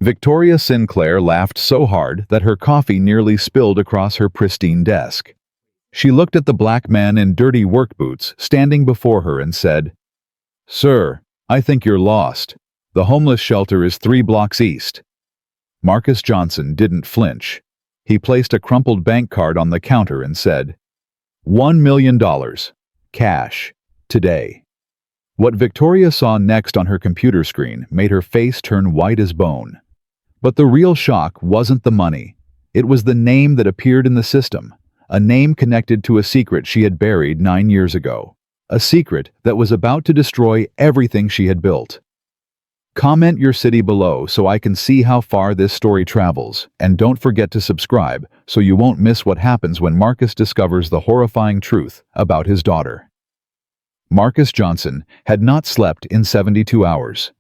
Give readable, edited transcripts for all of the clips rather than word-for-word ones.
Victoria Sinclair laughed so hard that her coffee nearly spilled across her pristine desk. She looked at the black man in dirty work boots standing before her and said, "Sir, I think you're lost. The homeless shelter is 3 blocks east." Marcus Johnson didn't flinch. He placed a crumpled bank card on the counter and said, $1 million. Cash. Today. What Victoria saw next on her computer screen made her face turn white as bone. But the real shock wasn't the money. It was the name that appeared in the system, a name connected to a secret she had buried 9 years ago, a secret that was about to destroy everything she had built. Comment your city below so I can see how far this story travels, and don't forget to subscribe so you won't miss what happens when Marcus discovers the horrifying truth about his daughter. Marcus Johnson had not slept in 72 hours.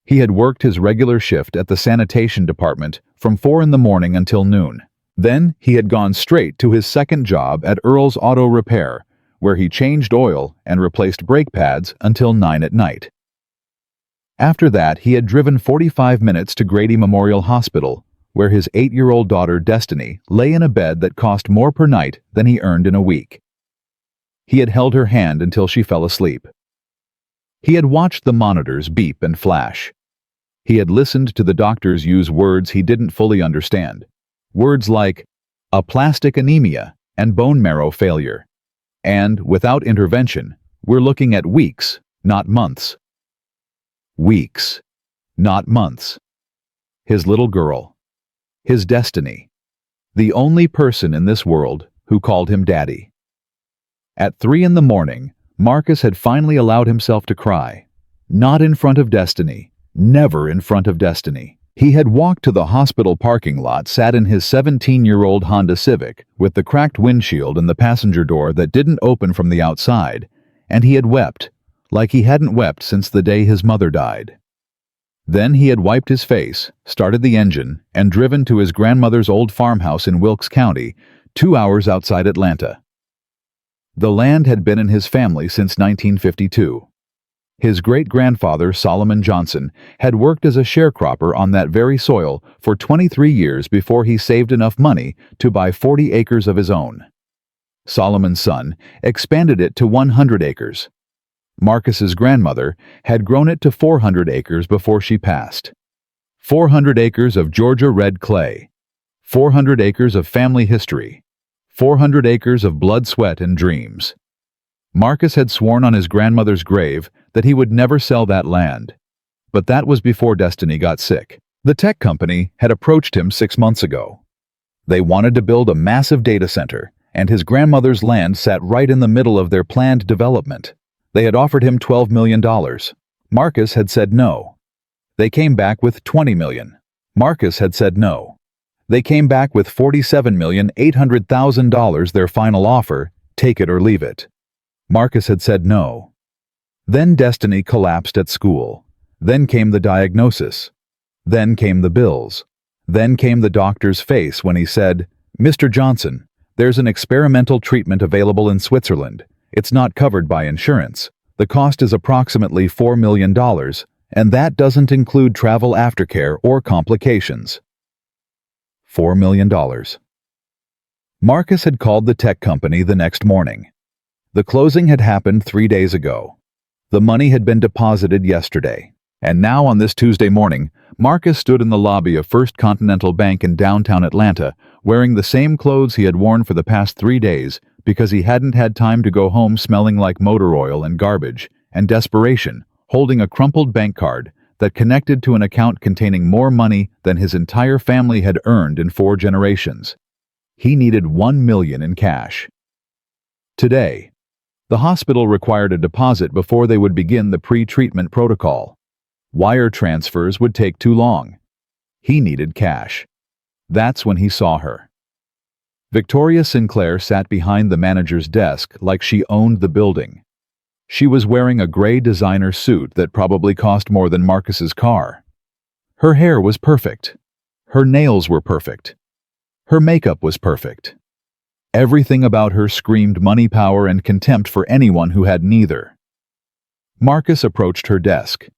He had worked his regular shift at the sanitation department from 4 in the morning until noon. Then he had gone straight to his second job at Earl's Auto Repair, where he changed oil and replaced brake pads until 9 at night. After that, he had driven 45 minutes to Grady Memorial Hospital, where his 8-year-old daughter Destiny lay in a bed that cost more per night than he earned in a week. He had held her hand until she fell asleep. He had watched the monitors beep and flash. He had listened to the doctors use words he didn't fully understand. Words like aplastic anemia and bone marrow failure. And, without intervention, we're looking at weeks, not months. Weeks, not months. His little girl. His destiny. The only person in this world who called him Daddy. At 3 in the morning, Marcus had finally allowed himself to cry. Not in front of Destiny. Never in front of Destiny. He had walked to the hospital parking lot, sat in his 17-year-old Honda Civic with the cracked windshield and the passenger door that didn't open from the outside, and he had wept, like he hadn't wept since the day his mother died. Then he had wiped his face, started the engine, and driven to his grandmother's old farmhouse in Wilkes County, 2 hours outside Atlanta. The land had been in his family since 1952. His great-grandfather, Solomon Johnson, had worked as a sharecropper on that very soil for 23 years before he saved enough money to buy 40 acres of his own. Solomon's son expanded it to 100 acres. Marcus's grandmother had grown it to 400 acres before she passed. 400 acres of Georgia red clay. 400 acres of family history. 400 acres of blood, sweat, and dreams. Marcus had sworn on his grandmother's grave that he would never sell that land. But that was before Destiny got sick. The tech company had approached him 6 months ago. They wanted to build a massive data center, and his grandmother's land sat right in the middle of their planned development. They had offered him $12 million. Marcus had said no. They came back with $20 million. Marcus had said no. They came back with $47,800,000, their final offer, take it or leave it. Marcus had said no. Then Destiny collapsed at school. Then came the diagnosis. Then came the bills. Then came the doctor's face when he said, "Mr. Johnson, there's an experimental treatment available in Switzerland. It's not covered by insurance. The cost is approximately $4 million, and that doesn't include travel aftercare or complications." $4 million. Marcus had called the tech company the next morning. The closing had happened 3 days ago. The money had been deposited yesterday. And now on this Tuesday morning, Marcus stood in the lobby of First Continental Bank in downtown Atlanta, wearing the same clothes he had worn for the past 3 days because he hadn't had time to go home smelling like motor oil and garbage, and desperation, holding a crumpled bank card that connected to an account containing more money than his entire family had earned in 4 generations. He needed $1 million in cash. Today, the hospital required a deposit before they would begin the pre-treatment protocol. Wire transfers would take too long. He needed cash. That's when he saw her. Victoria Sinclair sat behind the manager's desk like she owned the building. She was wearing a gray designer suit that probably cost more than Marcus's car. Her hair was perfect. Her nails were perfect. Her makeup was perfect. Everything about her screamed money, power, and contempt for anyone who had neither. Marcus approached her desk.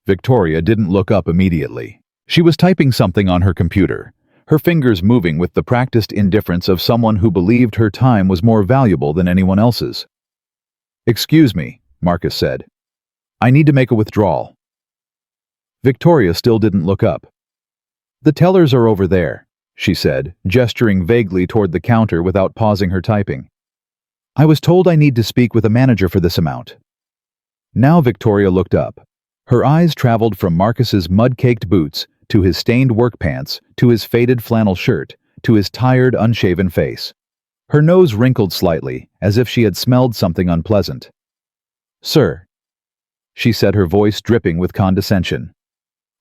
Victoria didn't look up immediately. She was typing something on her computer, her fingers moving with the practiced indifference of someone who believed her time was more valuable than anyone else's. "Excuse me," Marcus said. "I need to make a withdrawal." Victoria still didn't look up. "The tellers are over there," she said, gesturing vaguely toward the counter without pausing her typing. "I was told I need to speak with a manager for this amount." Now Victoria looked up. Her eyes traveled from Marcus's mud-caked boots to his stained work pants to his faded flannel shirt to his tired, unshaven face. Her nose wrinkled slightly, as if she had smelled something unpleasant. "Sir," she said, her voice dripping with condescension.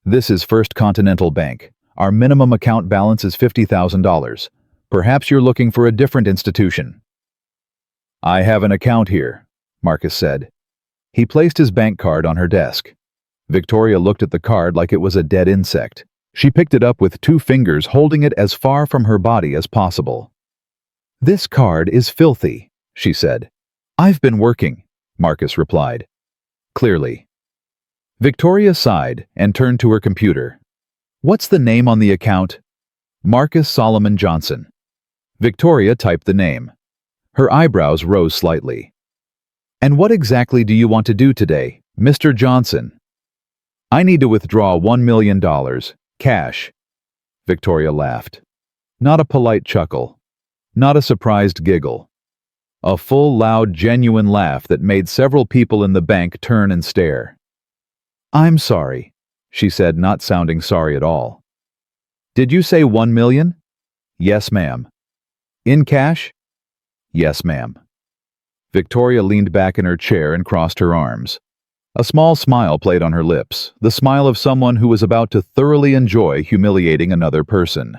"This is First Continental Bank. Our minimum account balance is $50,000. Perhaps you're looking for a different institution." "I have an account here," Marcus said. He placed his bank card on her desk. Victoria looked at the card like it was a dead insect. She picked it up with 2 fingers, holding it as far from her body as possible. "This card is filthy," she said. "I've been working," Marcus replied. "Clearly." Victoria sighed and turned to her computer. "What's the name on the account?" "Marcus Solomon Johnson." Victoria typed the name. Her eyebrows rose slightly. "And what exactly do you want to do today, Mr. Johnson?" "I need to withdraw $1 million, cash." Victoria laughed. Not a polite chuckle. Not a surprised giggle. A full, loud, genuine laugh that made several people in the bank turn and stare. "I'm sorry," she said, not sounding sorry at all. "Did you say 1 million? "Yes, ma'am." "In cash?" "Yes, ma'am." Victoria leaned back in her chair and crossed her arms. A small smile played on her lips, the smile of someone who was about to thoroughly enjoy humiliating another person.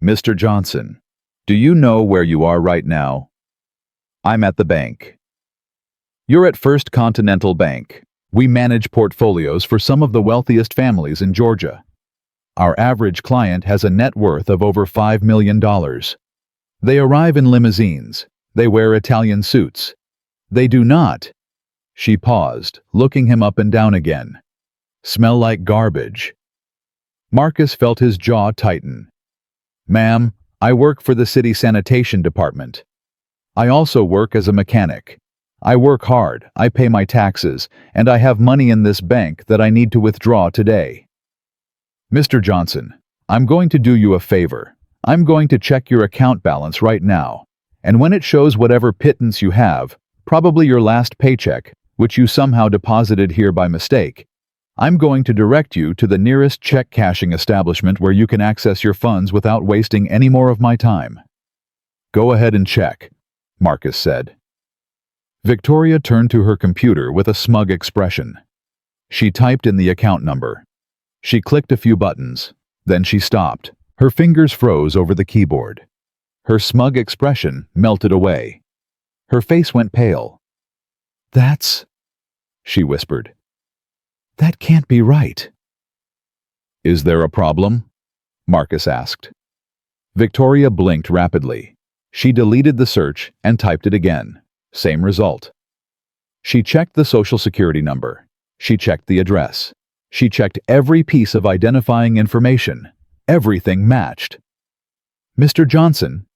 "Mr. Johnson, do you know where you are right now?" "I'm at the bank." "You're at First Continental Bank. We manage portfolios for some of the wealthiest families in Georgia. Our average client has a net worth of over $5 million. They arrive in limousines. They wear Italian suits. They do not," she paused, looking him up and down again, "smell like garbage." Marcus felt his jaw tighten. "Ma'am, I work for the city sanitation department. I also work as a mechanic. I work hard, I pay my taxes, and I have money in this bank that I need to withdraw today. Mr. Johnson, I'm going to do you a favor. I'm going to check your account balance right now, and when it shows whatever pittance you have, probably your last paycheck, which you somehow deposited here by mistake, I'm going to direct you to the nearest check cashing establishment where you can access your funds without wasting any more of my time." "Go ahead and check," Marcus said. Victoria turned to her computer with a smug expression. She typed in the account number. She clicked a few buttons. Then she stopped. Her fingers froze over the keyboard. Her smug expression melted away. Her face went pale. "That's," she whispered. "That can't be right." "Is there a problem?" Marcus asked. Victoria blinked rapidly. She deleted the search and typed it again. Same result. She checked the social security number. She checked the address. She checked every piece of identifying information. Everything matched. "Mr. Johnson,"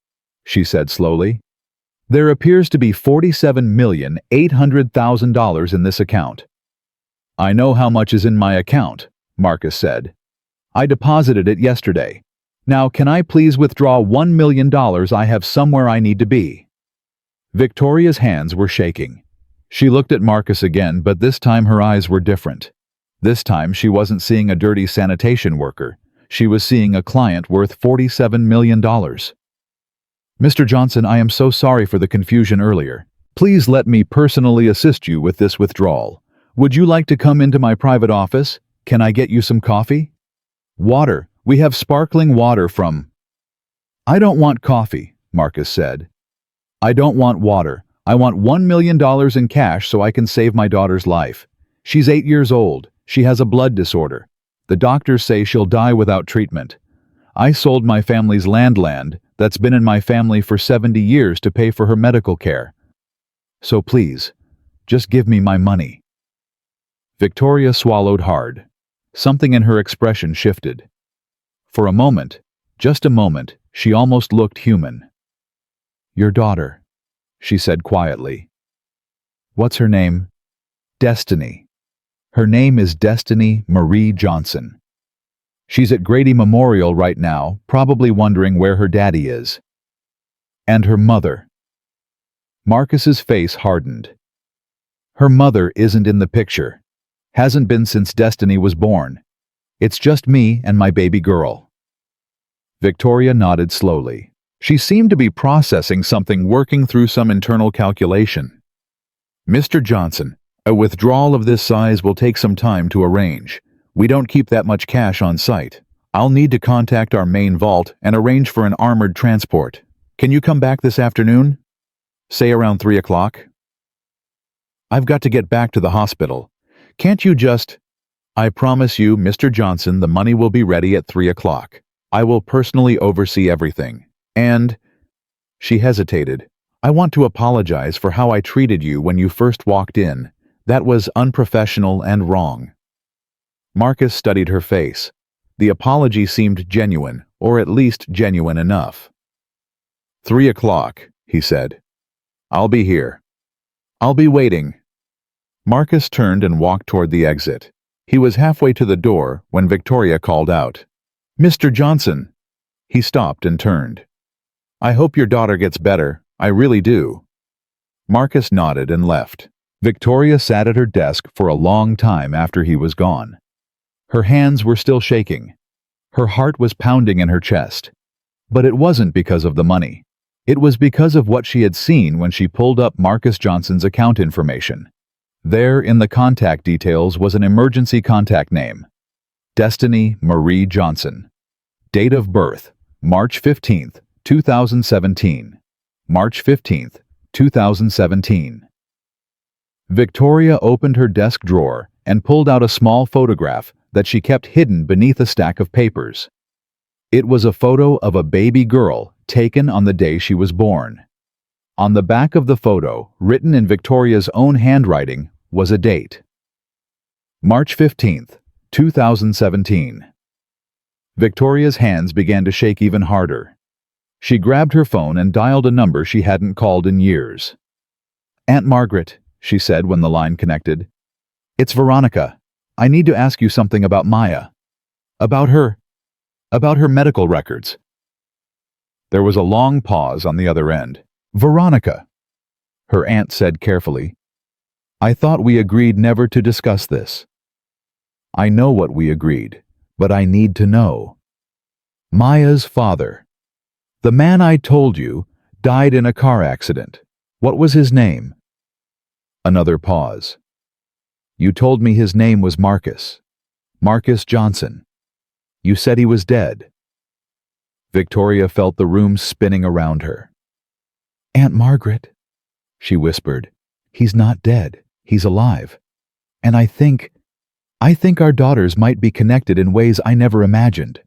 she said slowly, "there appears to be $47,800,000 in this account." "I know how much is in my account," Marcus said. "I deposited it yesterday. Now can I please withdraw $1 million? I have somewhere I need to be." Victoria's hands were shaking. She looked at Marcus again, but this time her eyes were different. This time she wasn't seeing a dirty sanitation worker. She was seeing a client worth $47 million. "Mr. Johnson, I am so sorry for the confusion earlier. Please let me personally assist you with this withdrawal. Would you like to come into my private office? Can I get you some coffee?" "Water. We have sparkling water from—" "I don't want coffee," Marcus said. "I don't want water. I want $1 million in cash so I can save my daughter's life. She's 8 years old. She has a blood disorder. The doctors say she'll die without treatment. I sold my family's land that's been in my family for 70 years to pay for her medical care. So please, just give me my money." Victoria swallowed hard. Something in her expression shifted. For a moment, just a moment, she almost looked human. "Your daughter," she said quietly. "What's her name?" "Destiny. Her name is Destiny Marie Johnson. She's at Grady Memorial right now, probably wondering where her daddy is." "And her mother?" Marcus's face hardened. "Her mother isn't in the picture. Hasn't been since Destiny was born. It's just me and my baby girl." Victoria nodded slowly. She seemed to be processing something, working through some internal calculation. "Mr. Johnson, a withdrawal of this size will take some time to arrange. We don't keep that much cash on site. I'll need to contact our main vault and arrange for an armored transport. Can you come back this afternoon? Say around 3 o'clock? I've got to get back to the hospital. Can't you just—" "I promise you, Mr. Johnson, the money will be ready at 3 o'clock. I will personally oversee everything. And—" She hesitated. "I want to apologize for how I treated you when you first walked in. That was unprofessional and wrong." Marcus studied her face. The apology seemed genuine, or at least genuine enough. 3 o'clock, he said. "I'll be here. I'll be waiting." Marcus turned and walked toward the exit. He was halfway to the door when Victoria called out, "Mr. Johnson!" He stopped and turned. "I hope your daughter gets better. I really do." Marcus nodded and left. Victoria sat at her desk for a long time after he was gone. Her hands were still shaking. Her heart was pounding in her chest. But it wasn't because of the money. It was because of what she had seen when she pulled up Marcus Johnson's account information. There, in the contact details, was an emergency contact name: Destiny Marie Johnson. Date of birth: March 15th, 2017. March 15th, 2017. Victoria opened her desk drawer and pulled out a small photograph that she kept hidden beneath a stack of papers. It was a photo of a baby girl taken on the day she was born. On the back of the photo, written in Victoria's own handwriting, was a date: March 15th, 2017. Victoria's hands began to shake even harder. She grabbed her phone and dialed a number she hadn't called in years. "Aunt Margaret," she said when the line connected. "It's Veronica. I need to ask you something about Maya. About her medical records." There was a long pause on the other end. "Veronica," her aunt said carefully, "I thought we agreed never to discuss this." "I know what we agreed, but I need to know. Maya's father, the man I told you, died in a car accident. What was his name?" Another pause. "You told me his name was Marcus. Marcus Johnson. You said he was dead." Victoria felt the room spinning around her. "Aunt Margaret," she whispered, "he's not dead. He's alive. And I think our daughters might be connected in ways I never imagined."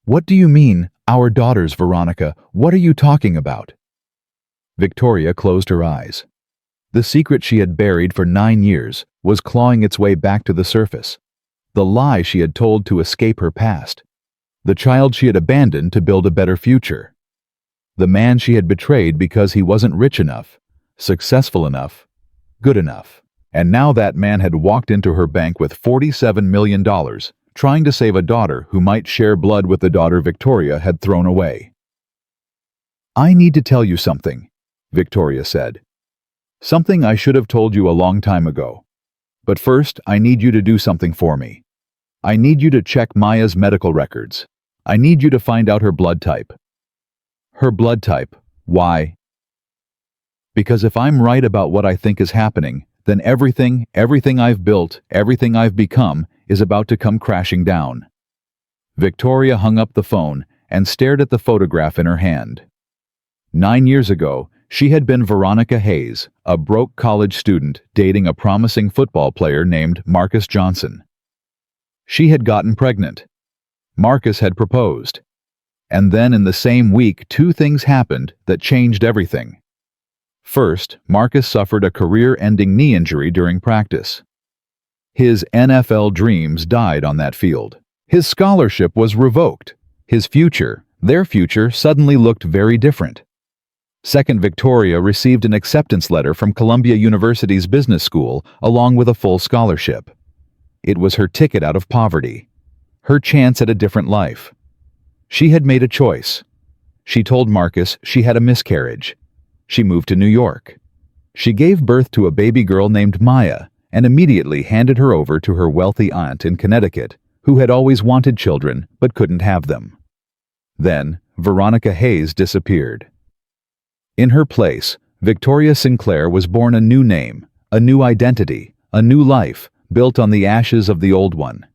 "What do you mean, our daughters, Veronica? What are you talking about?" Victoria closed her eyes. The secret she had buried for 9 years was clawing its way back to the surface. The lie she had told to escape her past. The child she had abandoned to build a better future. The man she had betrayed because he wasn't rich enough, successful enough, good enough. And now that man had walked into her bank with $47 million, trying to save a daughter who might share blood with the daughter Victoria had thrown away. "I need to tell you something," Victoria said. "Something I should have told you a long time ago. But first, I need you to do something for me. I need you to check Maya's medical records. I need you to find out her blood type." "Her blood type? Why?" "Because if I'm right about what I think is happening, then everything I've built, everything I've become, is about to come crashing down." Victoria hung up the phone and stared at the photograph in her hand. 9 years ago, she had been Veronica Hayes, a broke college student dating a promising football player named Marcus Johnson. She had gotten pregnant. Marcus had proposed. And then in the same week, 2 things happened that changed everything. First, Marcus suffered a career-ending knee injury during practice. His NFL dreams died on that field. His scholarship was revoked. His future, their future, suddenly looked very different. Second, Victoria received an acceptance letter from Columbia University's business school along with a full scholarship. It was her ticket out of poverty, her chance at a different life. She had made a choice. She told Marcus she had a miscarriage. She moved to New York. She gave birth to a baby girl named Maya and immediately handed her over to her wealthy aunt in Connecticut, who had always wanted children but couldn't have them. Then, Veronica Hayes disappeared. In her place, Victoria Sinclair was born a new name, a new identity, a new life, built on the ashes of the old one.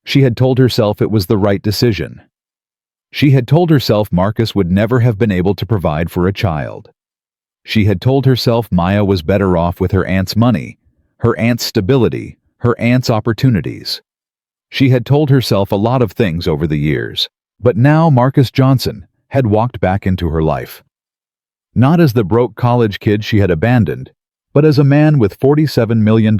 She had told herself it was the right decision. She had told herself Marcus would never have been able to provide for a child. She had told herself Maya was better off with her aunt's money, her aunt's stability, her aunt's opportunities. She had told herself a lot of things over the years, but now Marcus Johnson had walked back into her life. Not as the broke college kid she had abandoned, but as a man with $47 million.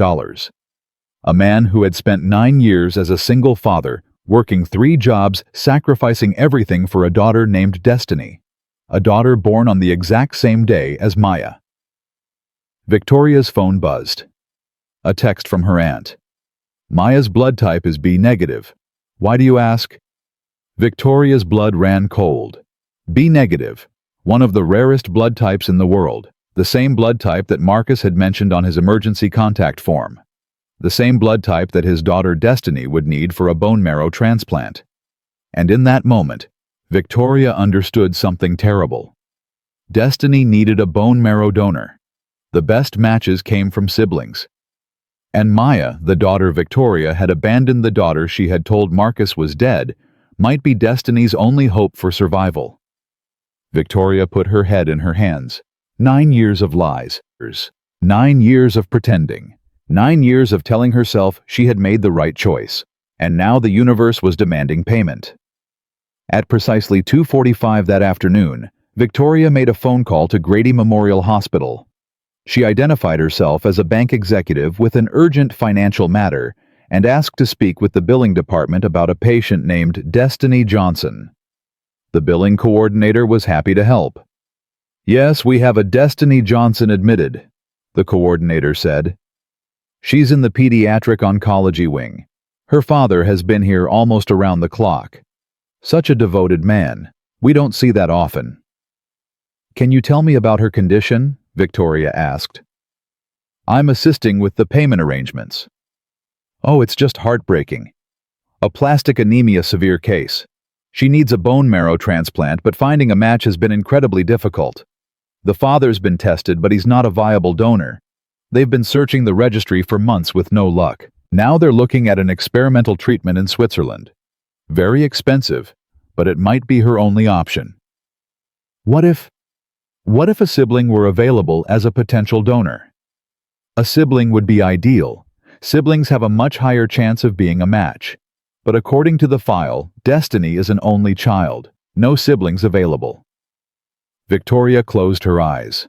A man who had spent 9 years as a single father, working 3 jobs, sacrificing everything for a daughter named Destiny, a daughter born on the exact same day as Maya. Victoria's phone buzzed. A text from her aunt. Maya's blood type is B negative. Why do you ask? Victoria's blood ran cold. B negative, one of the rarest blood types in the world, the same blood type that Marcus had mentioned on his emergency contact form. The same blood type that his daughter Destiny would need for a bone marrow transplant. And in that moment, Victoria understood something terrible. Destiny needed a bone marrow donor. The best matches came from siblings. And Maya, the daughter Victoria had abandoned the daughter she had told Marcus was dead, might be Destiny's only hope for survival. Victoria put her head in her hands. 9 years of lies. 9 years of pretending. 9 years of telling herself she had made the right choice. And now the universe was demanding payment. At precisely 2:45 that afternoon, Victoria made a phone call to Grady Memorial Hospital. She identified herself as a bank executive with an urgent financial matter and asked to speak with the billing department about a patient named Destiny Johnson. The billing coordinator was happy to help. Yes, we have a Destiny Johnson admitted, the coordinator said. She's in the pediatric oncology wing. Her father has been here almost around the clock. Such a devoted man. We don't see that often. Can you tell me about her condition? Victoria asked. I'm assisting with the payment arrangements. Oh, it's just heartbreaking. A plastic anemia severe case. She needs a bone marrow transplant, but finding a match has been incredibly difficult. The father's been tested, but he's not a viable donor. They've been searching the registry for months with no luck. Now they're looking at an experimental treatment in Switzerland. Very expensive, but it might be her only option. What if a sibling were available as a potential donor? A sibling would be ideal. Siblings have a much higher chance of being a match. But according to the file, Destiny is an only child. No siblings available. Victoria closed her eyes.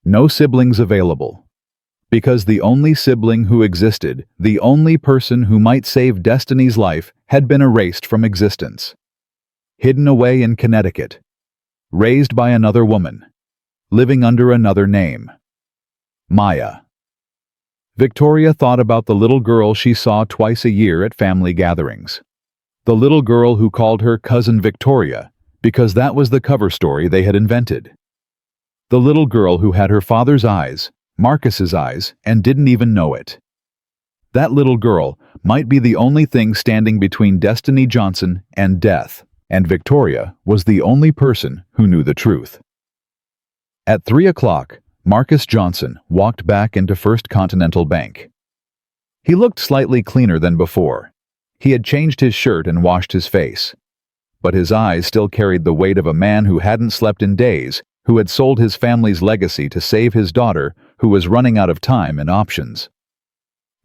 No siblings available. Because the only sibling who existed, the only person who might save Destiny's life, had been erased from existence. Hidden away in Connecticut. Raised by another woman. Living under another name. Maya. Victoria thought about the little girl she saw twice a year at family gatherings. The little girl who called her Cousin Victoria, because that was the cover story they had invented. The little girl who had her father's eyes, Marcus's eyes, and didn't even know it. That little girl might be the only thing standing between Destiny Johnson and death, and Victoria was the only person who knew the truth. At 3 o'clock, Marcus Johnson walked back into First Continental Bank. He looked slightly cleaner than before. He had changed his shirt and washed his face. But his eyes still carried the weight of a man who hadn't slept in days, who had sold his family's legacy to save his daughter, who was running out of time and options.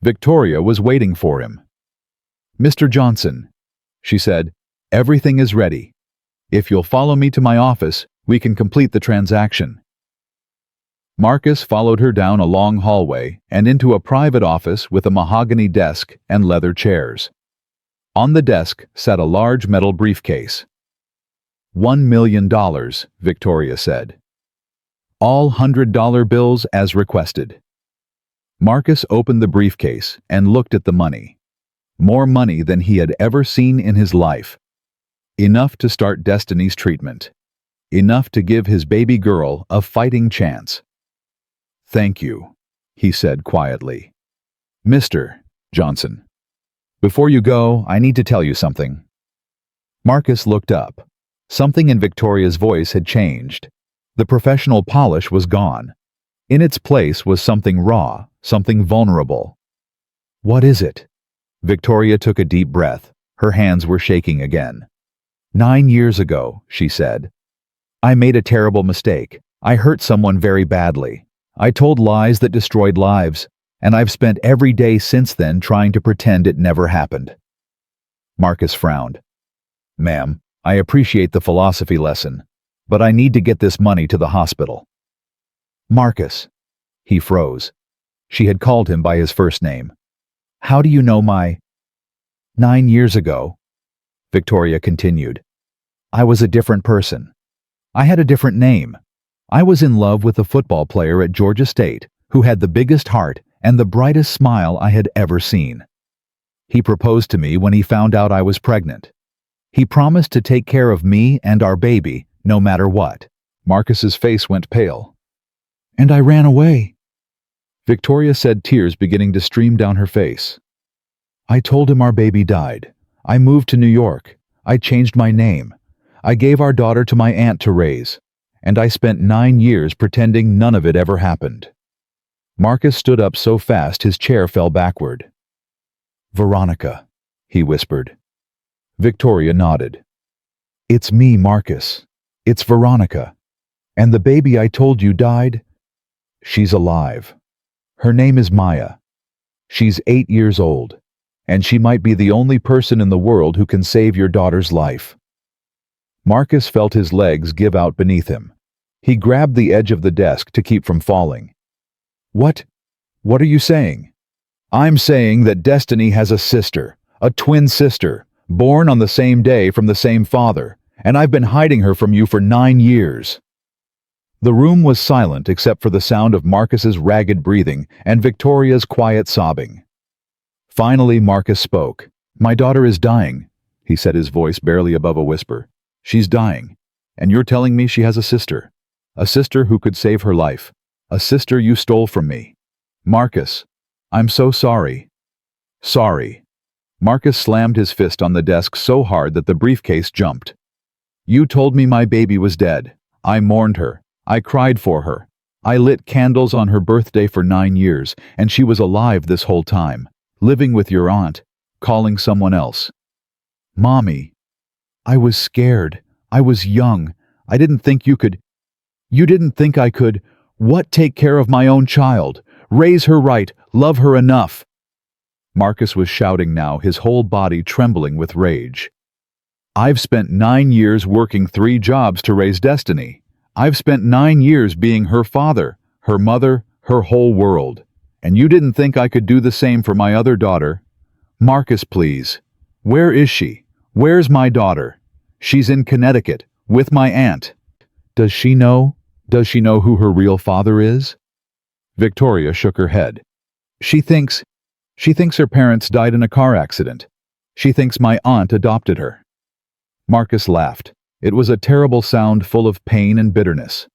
Victoria was waiting for him. Mr. Johnson, she said, everything is ready. If you'll follow me to my office, we can complete the transaction. Marcus followed her down a long hallway and into a private office with a mahogany desk and leather chairs. On the desk sat a large metal briefcase. $1 million, Victoria said. All $100 bills as requested. Marcus opened the briefcase and looked at the money. More money than he had ever seen in his life. Enough to start Destiny's treatment. Enough to give his baby girl a fighting chance. "Thank you," he said quietly. "Mr. Johnson. Before you go, I need to tell you something." Marcus looked up. Something in Victoria's voice had changed. The professional polish was gone. In its place was something raw, something vulnerable. "What is it?" Victoria took a deep breath. Her hands were shaking again. 9 years ago, she said, I made a terrible mistake. I hurt someone very badly. I told lies that destroyed lives, and I've spent every day since then trying to pretend it never happened. Marcus frowned. "Ma'am, I appreciate the philosophy lesson, but I need to get this money to the hospital." "Marcus." He froze. She had called him by his first name. "How do you know my—" 9 years ago, Victoria continued, I was a different person. I had a different name. I was in love with a football player at Georgia State who had the biggest heart and the brightest smile I had ever seen. He proposed to me when he found out I was pregnant. He promised to take care of me and our baby, no matter what. Marcus's face went pale. "And I ran away," Victoria said, tears beginning to stream down her face. "I told him our baby died. I moved to New York. I changed my name. I gave our daughter to my aunt to raise. And I spent 9 years pretending none of it ever happened." Marcus stood up so fast his chair fell backward. "Veronica," he whispered. Victoria nodded. "It's me, Marcus. It's Veronica. And the baby I told you died? She's alive. Her name is Maya. She's 8 years old, and she might be the only person in the world who can save your daughter's life." Marcus felt his legs give out beneath him. He grabbed the edge of the desk to keep from falling. What are you saying?" "I'm saying that Destiny has a sister, a twin sister, born on the same day from the same father, and I've been hiding her from you for 9 years." The room was silent except for the sound of Marcus's ragged breathing and Victoria's quiet sobbing. Finally, Marcus spoke. "My daughter is dying," he said, his voice barely above a whisper. "She's dying, and you're telling me she has a sister who could save her life, a sister you stole from me. Marcus, I'm so sorry." "Sorry." Marcus slammed his fist on the desk so hard that the briefcase jumped. "You told me my baby was dead. I mourned her. I cried for her. I lit candles on her birthday for 9 years, and she was alive this whole time, living with your aunt, calling someone else. Mommy, I was scared. I was young. I didn't think you could. You didn't think I could. What, take care of my own child? Raise her right, love her enough?" Marcus was shouting now, his whole body trembling with rage. "I've spent 9 years working 3 jobs to raise Destiny. I've spent 9 years being her father, her mother, her whole world. And you didn't think I could do the same for my other daughter? Marcus, please. Where is she? Where's my daughter? She's in Connecticut, with my aunt. Does she know? Does she know who her real father is?" Victoria shook her head. She thinks her parents died in a car accident. She thinks my aunt adopted her." Marcus laughed. It was a terrible sound full of pain and bitterness.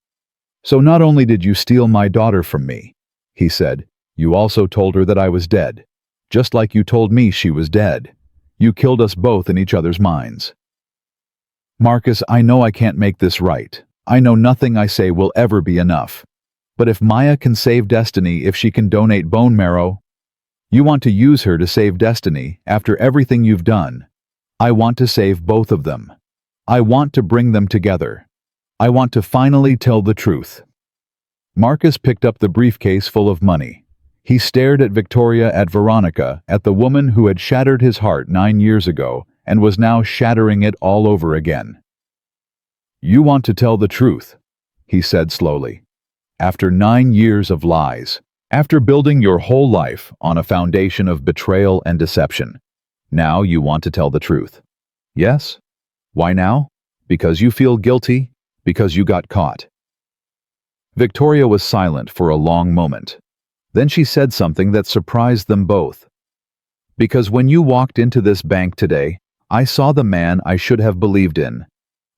"So not only did you steal my daughter from me," he said, "you also told her that I was dead. Just like you told me she was dead. You killed us both in each other's minds." "Marcus, I know I can't make this right. I know nothing I say will ever be enough. But if Maya can save Destiny, if she can donate bone marrow, you want to use her to save Destiny after everything you've done. I want to save both of them. I want to bring them together. I want to finally tell the truth." Marcus picked up the briefcase full of money. He stared at Victoria, at Veronica, at the woman who had shattered his heart 9 years ago and was now shattering it all over again. "You want to tell the truth," he said slowly. After 9 years of lies, after building your whole life on a foundation of betrayal and deception, now you want to tell the truth. Yes? Why now? Because you feel guilty? Because you got caught? Victoria was silent for a long moment. Then she said something that surprised them both. Because when you walked into this bank today, I saw the man I should have believed in.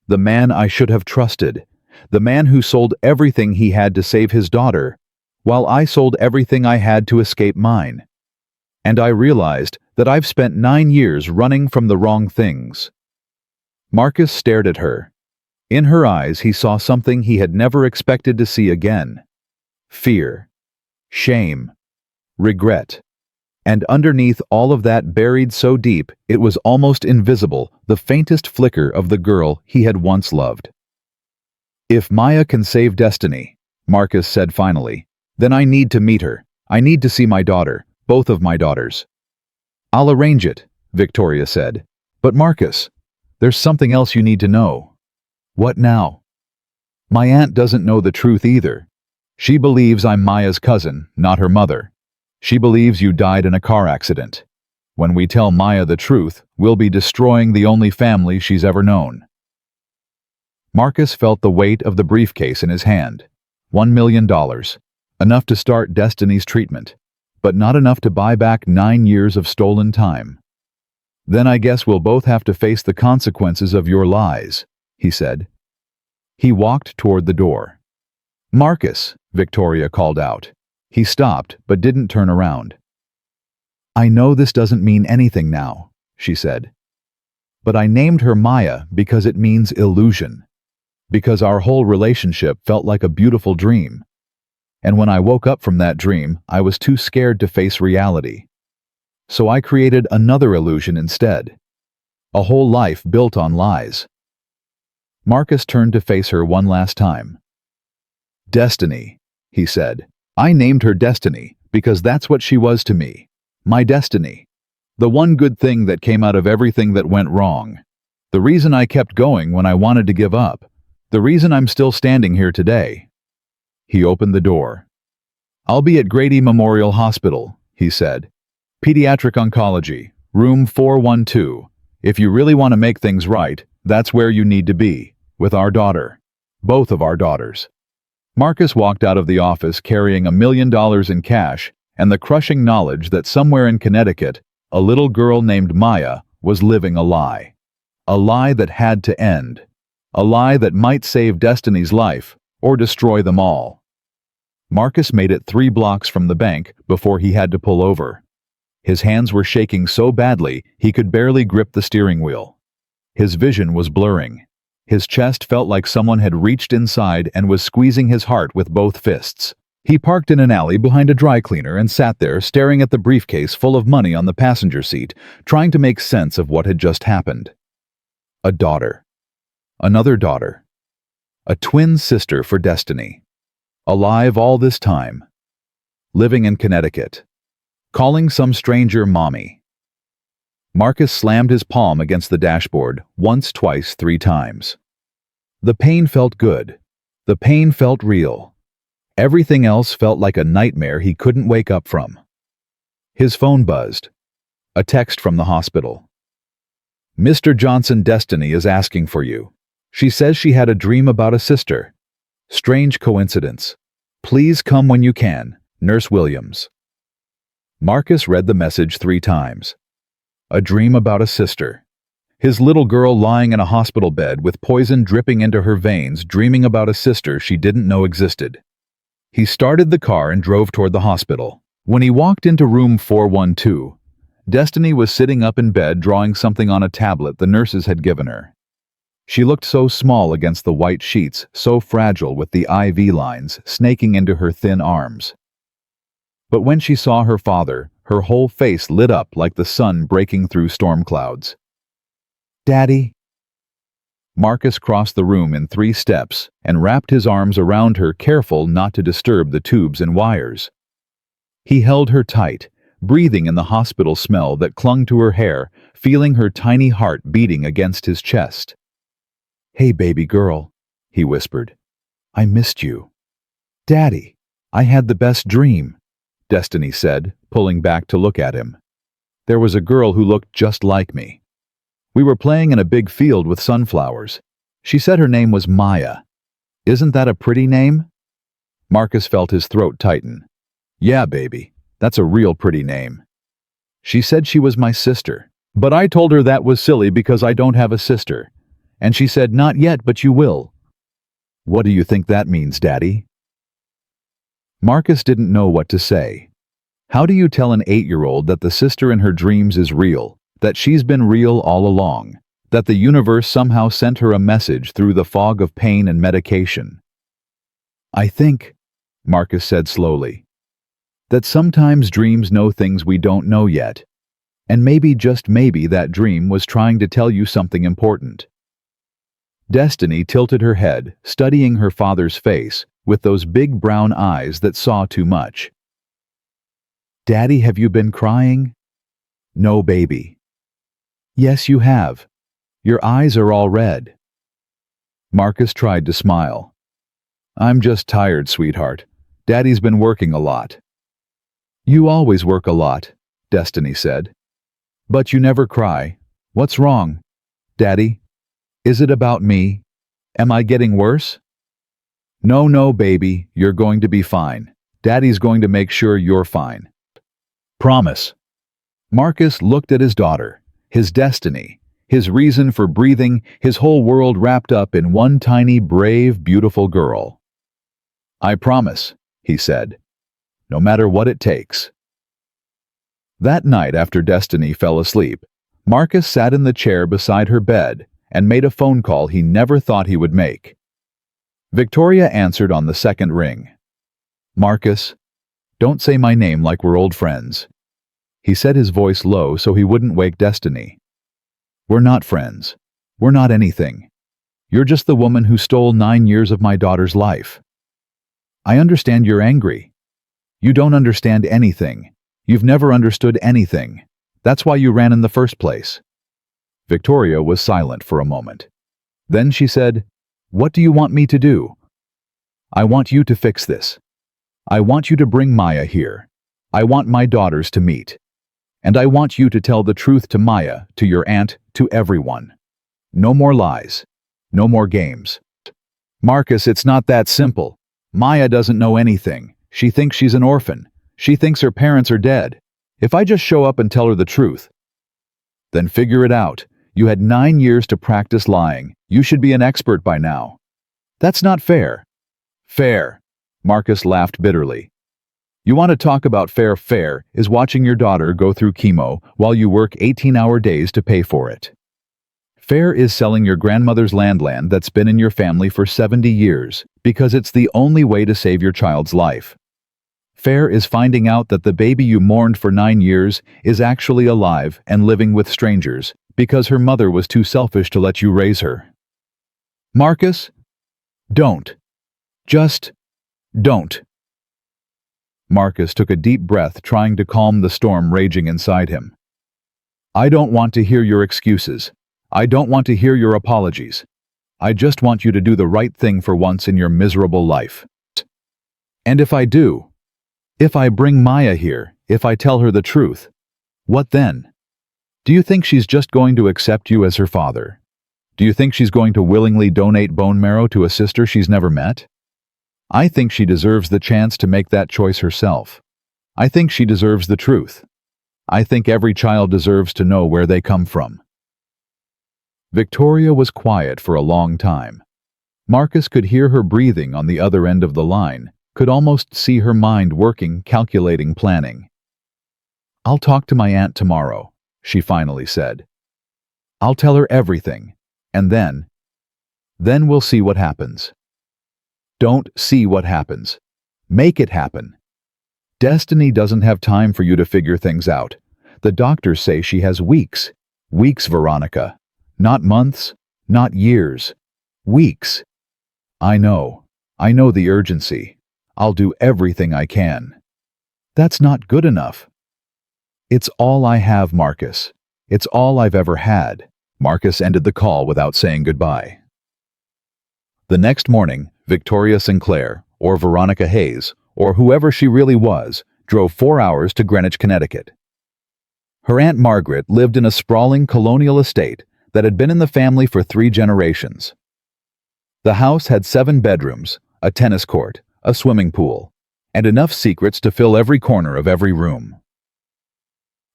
The man I should have trusted. The man who sold everything he had to save his daughter, while I sold everything I had to escape mine. And I realized that I've spent 9 years running from the wrong things. Marcus stared at her. In her eyes he saw something he had never expected to see again. Fear, shame, regret. And underneath all of that, buried so deep it was almost invisible, the faintest flicker of the girl he had once loved. If Maya can save Destiny, Marcus said finally, then I need to meet her. I need to see my daughter, both of my daughters. I'll arrange it, Victoria said. But Marcus, there's something else you need to know. What now? My aunt doesn't know the truth either. She believes I'm Maya's cousin, not her mother. She believes you died in a car accident. When we tell Maya the truth, we'll be destroying the only family she's ever known. Marcus felt the weight of the briefcase in his hand. $1 million. Enough to start Destiny's treatment, but not enough to buy back 9 years of stolen time. Then I guess we'll both have to face the consequences of your lies, he said. He walked toward the door. Marcus, Victoria called out. He stopped, but didn't turn around. I know this doesn't mean anything now, she said. But I named her Maya because it means illusion. Because our whole relationship felt like a beautiful dream. And when I woke up from that dream, I was too scared to face reality. So I created another illusion instead. A whole life built on lies. Marcus turned to face her one last time. Destiny, he said. I named her Destiny because that's what she was to me. My destiny. The one good thing that came out of everything that went wrong. The reason I kept going when I wanted to give up. The reason I'm still standing here today. He opened the door. I'll be at Grady Memorial Hospital, he said. Pediatric Oncology, room 412. If you really want to make things right, that's where you need to be, with our daughter. Both of our daughters. Marcus walked out of the office carrying $1 million in cash and the crushing knowledge that somewhere in Connecticut, a little girl named Maya was living a lie. A lie that had to end. A lie that might save Destiny's life or destroy them all. Marcus made it 3 blocks from the bank before he had to pull over. His hands were shaking so badly he could barely grip the steering wheel. His vision was blurring. His chest felt like someone had reached inside and was squeezing his heart with both fists. He parked in an alley behind a dry cleaner and sat there staring at the briefcase full of money on the passenger seat, trying to make sense of what had just happened. A daughter. Another daughter. A twin sister for Destiny. Alive all this time. Living in Connecticut. Calling some stranger mommy. Marcus slammed his palm against the dashboard, once, twice, 3 times. The pain felt good. The pain felt real. Everything else felt like a nightmare he couldn't wake up from. His phone buzzed. A text from the hospital. Mr. Johnson, Destiny is asking for you. She says she had a dream about a sister. Strange coincidence. Please come when you can. Nurse Williams. Marcus read the message 3 times. A dream about a sister. His little girl lying in a hospital bed with poison dripping into her veins, dreaming about a sister she didn't know existed. He started the car and drove toward the hospital. When he walked into room 412, Destiny was sitting up in bed drawing something on a tablet the nurses had given her. She looked so small against the white sheets, so fragile with the IV lines snaking into her thin arms. But when she saw her father, her whole face lit up like the sun breaking through storm clouds. Daddy? Marcus crossed the room in 3 steps and wrapped his arms around her, careful not to disturb the tubes and wires. He held her tight, breathing in the hospital smell that clung to her hair, feeling her tiny heart beating against his chest. Hey, baby girl, he whispered. I missed you. Daddy, I had the best dream, Destiny said, pulling back to look at him. There was a girl who looked just like me. We were playing in a big field with sunflowers. She said her name was Maya. Isn't that a pretty name? Marcus felt his throat tighten. Yeah, baby, that's a real pretty name. She said she was my sister, but I told her that was silly because I don't have a sister. And she said, not yet, but you will. What do you think that means, Daddy? Marcus didn't know what to say. How do you tell an 8-year-old that the sister in her dreams is real, that she's been real all along, that the universe somehow sent her a message through the fog of pain and medication? I think, Marcus said slowly, that sometimes dreams know things we don't know yet, and maybe, just maybe, that dream was trying to tell you something important. Destiny tilted her head, studying her father's face with those big brown eyes that saw too much. Daddy, have you been crying? No, baby. Yes, you have. Your eyes are all red. Marcus tried to smile. I'm just tired, sweetheart. Daddy's been working a lot. You always work a lot, Destiny said. But you never cry. What's wrong, Daddy? Is it about me? Am I getting worse? No, baby, you're going to be fine. Daddy's going to make sure you're fine. Promise. Marcus looked at his daughter, his destiny, his reason for breathing, his whole world wrapped up in one tiny, brave, beautiful girl. I promise, he said, no matter what it takes. That night after Destiny fell asleep, Marcus sat in the chair beside her bed and made a phone call he never thought he would make. Victoria answered on the second ring. Marcus, don't say my name like we're old friends. He said his voice low so he wouldn't wake Destiny. We're not friends. We're not anything. You're just the woman who stole 9 years of my daughter's life. I understand you're angry. You don't understand anything. You've never understood anything. That's why you ran in the first place. Victoria was silent for a moment. Then she said, What do you want me to do? I want you to fix this. I want you to bring Maya here. I want my daughters to meet. And I want you to tell the truth to Maya, to your aunt, to everyone. No more lies. No more games. Marcus, it's not that simple. Maya doesn't know anything. She thinks she's an orphan. She thinks her parents are dead. If I just show up and tell her the truth, then figure it out. You had 9 years to practice lying. You should be an expert by now. That's not fair. Fair. Marcus laughed bitterly. You want to talk about fair? Fair is watching your daughter go through chemo while you work 18-hour days to pay for it. Fair is selling your grandmother's land that's been in your family for 70 years because it's the only way to save your child's life. Fair is finding out that the baby you mourned for 9 years is actually alive and living with strangers because her mother was too selfish to let you raise her. Marcus, don't. Just don't. Marcus took a deep breath, trying to calm the storm raging inside him. I don't want to hear your excuses. I don't want to hear your apologies. I just want you to do the right thing for once in your miserable life. And if I do, if I bring Maya here, if I tell her the truth, what then? Do you think she's just going to accept you as her father? Do you think she's going to willingly donate bone marrow to a sister she's never met? I think she deserves the chance to make that choice herself. I think she deserves the truth. I think every child deserves to know where they come from. Victoria was quiet for a long time. Marcus could hear her breathing on the other end of the line, could almost see her mind working, calculating, planning. I'll talk to my aunt tomorrow, she finally said. I'll tell her everything, and then we'll see what happens. Don't see what happens. Make it happen. Destiny doesn't have time for you to figure things out. The doctors say she has weeks. Weeks, Veronica. Not months, not years. Weeks. I know the urgency. I'll do everything I can. That's not good enough. It's all I have, Marcus. It's all I've ever had. Marcus ended the call without saying goodbye. The next morning, Victoria Sinclair, or Veronica Hayes, or whoever she really was, drove 4 hours to Greenwich, Connecticut. Her Aunt Margaret lived in a sprawling colonial estate that had been in the family for 3 generations. The house had 7 bedrooms, a tennis court, a swimming pool, and enough secrets to fill every corner of every room.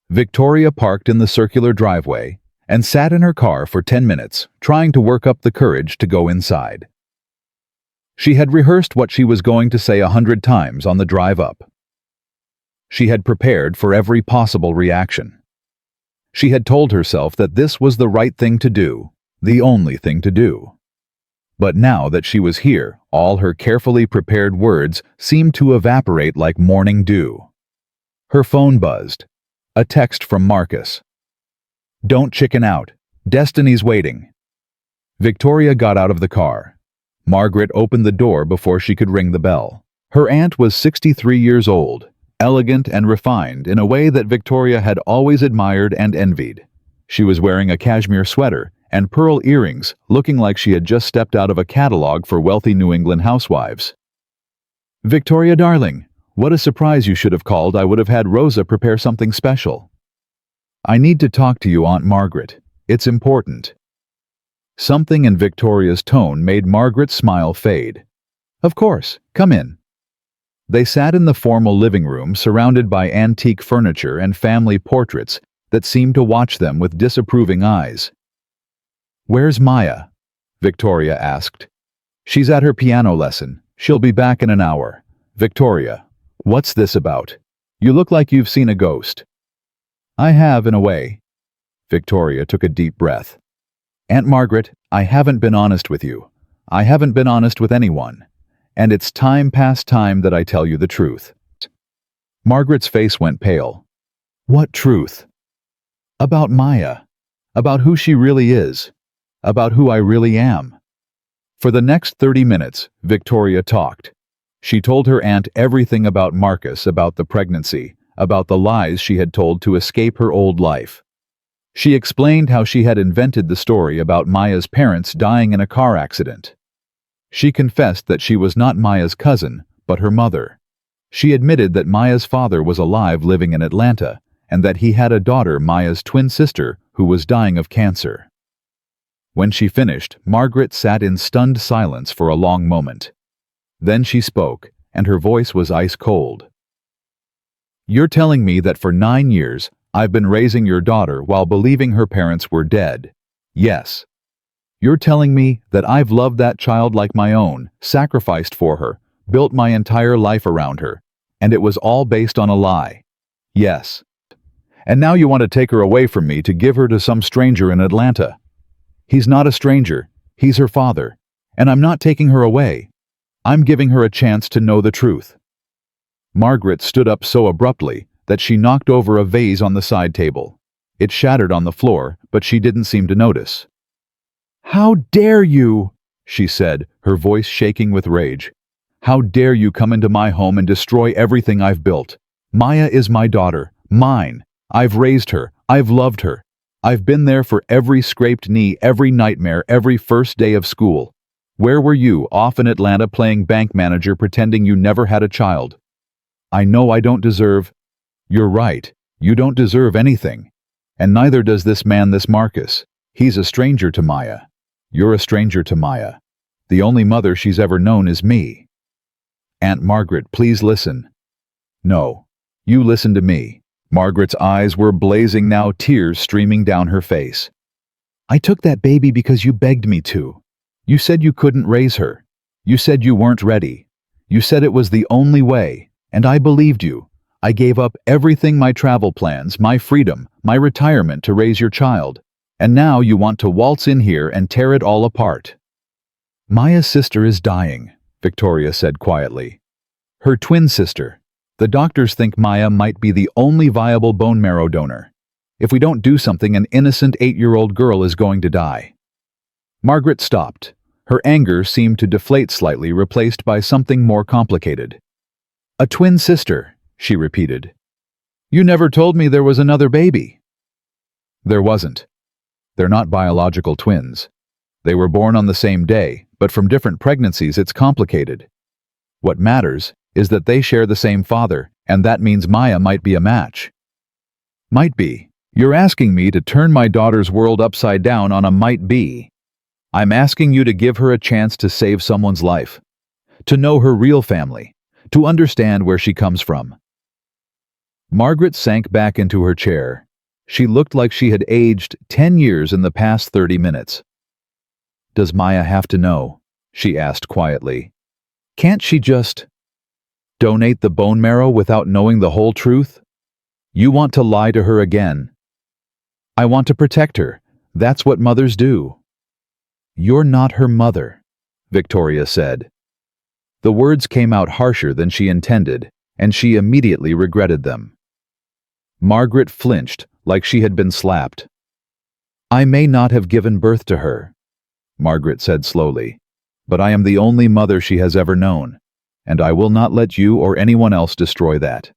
Victoria parked in the circular driveway and sat in her car for 10 minutes, trying to work up the courage to go inside. She had rehearsed what she was going to say 100 times on the drive up. She had prepared for every possible reaction. She had told herself that this was the right thing to do, the only thing to do. But now that she was here, all her carefully prepared words seemed to evaporate like morning dew. Her phone buzzed. A text from Marcus. "Don't chicken out. Destiny's waiting." Victoria got out of the car. Margaret opened the door before she could ring the bell. Her aunt was 63 years old, elegant and refined in a way that Victoria had always admired and envied. She was wearing a cashmere sweater and pearl earrings, looking like she had just stepped out of a catalog for wealthy New England housewives. "Victoria, darling, what a surprise you should have called. I would have had Rosa prepare something special." "I need to talk to you, Aunt Margaret. It's important." Something in Victoria's tone made Margaret's smile fade. "Of course, come in." They sat in the formal living room surrounded by antique furniture and family portraits that seemed to watch them with disapproving eyes. "Where's Maya?" Victoria asked. "She's at her piano lesson. She'll be back in an hour." "Victoria, what's this about? You look like you've seen a ghost." "I have, in a way." Victoria took a deep breath. "Aunt Margaret, I haven't been honest with you. I haven't been honest with anyone. And it's time past time that I tell you the truth." Margaret's face went pale. "What truth?" "About Maya. About who she really is. About who I really am." For the next 30 minutes, Victoria talked. She told her aunt everything about Marcus, about the pregnancy, about the lies she had told to escape her old life. She explained how she had invented the story about Maya's parents dying in a car accident. She confessed that she was not Maya's cousin, but her mother. She admitted that Maya's father was alive living in Atlanta, and that he had a daughter, Maya's twin sister, who was dying of cancer. When she finished, Margaret sat in stunned silence for a long moment. Then she spoke, and her voice was ice cold. "You're telling me that for 9 years, I've been raising your daughter while believing her parents were dead. Yes. You're telling me that I've loved that child like my own, sacrificed for her, built my entire life around her, and it was all based on a lie. Yes. And now you want to take her away from me to give her to some stranger in Atlanta. He's not a stranger, he's her father, and I'm not taking her away. I'm giving her a chance to know the truth." Margaret stood up so abruptly that she knocked over a vase on the side table. It shattered on the floor, but she didn't seem to notice. "How dare you?" she said, her voice shaking with rage. "How dare you come into my home and destroy everything I've built? Maya is my daughter, mine. I've raised her, I've loved her. I've been there for every scraped knee, every nightmare, every first day of school. Where were you, off in Atlanta playing bank manager pretending you never had a child? I know I don't deserve—" "You're right, you don't deserve anything. And neither does this man, this Marcus. He's a stranger to Maya. You're a stranger to Maya. The only mother she's ever known is me." "Aunt Margaret, please listen." "No, you listen to me." Margaret's eyes were blazing now, tears streaming down her face. "I took that baby because you begged me to. You said you couldn't raise her. You said you weren't ready. You said it was the only way, and I believed you. I gave up everything, my travel plans, my freedom, my retirement to raise your child. And now you want to waltz in here and tear it all apart." "Maya's sister is dying," Victoria said quietly. "Her twin sister. The doctors think Maya might be the only viable bone marrow donor. If we don't do something, an innocent 8-year-old girl is going to die." Margaret stopped. Her anger seemed to deflate slightly, replaced by something more complicated. "A twin sister," she repeated. "You never told me there was another baby." "There wasn't. They're not biological twins. They were born on the same day, but from different pregnancies. It's complicated. What matters is that they share the same father, and that means Maya might be a match. Might be. You're asking me to turn my daughter's world upside down on a might be. I'm asking you to give her a chance to save someone's life, to know her real family, to understand where she comes from. Margaret sank back into her chair. She looked like she had aged 10 years in the past 30 minutes. Does Maya have to know? She asked quietly. Can't she just donate the bone marrow without knowing the whole truth? You want to lie to her again. I want to protect her. That's what mothers do. You're not her mother, Victoria said. The words came out harsher than she intended, and she immediately regretted them. Margaret flinched like she had been slapped. I may not have given birth to her, Margaret said slowly, but I am the only mother she has ever known, and I will not let you or anyone else destroy that.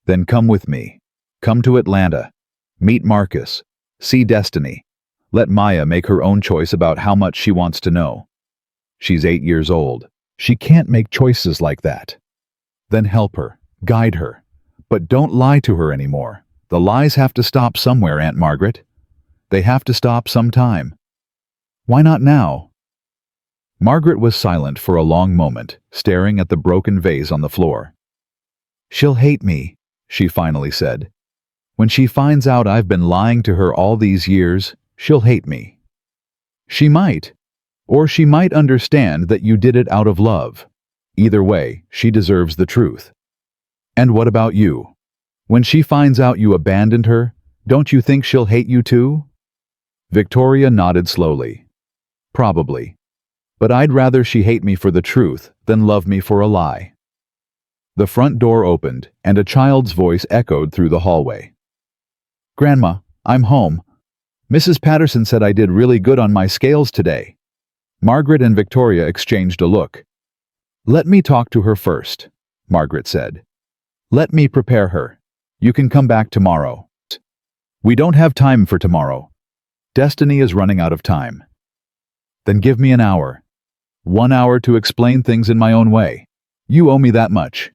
Then come with me. Come to Atlanta. Meet Marcus. See Destiny. Let Maya make her own choice about how much she wants to know. She's 8 years old. She can't make choices like that. Then help her. Guide her. But don't lie to her anymore. The lies have to stop somewhere, Aunt Margaret. They have to stop sometime. Why not now? Margaret was silent for a long moment, staring at the broken vase on the floor. She'll hate me, she finally said. When she finds out I've been lying to her all these years, she'll hate me. She might. Or she might understand that you did it out of love. Either way, she deserves the truth. And what about you? When she finds out you abandoned her, don't you think she'll hate you too? Victoria nodded slowly. Probably. But I'd rather she hate me for the truth than love me for a lie. The front door opened, and a child's voice echoed through the hallway. Grandma, I'm home. Mrs. Patterson said I did really good on my scales today. Margaret and Victoria exchanged a look. Let me talk to her first, Margaret said. Let me prepare her. You can come back tomorrow. We don't have time for tomorrow. Destiny is running out of time. Then give me an hour. 1 hour to explain things in my own way. You owe me that much.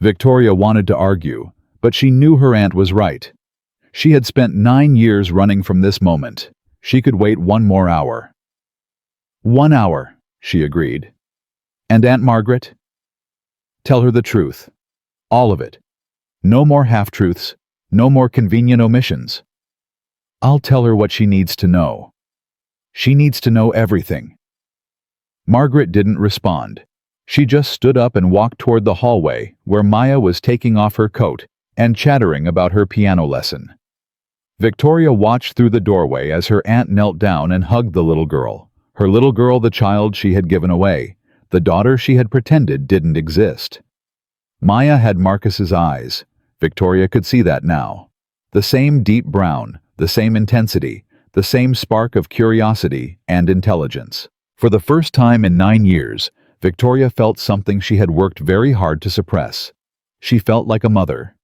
Victoria wanted to argue, but she knew her aunt was right. She had spent 9 years running from this moment. She could wait 1 more hour. 1 hour, she agreed. And Aunt Margaret? Tell her the truth. All of it. No more half-truths, no more convenient omissions. I'll tell her what she needs to know. She needs to know everything. Margaret didn't respond. She just stood up and walked toward the hallway where Maya was taking off her coat and chattering about her piano lesson. Victoria watched through the doorway as her aunt knelt down and hugged the little girl. Her little girl, the child she had given away, the daughter she had pretended didn't exist. Maya had Marcus's eyes. Victoria could see that now. The same deep brown, the same intensity, the same spark of curiosity and intelligence. For the first time in 9 years, Victoria felt something she had worked very hard to suppress. She felt like a mother.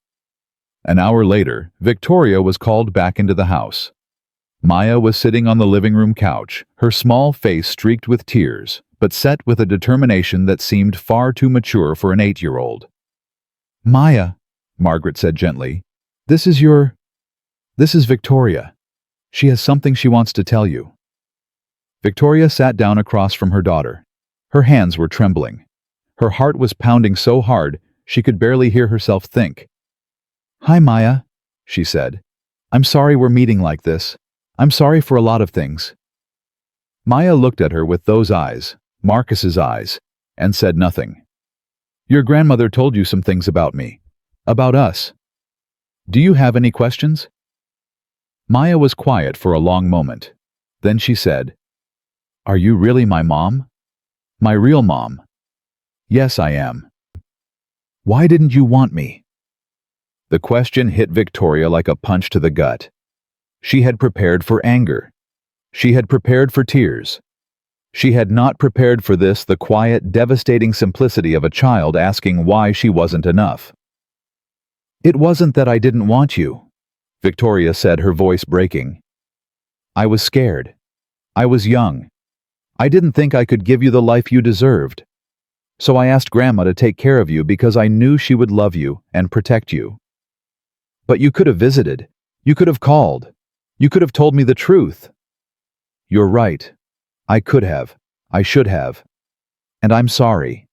An hour later, Victoria was called back into the house. Maya was sitting on the living room couch, her small face streaked with tears, but set with a determination that seemed far too mature for an 8-year-old. Maya, Margaret said gently, this is Victoria. She has something she wants to tell you. Victoria sat down across from her daughter. Her hands were trembling. Her heart was pounding so hard she could barely hear herself think. Hi, Maya, she said. I'm sorry we're meeting like this. I'm sorry for a lot of things. Maya looked at her with those eyes, Marcus's eyes, and said nothing. Your grandmother told you some things about me. About us. Do you have any questions? Maya was quiet for a long moment. Then she said, Are you really my mom? My real mom? Yes, I am. Why didn't you want me? The question hit Victoria like a punch to the gut. She had prepared for anger. She had prepared for tears. She had not prepared for this, the quiet, devastating simplicity of a child asking why she wasn't enough. It wasn't that I didn't want you, Victoria said, her voice breaking. I was scared. I was young. I didn't think I could give you the life you deserved. So I asked Grandma to take care of you because I knew she would love you and protect you. But you could have visited. You could have called. You could have told me the truth. You're right. I could have. I should have. And I'm sorry.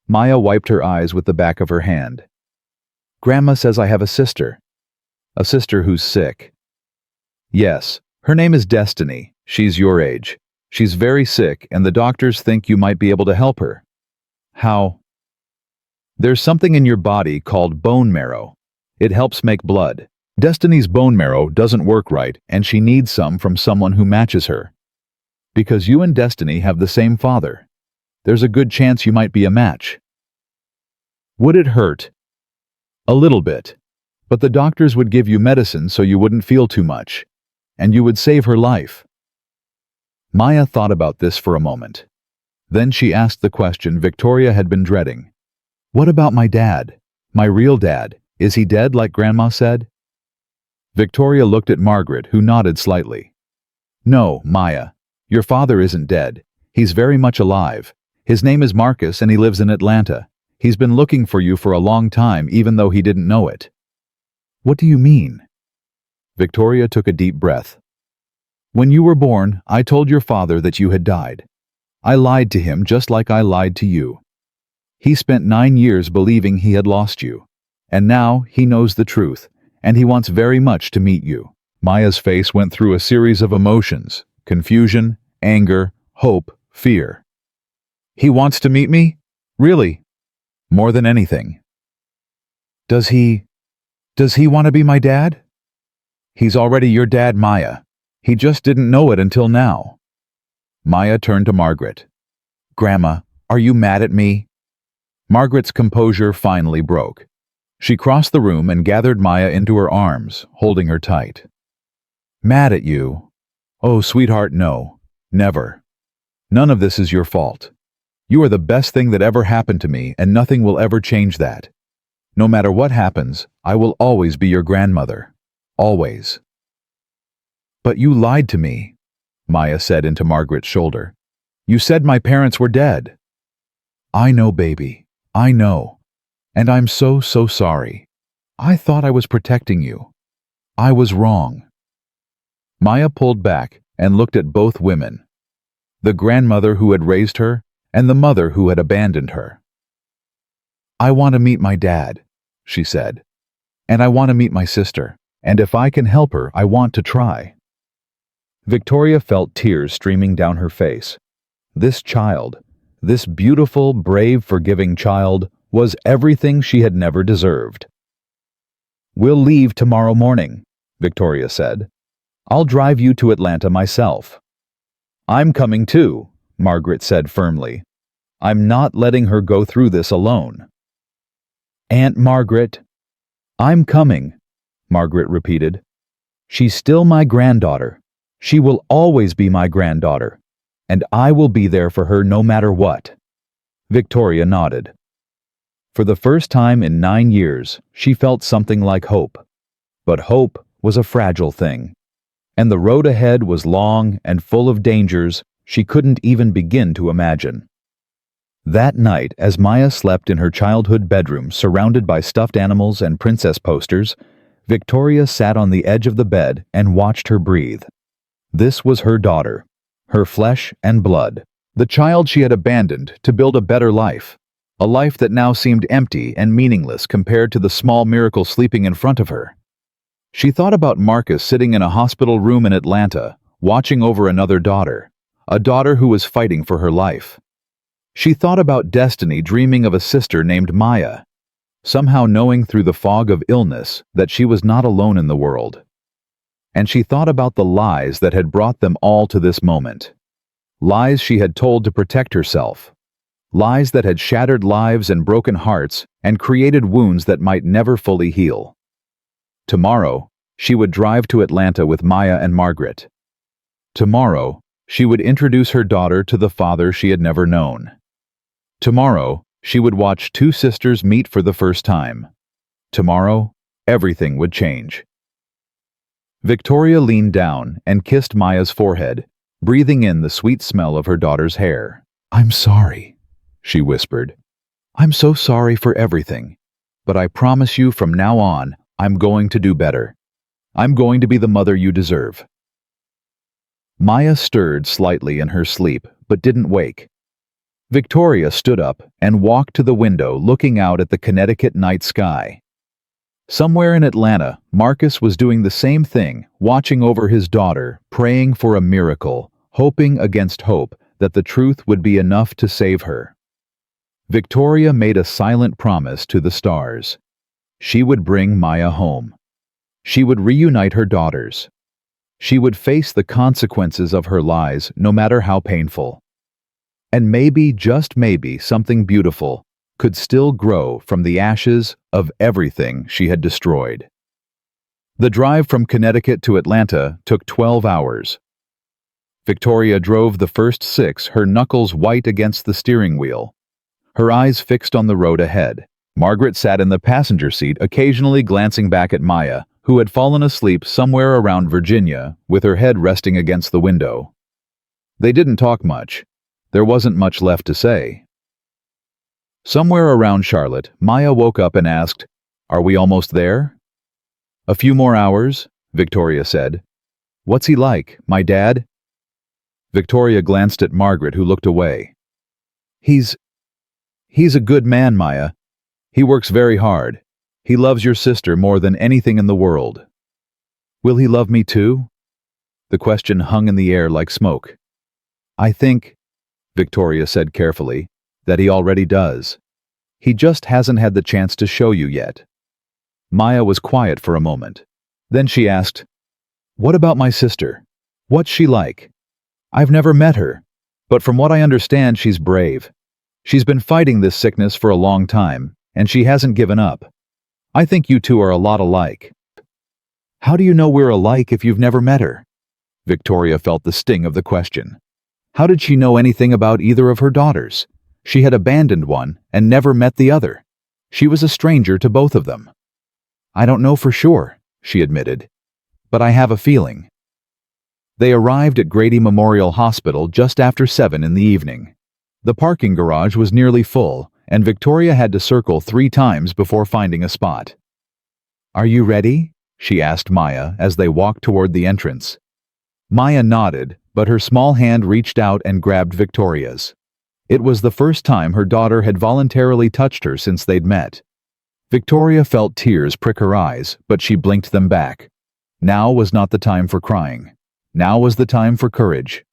Maya wiped her eyes with the back of her hand. Grandma says I have a sister. A sister who's sick. Yes, her name is Destiny. She's your age. She's very sick, and the doctors think you might be able to help her. How? There's something in your body called bone marrow. It helps make blood. Destiny's bone marrow doesn't work right, and she needs some from someone who matches her. Because you and Destiny have the same father. There's a good chance you might be a match. Would it hurt? A little bit. But the doctors would give you medicine so you wouldn't feel too much. And you would save her life. Maya thought about this for a moment. Then she asked the question Victoria had been dreading. What about my dad? My real dad? Is he dead like Grandma said? Victoria looked at Margaret, who nodded slightly. No, Maya. Your father isn't dead. He's very much alive. His name is Marcus and he lives in Atlanta. He's been looking for you for a long time even though he didn't know it. What do you mean? Victoria took a deep breath. When you were born, I told your father that you had died. I lied to him just like I lied to you. He spent 9 years believing he had lost you. And now he knows the truth, and he wants very much to meet you. Maya's face went through a series of emotions: confusion, anger, hope, fear. He wants to meet me? Really? More than anything. Does he want to be my dad? He's already your dad, Maya. He just didn't know it until now. Maya turned to Margaret. Grandma, are you mad at me? Margaret's composure finally broke. She crossed the room and gathered Maya into her arms, holding her tight. Mad at you? Oh, sweetheart, no. Never. None of this is your fault. You are the best thing that ever happened to me, and nothing will ever change that. No matter what happens, I will always be your grandmother. Always. But you lied to me, Maya said into Margaret's shoulder. You said my parents were dead. I know, baby. I know. And I'm so sorry. I thought I was protecting you. I was wrong. Maya pulled back and looked at both women. The grandmother who had raised her and the mother who had abandoned her. I want to meet my dad, she said. And I want to meet my sister. And if I can help her, I want to try. Victoria felt tears streaming down her face. This child, this beautiful, brave, forgiving child, was everything she had never deserved. We'll leave tomorrow morning, Victoria said. I'll drive you to Atlanta myself. I'm coming too, Margaret said firmly. I'm not letting her go through this alone. Aunt Margaret. I'm coming, Margaret repeated. She's still my granddaughter. She will always be my granddaughter, and I will be there for her no matter what. Victoria nodded. For the first time in 9 years, she felt something like hope. But hope was a fragile thing, and the road ahead was long and full of dangers she couldn't even begin to imagine. That night, as Maya slept in her childhood bedroom surrounded by stuffed animals and princess posters, Victoria sat on the edge of the bed and watched her breathe. This was her daughter, her flesh and blood, the child she had abandoned to build a better life. A life that now seemed empty and meaningless compared to the small miracle sleeping in front of her. She thought about Marcus sitting in a hospital room in Atlanta, watching over another daughter, a daughter who was fighting for her life. She thought about Destiny dreaming of a sister named Maya, somehow knowing through the fog of illness that she was not alone in the world. And she thought about the lies that had brought them all to this moment. Lies she had told to protect herself. Lies that had shattered lives and broken hearts and created wounds that might never fully heal. Tomorrow, she would drive to Atlanta with Maya and Margaret. Tomorrow, she would introduce her daughter to the father she had never known. Tomorrow, she would watch two sisters meet for the first time. Tomorrow, everything would change. Victoria leaned down and kissed Maya's forehead, breathing in the sweet smell of her daughter's hair. I'm sorry, she whispered. "I'm so sorry for everything, but I promise you from now on, I'm going to do better. I'm going to be the mother you deserve." Maya stirred slightly in her sleep, but didn't wake. Victoria stood up and walked to the window, looking out at the Connecticut night sky. Somewhere in Atlanta, Marcus was doing the same thing, watching over his daughter, praying for a miracle, hoping against hope that the truth would be enough to save her. Victoria made a silent promise to the stars. She would bring Maya home. She would reunite her daughters. She would face the consequences of her lies, no matter how painful. And maybe, just maybe, something beautiful could still grow from the ashes of everything she had destroyed. The drive from Connecticut to Atlanta took 12 hours. Victoria drove the first 6, her knuckles white against the steering wheel, her eyes fixed on the road ahead. Margaret sat in the passenger seat, occasionally glancing back at Maya, who had fallen asleep somewhere around Virginia, with her head resting against the window. They didn't talk much. There wasn't much left to say. Somewhere around Charlotte, Maya woke up and asked, "Are we almost there?" "A few more hours," Victoria said. "What's he like, my dad?" Victoria glanced at Margaret, who looked away. He's a good man, Maya. He works very hard. He loves your sister more than anything in the world." "Will he love me too?" The question hung in the air like smoke. "I think," Victoria said carefully, "that he already does. He just hasn't had the chance to show you yet." Maya was quiet for a moment. Then she asked, "What about my sister? What's she like? I've never met her, but from what I understand, she's brave. She's been fighting this sickness for a long time, and she hasn't given up. I think you two are a lot alike." "How do you know we're alike if you've never met her?" Victoria felt the sting of the question. How did she know anything about either of her daughters? She had abandoned one and never met the other. She was a stranger to both of them. "I don't know for sure," she admitted, "but I have a feeling." They arrived at Grady Memorial Hospital just after 7 in the evening. The parking garage was nearly full, and Victoria had to circle 3 times before finding a spot. "Are you ready?" she asked Maya as they walked toward the entrance. Maya nodded, but her small hand reached out and grabbed Victoria's. It was the first time her daughter had voluntarily touched her since they'd met. Victoria felt tears prick her eyes, but she blinked them back. Now was not the time for crying. Now was the time for courage.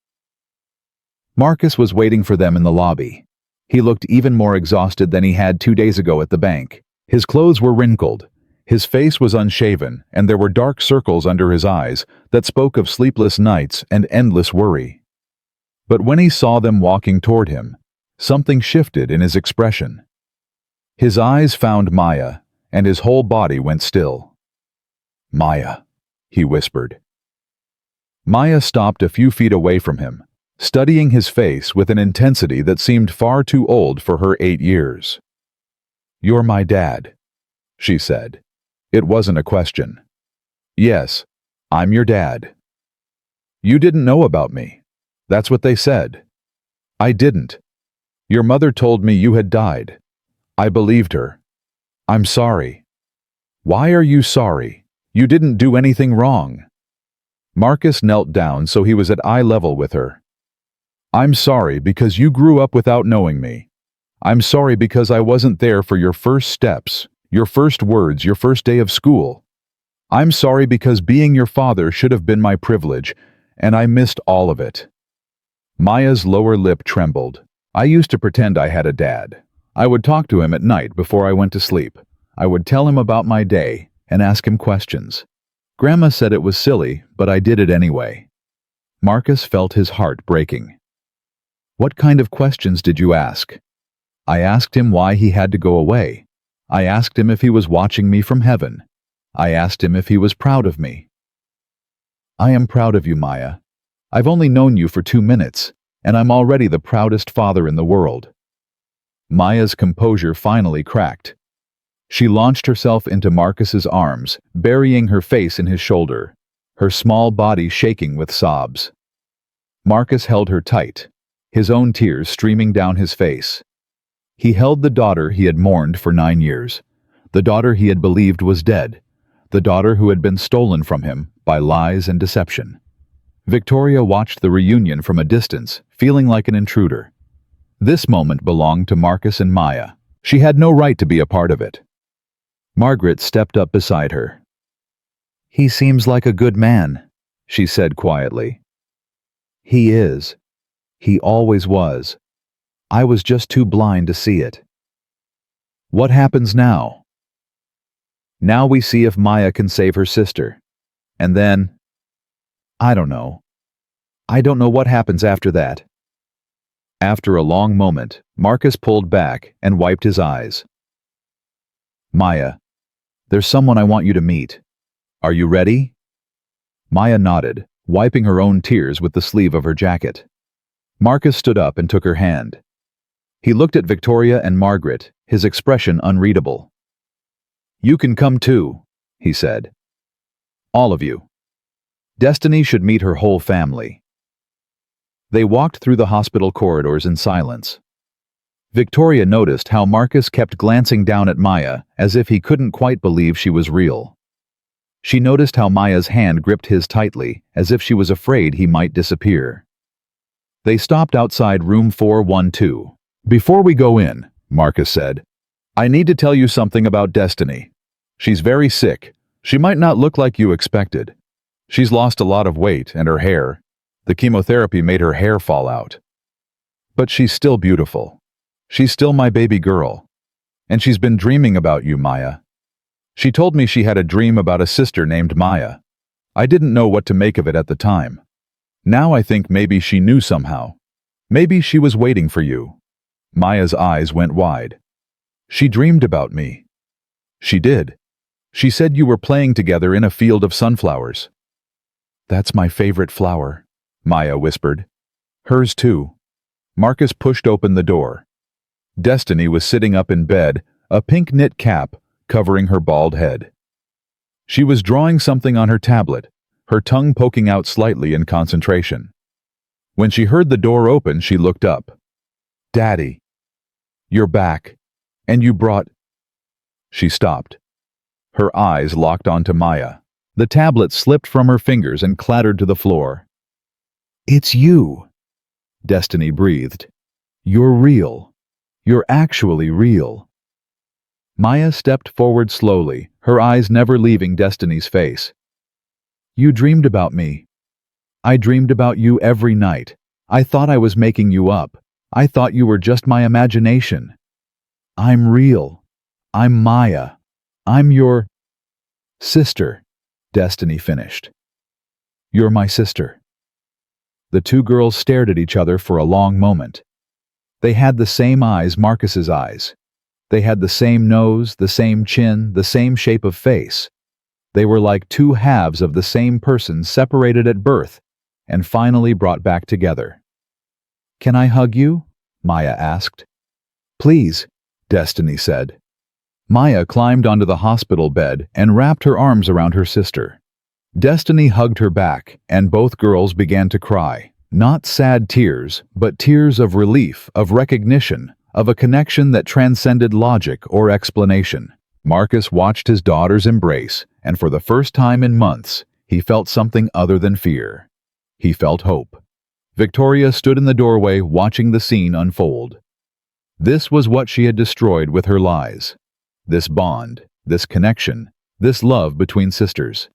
Marcus was waiting for them in the lobby. He looked even more exhausted than he had 2 days ago at the bank. His clothes were wrinkled. His face was unshaven, and there were dark circles under his eyes that spoke of sleepless nights and endless worry. But when he saw them walking toward him, something shifted in his expression. His eyes found Maya, and his whole body went still. "Maya," he whispered. Maya stopped a few feet away from him, studying his face with an intensity that seemed far too old for her 8 years. "You're my dad," she said. It wasn't a question. "Yes, I'm your dad." "You didn't know about me. That's what they said." "I didn't. Your mother told me you had died. I believed her. I'm sorry." "Why are you sorry? You didn't do anything wrong." Marcus knelt down so he was at eye level with her. "I'm sorry because you grew up without knowing me. I'm sorry because I wasn't there for your first steps, your first words, your first day of school. I'm sorry because being your father should have been my privilege, and I missed all of it." Maya's lower lip trembled. "I used to pretend I had a dad. I would talk to him at night before I went to sleep. I would tell him about my day and ask him questions. Grandma said it was silly, but I did it anyway." Marcus felt his heart breaking. "What kind of questions did you ask?" "I asked him why he had to go away. I asked him if he was watching me from heaven. I asked him if he was proud of me." "I am proud of you, Maya. I've only known you for 2 minutes, and I'm already the proudest father in the world." Maya's composure finally cracked. She launched herself into Marcus's arms, burying her face in his shoulder, her small body shaking with sobs. Marcus held her tight, his own tears streaming down his face. He held the daughter he had mourned for 9 years, the daughter he had believed was dead, the daughter who had been stolen from him by lies and deception. Victoria watched the reunion from a distance, feeling like an intruder. This moment belonged to Marcus and Maya. She had no right to be a part of it. Margaret stepped up beside her. "He seems like a good man," she said quietly. "He is. He always was. I was just too blind to see it." "What happens now?" "Now we see if Maya can save her sister. And then, I don't know. I don't know what happens after that." After a long moment, Marcus pulled back and wiped his eyes. "Maya, there's someone I want you to meet. Are you ready?" Maya nodded, wiping her own tears with the sleeve of her jacket. Marcus stood up and took her hand. He looked at Victoria and Margaret, his expression unreadable. "You can come too," he said. "All of you. Destiny should meet her whole family." They walked through the hospital corridors in silence. Victoria noticed how Marcus kept glancing down at Maya as if he couldn't quite believe she was real. She noticed how Maya's hand gripped his tightly, as if she was afraid he might disappear. They stopped outside room 412. "Before we go in," Marcus said, "I need to tell you something about Destiny. She's very sick. She might not look like you expected. She's lost a lot of weight and her hair. The chemotherapy made her hair fall out. But she's still beautiful. She's still my baby girl. And she's been dreaming about you, Maya. She told me she had a dream about a sister named Maya. I didn't know what to make of it at the time. Now I think maybe she knew somehow. Maybe she was waiting for you." Maya's eyes went wide. "She dreamed about me." "She did. She said you were playing together in a field of sunflowers." "That's my favorite flower," Maya whispered. "Hers too." Marcus pushed open the door. Destiny was sitting up in bed, a pink knit cap covering her bald head. She was drawing something on her tablet, her tongue poking out slightly in concentration. When she heard the door open, she looked up. "Daddy, you're back, and you brought—" She stopped. Her eyes locked onto Maya. The tablet slipped from her fingers and clattered to the floor. "It's you," Destiny breathed. "You're real. You're actually real." Maya stepped forward slowly, her eyes never leaving Destiny's face. "You dreamed about me. I dreamed about you every night. I thought I was making you up. I thought you were just my imagination. I'm real. I'm Maya. I'm your sister," Destiny finished. "You're my sister." The two girls stared at each other for a long moment. They had the same eyes, Marcus's eyes. They had the same nose, the same chin, the same shape of face. They were like two halves of the same person separated at birth and finally brought back together. "Can I hug you?" Maya asked. "Please," Destiny said. Maya climbed onto the hospital bed and wrapped her arms around her sister. Destiny hugged her back, and both girls began to cry. Not sad tears, but tears of relief, of recognition, of a connection that transcended logic or explanation. Marcus watched his daughter's embrace, and for the first time in months, he felt something other than fear. He felt hope. Victoria stood in the doorway watching the scene unfold. This was what she had destroyed with her lies. This bond, this connection, this love between sisters.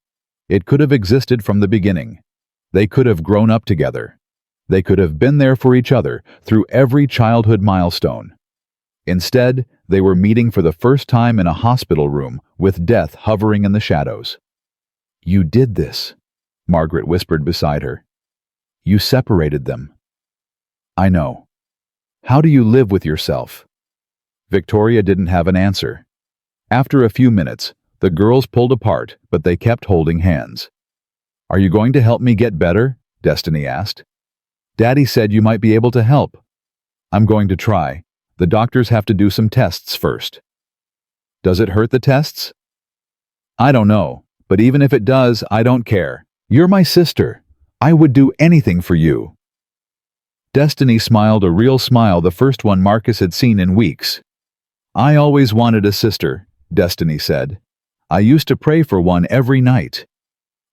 It could have existed from the beginning. They could have grown up together. They could have been there for each other through every childhood milestone. Instead, they were meeting for the first time in a hospital room with death hovering in the shadows. "You did this," Margaret whispered beside her. "You separated them." "I know. How do you live with yourself?" Victoria didn't have an answer. After a few minutes, the girls pulled apart, but they kept holding hands. "Are you going to help me get better?" Destiny asked. "Daddy said you might be able to help." "I'm going to try. The doctors have to do some tests first." "Does it hurt, the tests?" "I don't know, but even if it does, I don't care. You're my sister. I would do anything for you." Destiny smiled, a real smile, the first one Marcus had seen in weeks. I always wanted a sister, Destiny said. I used to pray for one every night.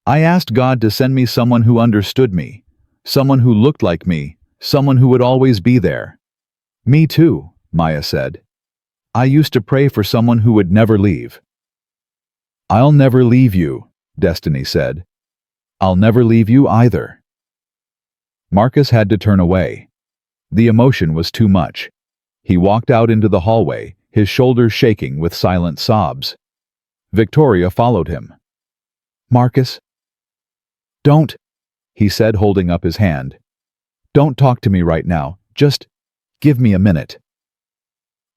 I asked God to send me someone who understood me, someone who looked like me, someone who would always be there. Me too, Maya said. I used to pray for someone who would never leave. I'll never leave you, Destiny said. I'll never leave you either. Marcus had to turn away. The emotion was too much. He walked out into the hallway, his shoulders shaking with silent sobs. Victoria followed him. Marcus? Don't, he said, holding up his hand. Don't talk to me right now, just give me a minute.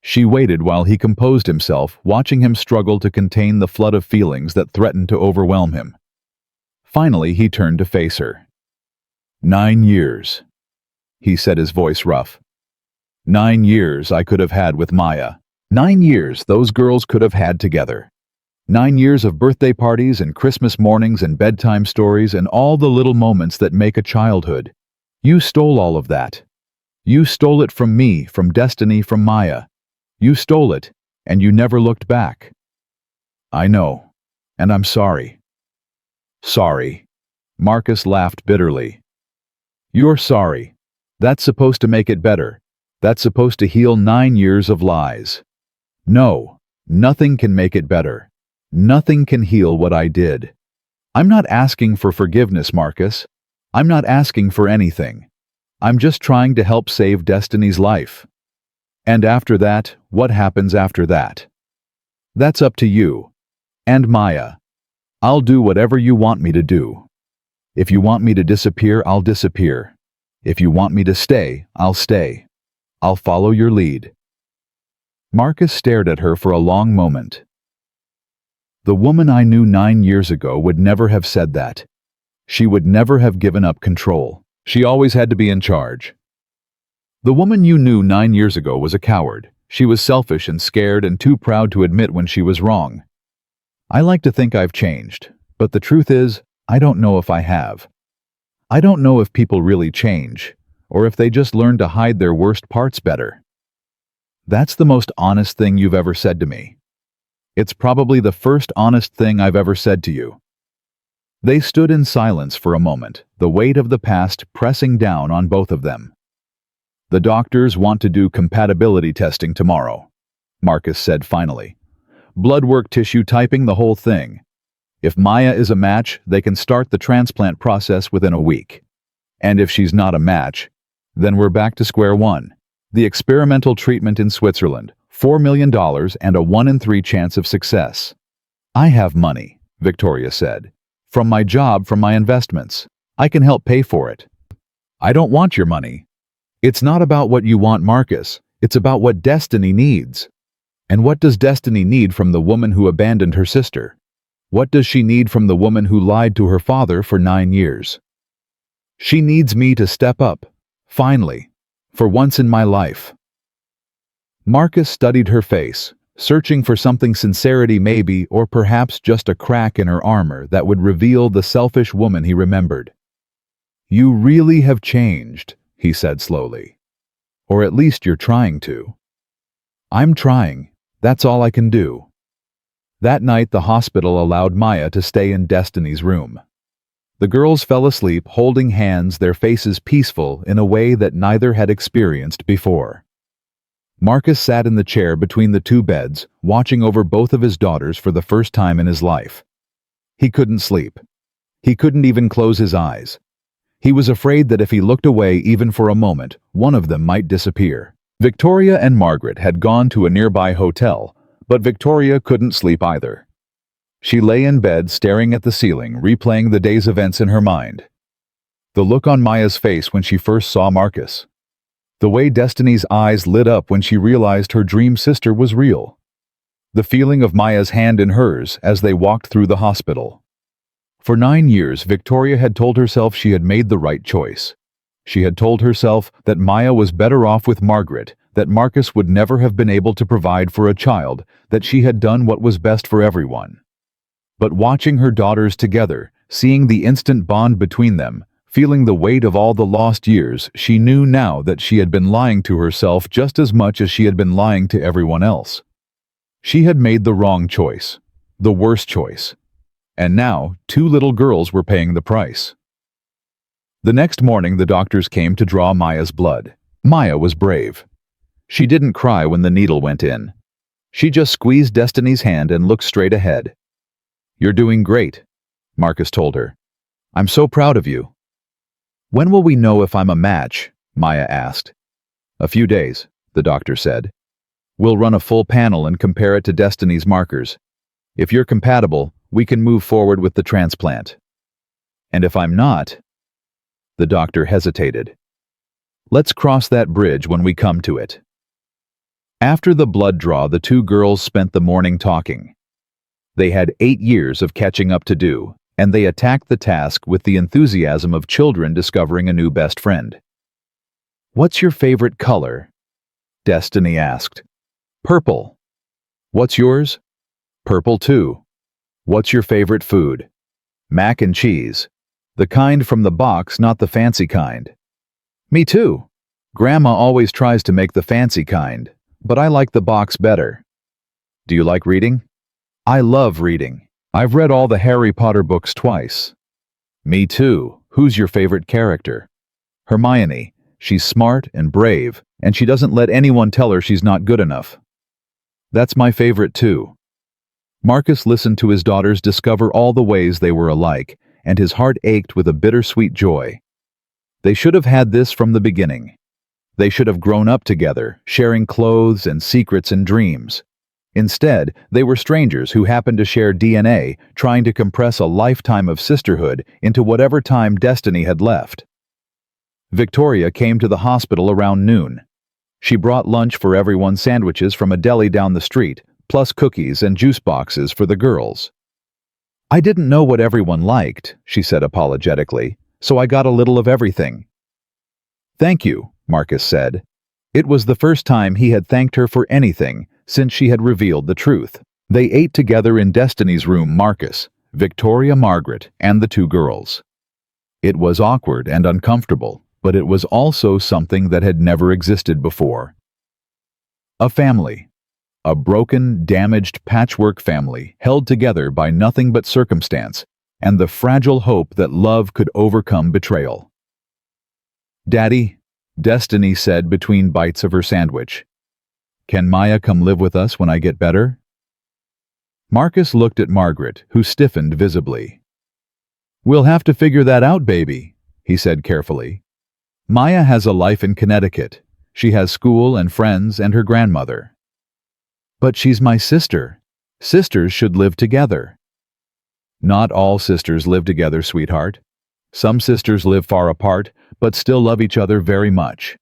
She waited while he composed himself, watching him struggle to contain the flood of feelings that threatened to overwhelm him. Finally, he turned to face her. 9 years, he said, his voice rough. 9 years I could have had with Maya. 9 years those girls could have had together. 9 years of birthday parties and Christmas mornings and bedtime stories and all the little moments that make a childhood. You stole all of that. You stole it from me, from Destiny, from Maya. You stole it, and you never looked back. I know, and I'm sorry. Sorry. Marcus laughed bitterly. You're sorry. That's supposed to make it better. That's supposed to heal 9 years of lies. No, nothing can make it better. Nothing can heal what I did. I'm not asking for forgiveness, Marcus. I'm not asking for anything. I'm just trying to help save Destiny's life. And after that, what happens after that? That's up to you. And Maya. I'll do whatever you want me to do. If you want me to disappear, I'll disappear. If you want me to stay, I'll stay. I'll follow your lead. Marcus stared at her for a long moment. The woman I knew 9 years ago would never have said that. She would never have given up control. She always had to be in charge. The woman you knew 9 years ago was a coward. She was selfish and scared and too proud to admit when she was wrong. I like to think I've changed, but the truth is, I don't know if I have. I don't know if people really change, or if they just learn to hide their worst parts better. That's the most honest thing you've ever said to me. It's probably the first honest thing I've ever said to you. They stood in silence for a moment, the weight of the past pressing down on both of them. The doctors want to do compatibility testing tomorrow, Marcus said finally. Blood work, tissue typing, the whole thing. If Maya is a match, they can start the transplant process within a week. And if she's not a match, then we're back to square one. The experimental treatment in Switzerland, $4 million and a 1 in 3 chance of success. I have money, Victoria said. From my job, from my investments. I can help pay for it. I don't want your money. It's not about what you want, Marcus. It's about what Destiny needs. And what does Destiny need from the woman who abandoned her sister? What does she need from the woman who lied to her father for 9 years? She needs me to step up, finally, for once in my life. Marcus studied her face, searching for something, sincerity maybe, or perhaps just a crack in her armor that would reveal the selfish woman he remembered. You really have changed, he said slowly. Or at least you're trying to. I'm trying. That's all I can do. That night the hospital allowed Maya to stay in Destiny's room. The girls fell asleep holding hands, their faces peaceful in a way that neither had experienced before. Marcus sat in the chair between the two beds, watching over both of his daughters for the first time in his life. He couldn't sleep. He couldn't even close his eyes. He was afraid that if he looked away even for a moment, one of them might disappear. Victoria and Margaret had gone to a nearby hotel, but Victoria couldn't sleep either. She lay in bed staring at the ceiling, replaying the day's events in her mind. The look on Maya's face when she first saw Marcus. The way Destiny's eyes lit up when she realized her dream sister was real. The feeling of Maya's hand in hers as they walked through the hospital. For 9 years, Victoria had told herself she had made the right choice. She had told herself that Maya was better off with Margaret, that Marcus would never have been able to provide for a child, that she had done what was best for everyone. But watching her daughters together, seeing the instant bond between them, Feeling the weight of all the lost years, she knew now that she had been lying to herself just as much as she had been lying to everyone else. She had made the wrong choice, the worst choice, and now 2 little girls were paying the price. The next morning, the doctors came to draw Maya's blood. Maya was brave. She didn't cry when the needle went in. She just squeezed Destiny's hand and looked straight ahead. "You're doing great," Marcus told her. "I'm so proud of you." "When will we know if I'm a match?" Maya asked. "A few days," the doctor said. "We'll run a full panel and compare it to Destiny's markers. If you're compatible, we can move forward with the transplant. And if I'm not—" The doctor hesitated. "Let's cross that bridge when we come to it." After the blood draw, the 2 girls spent the morning talking. They had 8 years of catching up to do, and they attacked the task with the enthusiasm of children discovering a new best friend. "What's your favorite color?" Destiny asked. "Purple." "What's yours?" "Purple too." "What's your favorite food?" "Mac and cheese. The kind from the box, not the fancy kind." "Me too. Grandma always tries to make the fancy kind, but I like the box better." "Do you like reading?" "I love reading. I've read all the Harry Potter books twice." "Me too. Who's your favorite character?" "Hermione. She's smart and brave, and she doesn't let anyone tell her she's not good enough." "That's my favorite too." Marcus listened to his daughters discover all the ways they were alike, and his heart ached with a bittersweet joy. They should have had this from the beginning. They should have grown up together, sharing clothes and secrets and dreams. Instead, they were strangers who happened to share DNA, trying to compress a lifetime of sisterhood into whatever time Destiny had left. Victoria came to the hospital around noon. She brought lunch for everyone, sandwiches from a deli down the street, plus cookies and juice boxes for the girls. "I didn't know what everyone liked," she said apologetically, "so I got a little of everything." "Thank you," Marcus said. It was the first time he had thanked her for anything since she had revealed the truth. They ate together in Destiny's room, Marcus, Victoria, Margaret, and the 2 girls. It was awkward and uncomfortable, but it was also something that had never existed before. A family. A broken, damaged patchwork family held together by nothing but circumstance and the fragile hope that love could overcome betrayal. "Daddy," Destiny said between bites of her sandwich, "can Maya come live with us when I get better?" Marcus looked at Margaret, who stiffened visibly. "We'll have to figure that out, baby," he said carefully. "Maya has a life in Connecticut. She has school and friends and her grandmother." "But she's my sister. Sisters should live together." "Not all sisters live together, sweetheart. Some sisters live far apart, but still love each other very much."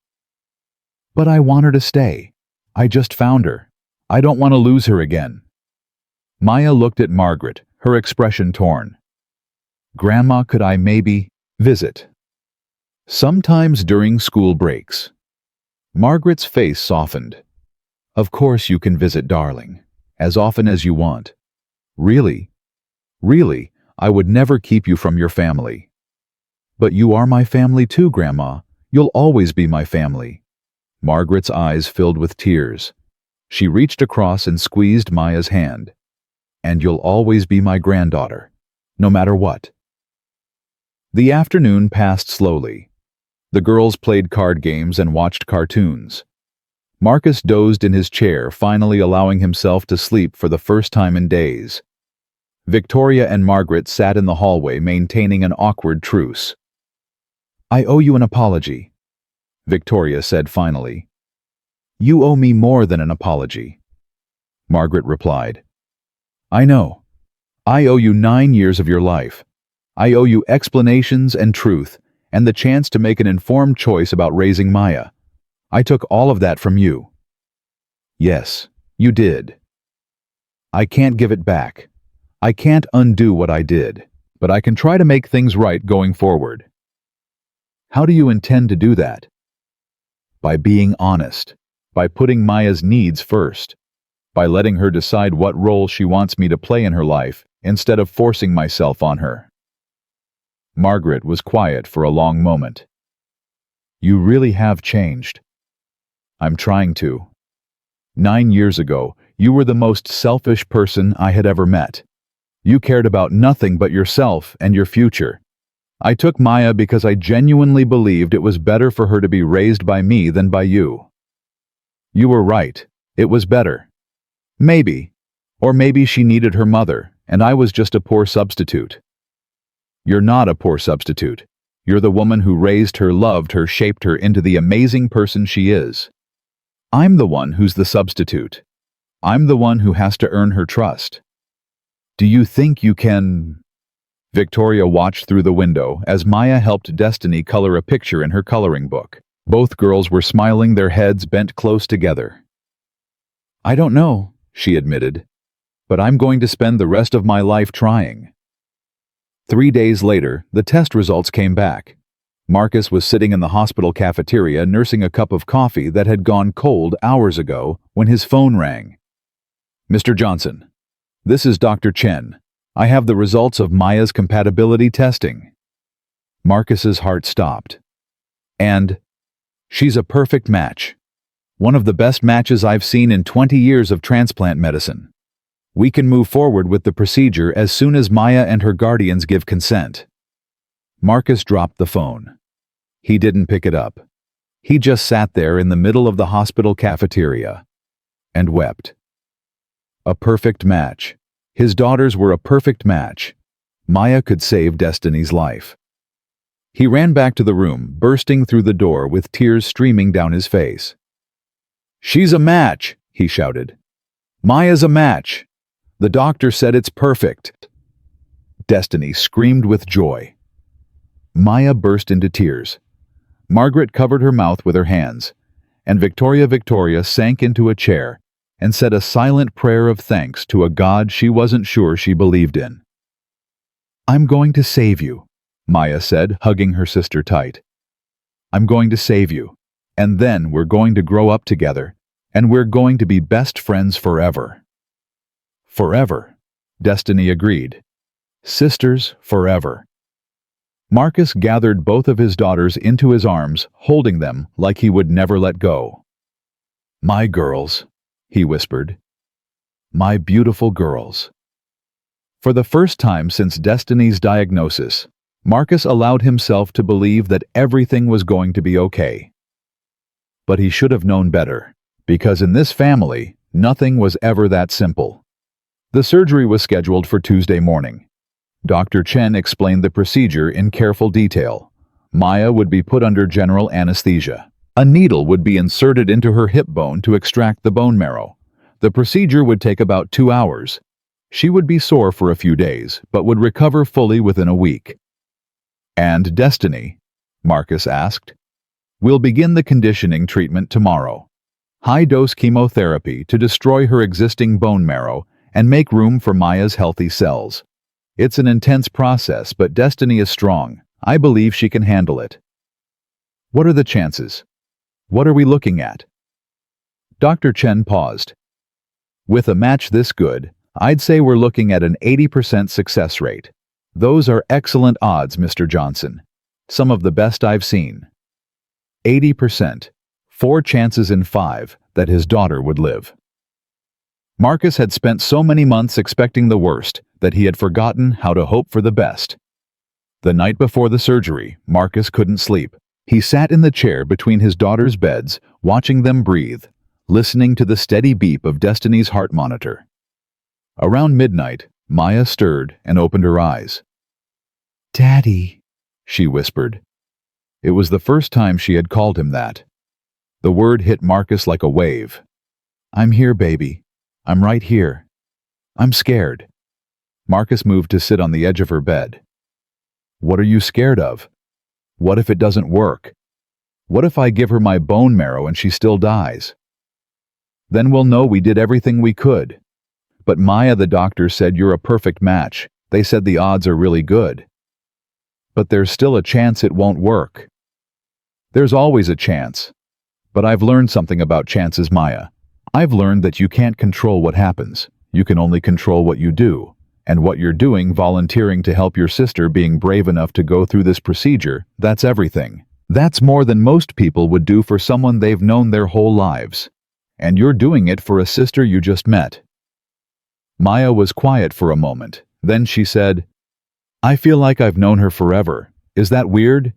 "But I want her to stay. I just found her. I don't want to lose her again." Maya looked at Margaret, her expression torn. "Grandma, could I maybe visit?" "Sometimes during school breaks." Margaret's face softened. "Of course you can visit, darling. As often as you want." "Really? Really, I would never keep you from your family." "But you are my family too, Grandma. You'll always be my family." Margaret's eyes filled with tears. She reached across and squeezed Maya's hand. "And you'll always be my granddaughter, no matter what." The afternoon passed slowly. The girls played card games and watched cartoons. Marcus dozed in his chair, finally allowing himself to sleep for the first time in days. Victoria and Margaret sat in the hallway, maintaining an awkward truce. "I owe you an apology," Victoria said finally. "You owe me more than an apology," Margaret replied. "I know. I owe you 9 years of your life. I owe you explanations and truth, and the chance to make an informed choice about raising Maya. I took all of that from you." "Yes, you did." "I can't give it back. I can't undo what I did, but I can try to make things right going forward." "How do you intend to do that?" "By being honest, by putting Maya's needs first, by letting her decide what role she wants me to play in her life instead of forcing myself on her." Margaret was quiet for a long moment. You really have changed. I'm trying to. 9 years ago, you were the most selfish person I had ever met. You cared about nothing but yourself and your future. I took Maya because I genuinely believed it was better for her to be raised by me than by you. You were right. It was better. Maybe. Or maybe she needed her mother, and I was just a poor substitute. You're not a poor substitute. You're the woman who raised her, loved her, shaped her into the amazing person she is. I'm the one who's the substitute. I'm the one who has to earn her trust. Do you think you can... Victoria watched through the window as Maya helped Destiny color a picture in her coloring book. Both girls were smiling, their heads bent close together. I don't know, she admitted, but I'm going to spend the rest of my life trying. 3 days later, the test results came back. Marcus was sitting in the hospital cafeteria nursing a cup of coffee that had gone cold hours ago when his phone rang. Mr. Johnson, this is Dr. Chen. I have the results of Maya's compatibility testing. Marcus's heart stopped. And she's a perfect match. One of the best matches I've seen in 20 years of transplant medicine. We can move forward with the procedure as soon as Maya and her guardians give consent. Marcus dropped the phone. He didn't pick it up. He just sat there in the middle of the hospital cafeteria and wept. A perfect match. His daughters were a perfect match. Maya could save Destiny's life. He ran back to the room, bursting through the door with tears streaming down his face. She's a match, he shouted. Maya's a match. The doctor said it's perfect. Destiny screamed with joy. Maya burst into tears. Margaret covered her mouth with her hands, and Victoria sank into a chair and said a silent prayer of thanks to a God she wasn't sure she believed in. I'm going to save you, Maya said, hugging her sister tight. I'm going to save you, and then we're going to grow up together, and we're going to be best friends forever. Forever, Destiny agreed. Sisters forever. Marcus gathered both of his daughters into his arms, holding them like he would never let go. My girls, he whispered. My beautiful girls. For the first time since Destiny's diagnosis, Marcus allowed himself to believe that everything was going to be okay. But he should have known better, because in this family, nothing was ever that simple. The surgery was scheduled for Tuesday morning. Dr. Chen explained the procedure in careful detail. Maya would be put under general anesthesia. A needle would be inserted into her hip bone to extract the bone marrow. The procedure would take about 2 hours. She would be sore for a few days, but would recover fully within a week. And Destiny? Marcus asked. We'll begin the conditioning treatment tomorrow. High-dose chemotherapy to destroy her existing bone marrow and make room for Maya's healthy cells. It's an intense process, but Destiny is strong. I believe she can handle it. What are the chances? What are we looking at? Dr. Chen paused. With a match this good, I'd say we're looking at an 80% success rate. Those are excellent odds, Mr. Johnson. Some of the best I've seen. 80%. 4 chances in 5 that his daughter would live. Marcus had spent so many months expecting the worst that he had forgotten how to hope for the best. The night before the surgery, Marcus couldn't sleep. He sat in the chair between his daughters' beds, watching them breathe, listening to the steady beep of Destiny's heart monitor. Around midnight, Maya stirred and opened her eyes. Daddy, she whispered. It was the first time she had called him that. The word hit Marcus like a wave. I'm here, baby. I'm right here. I'm scared. Marcus moved to sit on the edge of her bed. What are you scared of? What if it doesn't work? What if I give her my bone marrow and she still dies? Then we'll know we did everything we could. But Maya, the doctor said you're a perfect match. They said the odds are really good. But there's still a chance it won't work. There's always a chance. But I've learned something about chances, Maya. I've learned that you can't control what happens. You can only control what you do. And what you're doing, volunteering to help your sister, being brave enough to go through this procedure, that's everything. That's more than most people would do for someone they've known their whole lives. And you're doing it for a sister you just met. Maya was quiet for a moment. Then she said, I feel like I've known her forever. Is that weird?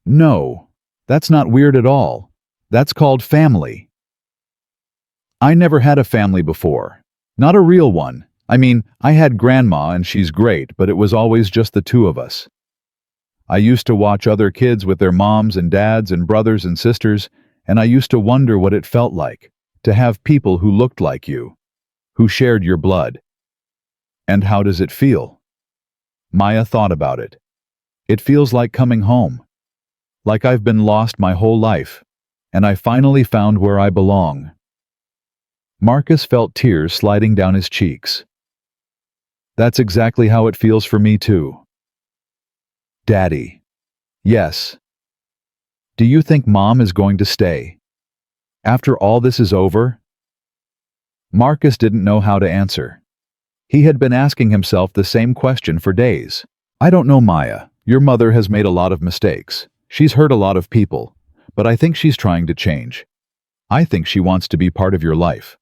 No, that's not weird at all. That's called family. I never had a family before. Not a real one. I mean, I had grandma and she's great, but it was always just the two of us. I used to watch other kids with their moms and dads and brothers and sisters, and I used to wonder what it felt like to have people who looked like you, who shared your blood. And how does it feel? Maya thought about it. It feels like coming home. Like I've been lost my whole life, and I finally found where I belong. Marcus felt tears sliding down his cheeks. That's exactly how it feels for me too. Daddy. Yes. Do you think Mom is going to stay? After all this is over? Marcus didn't know how to answer. He had been asking himself the same question for days. I don't know, Maya. Your mother has made a lot of mistakes. She's hurt a lot of people, but I think she's trying to change. I think she wants to be part of your life.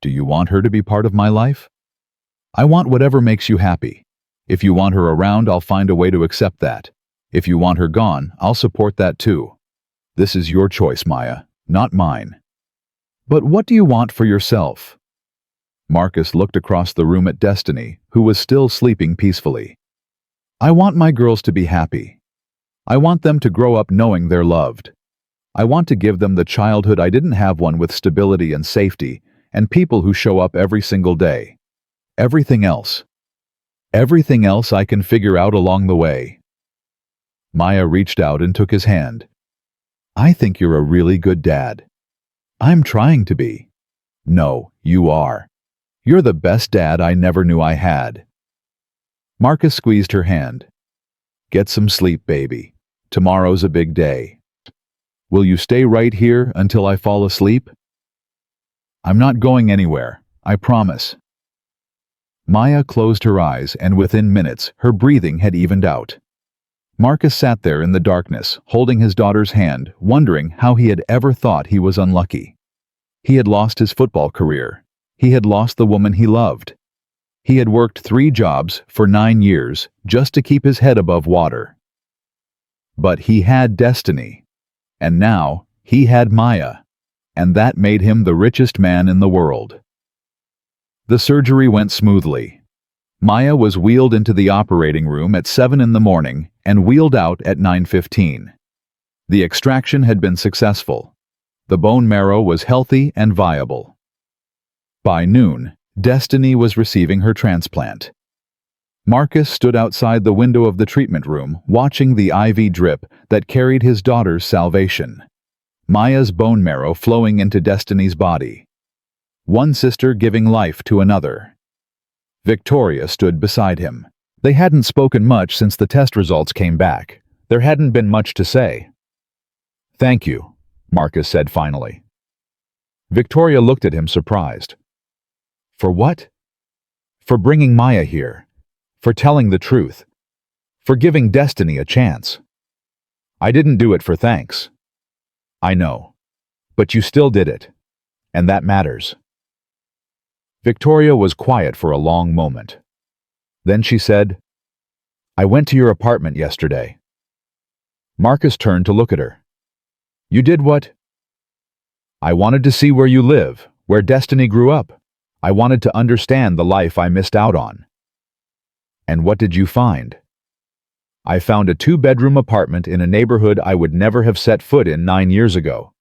Do you want her to be part of my life? I want whatever makes you happy. If you want her around, I'll find a way to accept that. If you want her gone, I'll support that too. This is your choice, Maya, not mine. But what do you want for yourself? Marcus looked across the room at Destiny, who was still sleeping peacefully. I want my girls to be happy. I want them to grow up knowing they're loved. I want to give them the childhood I didn't have, one with stability and safety, and people who show up every single day. Everything else I can figure out along the way. Maya reached out and took his hand. I think you're a really good dad. I'm trying to be. No, you are. You're the best dad I never knew I had. Marcus squeezed her hand. Get some sleep, baby. Tomorrow's a big day. Will you stay right here until I fall asleep? I'm not going anywhere, I promise. Maya closed her eyes, and within minutes, her breathing had evened out. Marcus sat there in the darkness, holding his daughter's hand, wondering how he had ever thought he was unlucky. He had lost his football career. He had lost the woman he loved. He had worked 3 jobs for 9 years just to keep his head above water. But he had Destiny. And now he had Maya. And that made him the richest man in the world. The surgery went smoothly. Maya was wheeled into the operating room at 7 in the morning and wheeled out at 9:15. The extraction had been successful. The bone marrow was healthy and viable. By noon, Destiny was receiving her transplant. Marcus stood outside the window of the treatment room, watching the IV drip that carried his daughter's salvation. Maya's bone marrow flowing into Destiny's body. One sister giving life to another. Victoria stood beside him. They hadn't spoken much since the test results came back. There hadn't been much to say. Thank you, Marcus said finally. Victoria looked at him surprised. For what? For bringing Maya here. For telling the truth. For giving Destiny a chance. I didn't do it for thanks. I know. But you still did it. And that matters. Victoria was quiet for a long moment. Then she said, I went to your apartment yesterday. Marcus turned to look at her. You did what? I wanted to see where you live, where Destiny grew up. I wanted to understand the life I missed out on. And what did you find? I found a 2-bedroom apartment in a neighborhood I would never have set foot in 9 years ago.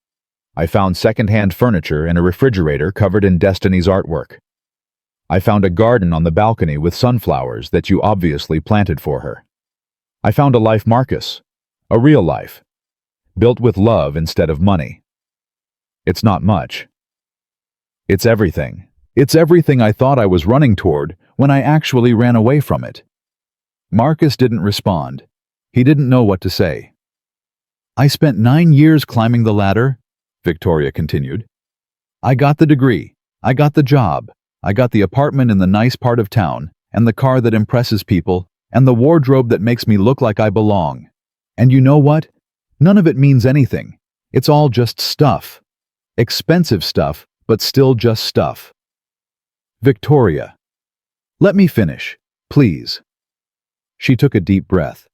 I found second-hand furniture and a refrigerator covered in Destiny's artwork. I found a garden on the balcony with sunflowers that you obviously planted for her. I found a life, Marcus. A real life. Built with love instead of money. It's not much. It's everything. It's everything I thought I was running toward when I actually ran away from it. Marcus didn't respond. He didn't know what to say. I spent 9 years climbing the ladder, Victoria continued. I got the degree. I got the job. I got the apartment in the nice part of town, and the car that impresses people, and the wardrobe that makes me look like I belong. And you know what? None of it means anything. It's all just stuff. Expensive stuff, but still just stuff. Victoria. Let me finish, please. She took a deep breath.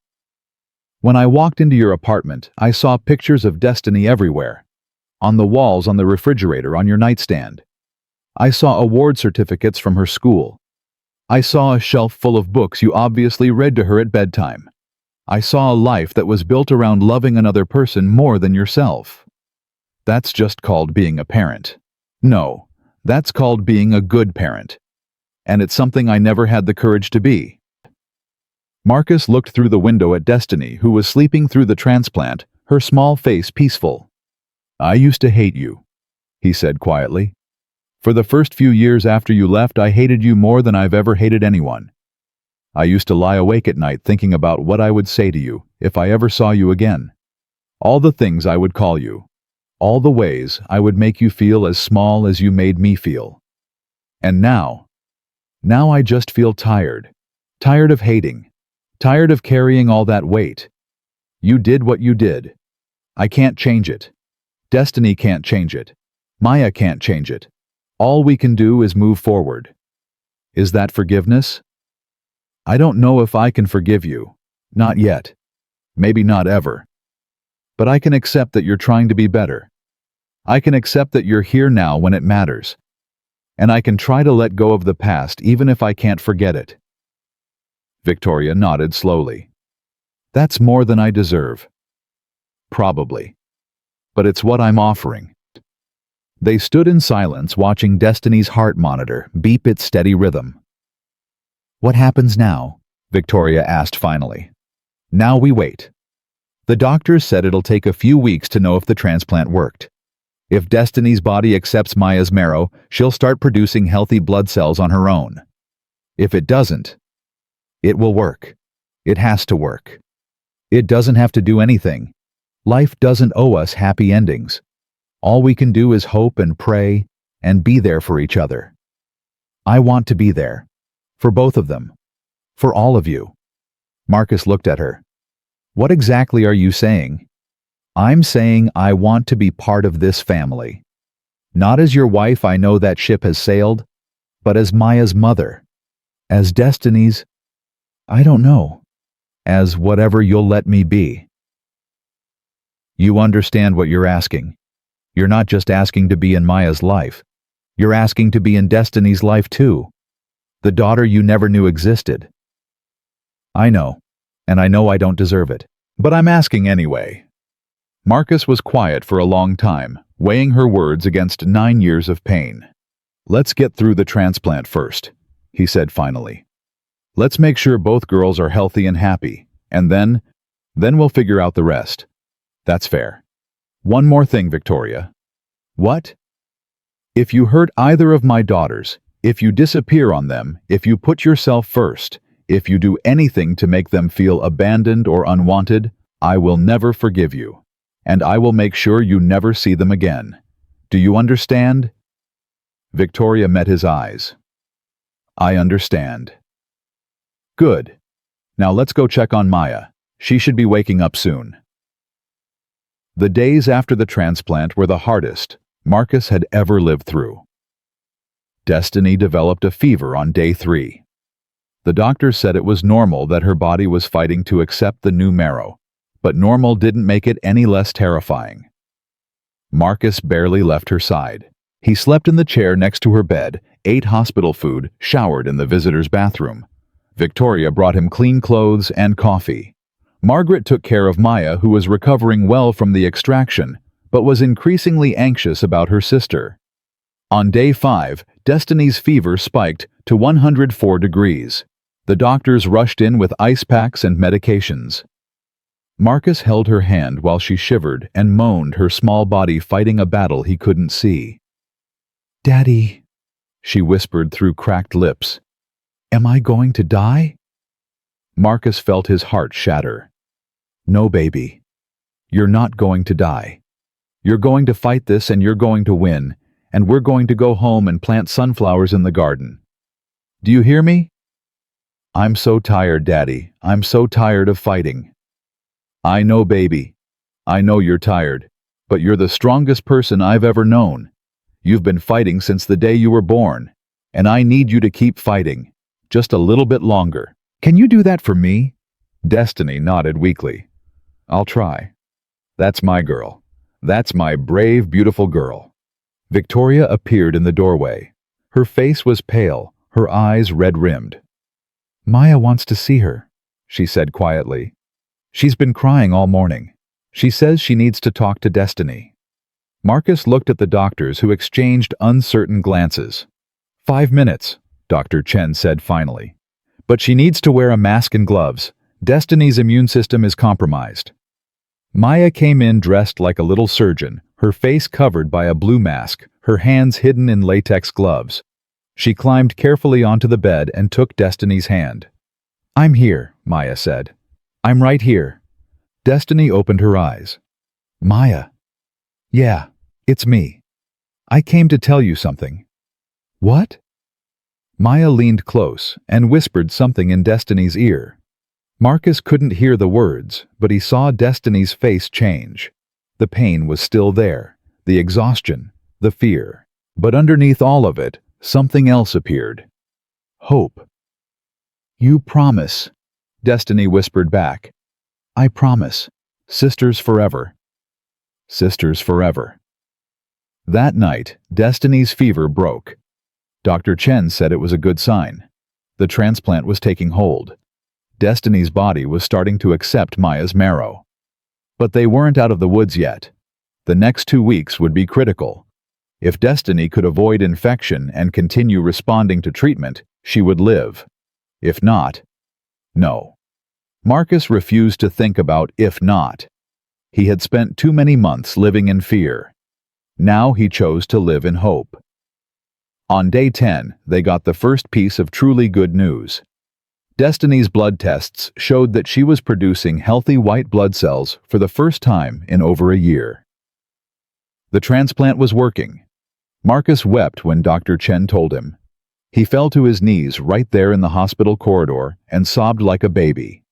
When I walked into your apartment, I saw pictures of Destiny everywhere. On the walls, on the refrigerator, on your nightstand. I saw award certificates from her school. I saw a shelf full of books you obviously read to her at bedtime. I saw a life that was built around loving another person more than yourself. That's just called being a parent. No, that's called being a good parent. And it's something I never had the courage to be. Marcus looked through the window at Destiny, who was sleeping through the transplant, her small face peaceful. I used to hate you, he said quietly. For the first few years after you left, I hated you more than I've ever hated anyone. I used to lie awake at night thinking about what I would say to you if I ever saw you again. All the things I would call you. All the ways I would make you feel as small as you made me feel. And now I just feel tired. Tired of hating. Tired of carrying all that weight. You did what you did. I can't change it. Destiny can't change it. Maya can't change it. All we can do is move forward. Is that forgiveness? I don't know if I can forgive you. Not yet. Maybe not ever. But I can accept that you're trying to be better. I can accept that you're here now when it matters. And I can try to let go of the past even if I can't forget it. Victoria nodded slowly. That's more than I deserve. Probably. But it's what I'm offering. They stood in silence, watching Destiny's heart monitor beep its steady rhythm. What happens now? Victoria asked finally. Now we wait. The doctors said it'll take a few weeks to know if the transplant worked. If Destiny's body accepts Maya's marrow, she'll start producing healthy blood cells on her own. If it doesn't, it will work. It has to work. It doesn't have to do anything. Life doesn't owe us happy endings. All we can do is hope and pray and be there for each other. I want to be there. For both of them. For all of you. Marcus looked at her. What exactly are you saying? I'm saying I want to be part of this family. Not as your wife, I know that ship has sailed, but as Maya's mother. As Destiny's, I don't know. As whatever you'll let me be. You understand what you're asking. You're not just asking to be in Maya's life. You're asking to be in Destiny's life too. The daughter you never knew existed. I know, and I know I don't deserve it, but I'm asking anyway. Marcus was quiet for a long time, weighing her words against 9 years of pain. Let's get through the transplant first, he said finally. Let's make sure both girls are healthy and happy, and then we'll figure out the rest. That's fair. One more thing, Victoria. What? If you hurt either of my daughters, if you disappear on them, if you put yourself first, if you do anything to make them feel abandoned or unwanted, I will never forgive you, and I will make sure you never see them again. Do you understand? Victoria met his eyes. I understand. Good. Now let's go check on Maya. She should be waking up soon. The days after the transplant were the hardest Marcus had ever lived through. Destiny developed a fever on day 3. The doctors said it was normal that her body was fighting to accept the new marrow, but normal didn't make it any less terrifying. Marcus barely left her side. He slept in the chair next to her bed, ate hospital food, showered in the visitor's bathroom. Victoria brought him clean clothes and coffee. Margaret took care of Maya, who was recovering well from the extraction, but was increasingly anxious about her sister. On day 5, Destiny's fever spiked to 104 degrees. The doctors rushed in with ice packs and medications. Marcus held her hand while she shivered and moaned, her small body fighting a battle he couldn't see. "Daddy," she whispered through cracked lips. "Am I going to die?" Marcus felt his heart shatter. "No, baby. You're not going to die. You're going to fight this and you're going to win, and we're going to go home and plant sunflowers in the garden. Do you hear me? I'm so tired, Daddy. I'm so tired of fighting. I know, baby. I know you're tired, but you're the strongest person I've ever known. You've been fighting since the day you were born, and I need you to keep fighting, just a little bit longer. Can you do that for me? Destiny nodded weakly. I'll try. That's my girl. That's my brave, beautiful girl. Victoria appeared in the doorway. Her face was pale, her eyes red-rimmed. Maya wants to see her, she said quietly. She's been crying all morning. She says she needs to talk to Destiny. Marcus looked at the doctors, who exchanged uncertain glances. 5 minutes, Dr. Chen said finally. But she needs to wear a mask and gloves. Destiny's immune system is compromised. Maya came in dressed like a little surgeon, her face covered by a blue mask, her hands hidden in latex gloves. She climbed carefully onto the bed and took Destiny's hand. I'm here, Maya said. I'm right here. Destiny opened her eyes. Maya. Yeah, it's me. I came to tell you something. What? Maya leaned close and whispered something in Destiny's ear. Marcus couldn't hear the words, but he saw Destiny's face change. The pain was still there, the exhaustion, the fear. But underneath all of it, something else appeared. Hope. You promise, Destiny whispered back. I promise. Sisters forever. Sisters forever. That night, Destiny's fever broke. Dr. Chen said it was a good sign. The transplant was taking hold. Destiny's body was starting to accept Maya's marrow. But they weren't out of the woods yet. The next 2 weeks would be critical. If Destiny could avoid infection and continue responding to treatment, she would live. If not, no. Marcus refused to think about if not. He had spent too many months living in fear. Now he chose to live in hope. On day 10, they got the first piece of truly good news. Destiny's blood tests showed that she was producing healthy white blood cells for the first time in over a year. The transplant was working. Marcus wept when Dr. Chen told him. He fell to his knees right there in the hospital corridor and sobbed like a baby.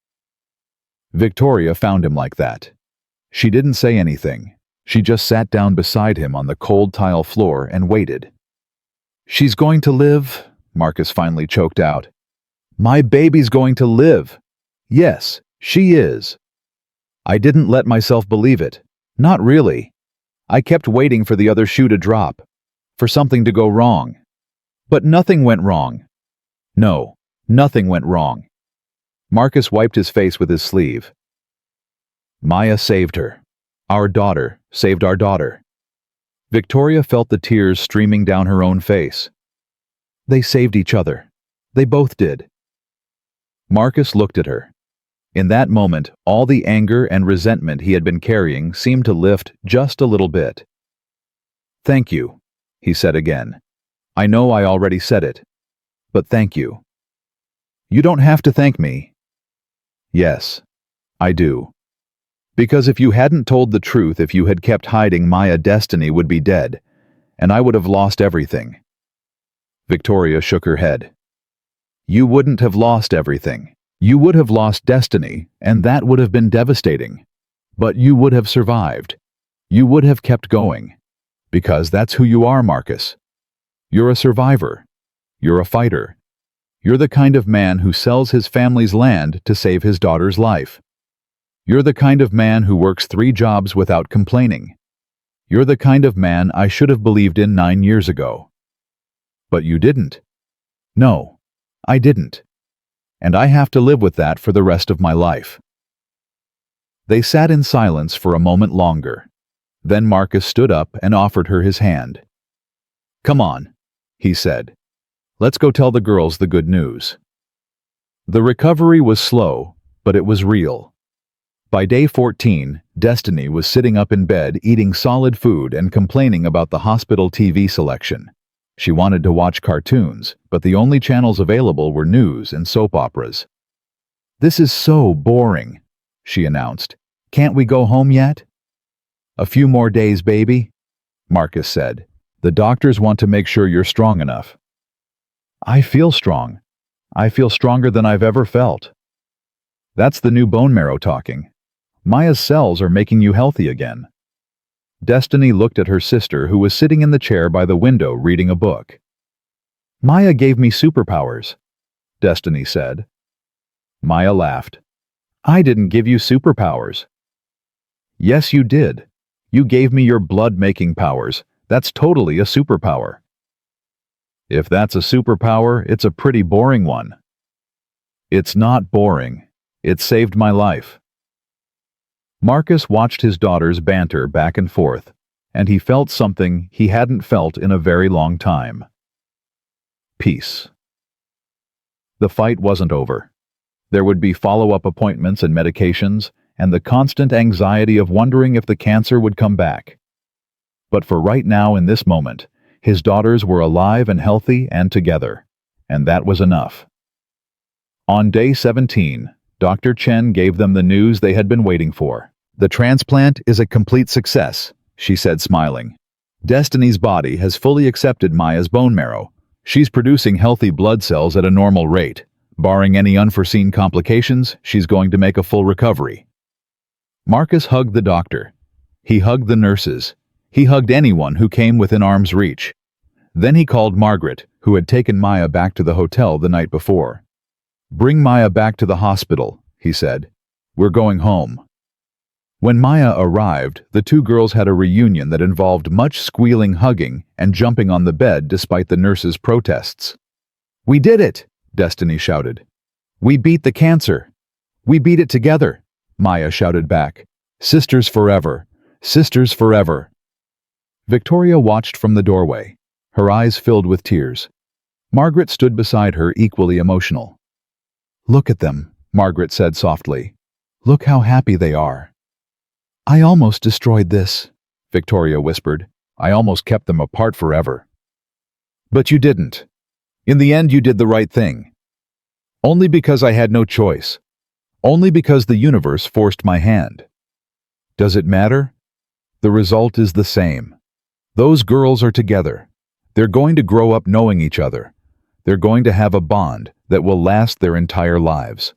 Victoria found him like that. She didn't say anything. She just sat down beside him on the cold tile floor and waited. She's going to live, Marcus finally choked out. My baby's going to live. Yes, she is. I didn't let myself believe it. Not really. I kept waiting for the other shoe to drop, for something to go wrong. But nothing went wrong. No, nothing went wrong. Marcus wiped his face with his sleeve. Maya saved her. Our daughter saved our daughter. Victoria felt the tears streaming down her own face. They saved each other. They both did. Marcus looked at her. In that moment, all the anger and resentment he had been carrying seemed to lift just a little bit. Thank you, he said again. I know I already said it, but thank you. You don't have to thank me. Yes, I do. Because if you hadn't told the truth, if you had kept hiding, Maya, Destiny would be dead, and I would have lost everything. Victoria shook her head. You wouldn't have lost everything. You would have lost Destiny, and that would have been devastating. But you would have survived. You would have kept going. Because that's who you are, Marcus. You're a survivor. You're a fighter. You're the kind of man who sells his family's land to save his daughter's life. You're the kind of man who works 3 jobs without complaining. You're the kind of man I should have believed in 9 years ago. But you didn't. No, I didn't. And I have to live with that for the rest of my life. They sat in silence for a moment longer. Then Marcus stood up and offered her his hand. Come on, he said. Let's go tell the girls the good news. The recovery was slow, but it was real. By day 14, Destiny was sitting up in bed eating solid food and complaining about the hospital TV selection. She wanted to watch cartoons, but the only channels available were news and soap operas. This is so boring, she announced. Can't we go home yet? A few more days, baby, Marcus said. The doctors want to make sure you're strong enough. I feel strong. I feel stronger than I've ever felt. That's the new bone marrow talking. Maya's cells are making you healthy again. Destiny looked at her sister, who was sitting in the chair by the window reading a book. Maya gave me superpowers, Destiny said. Maya laughed. I didn't give you superpowers. Yes, you did. You gave me your blood-making powers. That's totally a superpower. If that's a superpower, it's a pretty boring one. It's not boring. It saved my life. Marcus watched his daughters banter back and forth, and he felt something he hadn't felt in a very long time. Peace. The fight wasn't over. There would be follow-up appointments and medications, and the constant anxiety of wondering if the cancer would come back. But for right now, in this moment, his daughters were alive and healthy and together, and that was enough. On day 17, Dr. Chen gave them the news they had been waiting for. The transplant is a complete success, she said, smiling. Destiny's body has fully accepted Maya's bone marrow. She's producing healthy blood cells at a normal rate. Barring any unforeseen complications, she's going to make a full recovery. Marcus hugged the doctor. He hugged the nurses. He hugged anyone who came within arm's reach. Then he called Margaret, who had taken Maya back to the hotel the night before. Bring Maya back to the hospital, he said. We're going home. When Maya arrived, the two girls had a reunion that involved much squealing, hugging, and jumping on the bed despite the nurses' protests. We did it, Destiny shouted. We beat the cancer. We beat it together, Maya shouted back. Sisters forever. Sisters forever. Victoria watched from the doorway, her eyes filled with tears. Margaret stood beside her, equally emotional. Look at them, Margaret said softly. Look how happy they are. I almost destroyed this, Victoria whispered. I almost kept them apart forever. But you didn't. In the end, you did the right thing. Only because I had no choice. Only because the universe forced my hand. Does it matter? The result is the same. Those girls are together. They're going to grow up knowing each other. They're going to have a bond that will last their entire lives.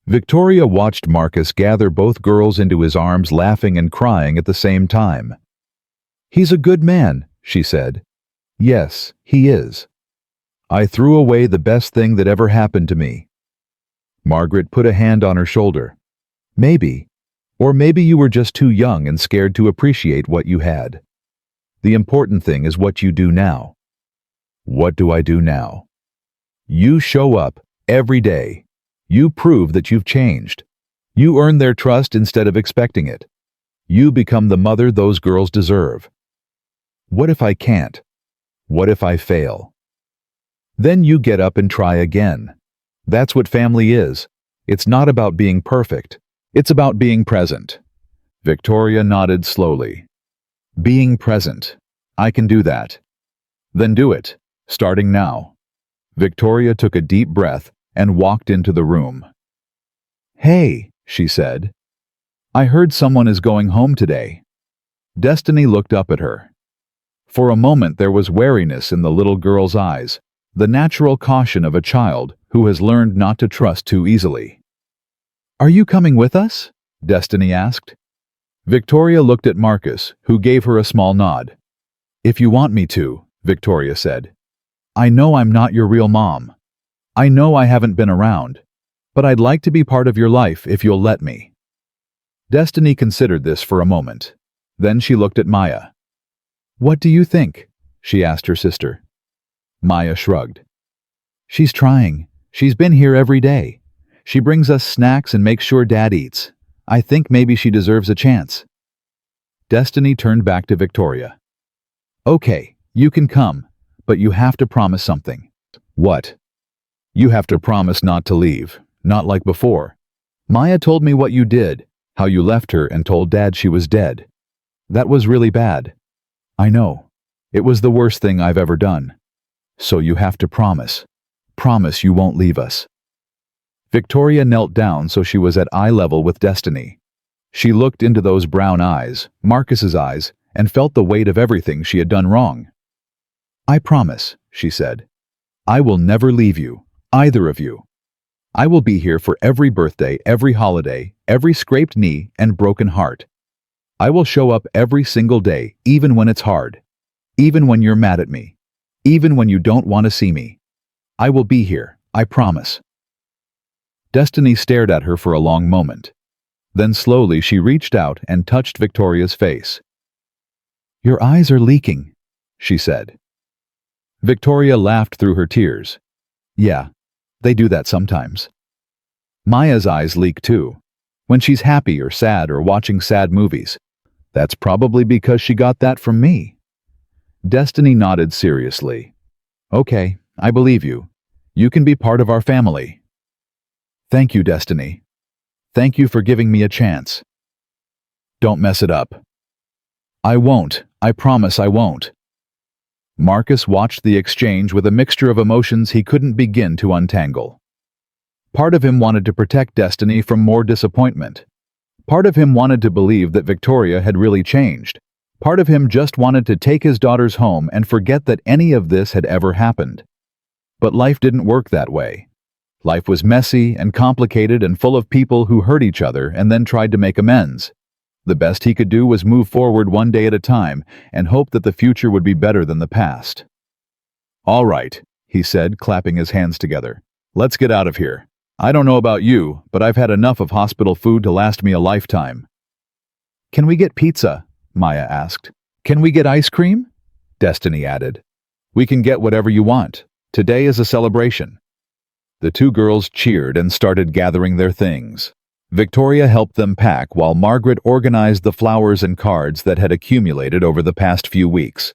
Victoria watched Marcus gather both girls into his arms, laughing and crying at the same time. He's a good man, she said. Yes, he is. I threw away the best thing that ever happened to me. Margaret put a hand on her shoulder. Maybe. Or maybe you were just too young and scared to appreciate what you had. The important thing is what you do now. What do I do now? You show up every day. You prove that you've changed. You earn their trust instead of expecting it. You become the mother those girls deserve. What if I can't? What if I fail? Then you get up and try again. That's what family is. It's not about being perfect. It's about being present. Victoria nodded slowly. Being present. I can do that. Then do it, starting now. Victoria took a deep breath and walked into the room. Hey, she said. I heard someone is going home today. Destiny looked up at her. For a moment there was wariness in the little girl's eyes, the natural caution of a child who has learned not to trust too easily. Are you coming with us? Destiny asked. Victoria looked at Marcus, who gave her a small nod. If you want me to, Victoria said. I know I'm not your real mom. I know I haven't been around, but I'd like to be part of your life if you'll let me. Destiny considered this for a moment. Then she looked at Maya. What do you think? She asked her sister. Maya shrugged. She's trying. She's been here every day. She brings us snacks and makes sure Dad eats. I think maybe she deserves a chance. Destiny turned back to Victoria. Okay, you can come, but you have to promise something. What? You have to promise not to leave, not like before. Maya told me what you did, how you left her and told Dad she was dead. That was really bad. I know. It was the worst thing I've ever done. So you have to promise. Promise you won't leave us. Victoria knelt down so she was at eye level with Destiny. She looked into those brown eyes, Marcus's eyes, and felt the weight of everything she had done wrong. "I promise," she said. "I will never leave you, either of you. I will be here for every birthday, every holiday, every scraped knee and broken heart. I will show up every single day, even when it's hard, even when you're mad at me, even when you don't want to see me. I will be here, I promise." Destiny stared at her for a long moment. Then slowly she reached out and touched Victoria's face. "Your eyes are leaking," she said. Victoria laughed through her tears. "Yeah, they do that sometimes." Maya's eyes leak too, when she's happy or sad or watching sad movies. "That's probably because she got that from me." Destiny nodded seriously. "Okay, I believe you. You can be part of our family." "Thank you, Destiny. Thank you for giving me a chance." "Don't mess it up." "I won't. I promise I won't." Marcus watched the exchange with a mixture of emotions he couldn't begin to untangle. Part of him wanted to protect Destiny from more disappointment. Part of him wanted to believe that Victoria had really changed. Part of him just wanted to take his daughters home and forget that any of this had ever happened. But life didn't work that way. Life was messy and complicated and full of people who hurt each other and then tried to make amends. The best he could do was move forward one day at a time and hope that the future would be better than the past. "All right," he said, clapping his hands together. "Let's get out of here. I don't know about you, but I've had enough of hospital food to last me a lifetime." "Can we get pizza?" Maya asked. "Can we get ice cream?" Destiny added. "We can get whatever you want. Today is a celebration." The two girls cheered and started gathering their things. Victoria helped them pack while Margaret organized the flowers and cards that had accumulated over the past few weeks.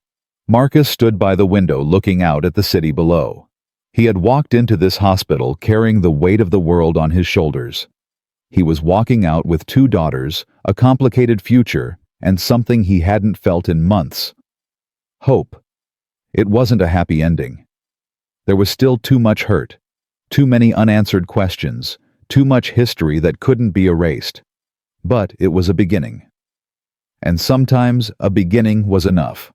Marcus stood by the window looking out at the city below. He had walked into this hospital carrying the weight of the world on his shoulders. He was walking out with two daughters, a complicated future, and something he hadn't felt in months. Hope. It wasn't a happy ending. There was still too much hurt, too many unanswered questions, too much history that couldn't be erased. But it was a beginning. And sometimes a beginning was enough.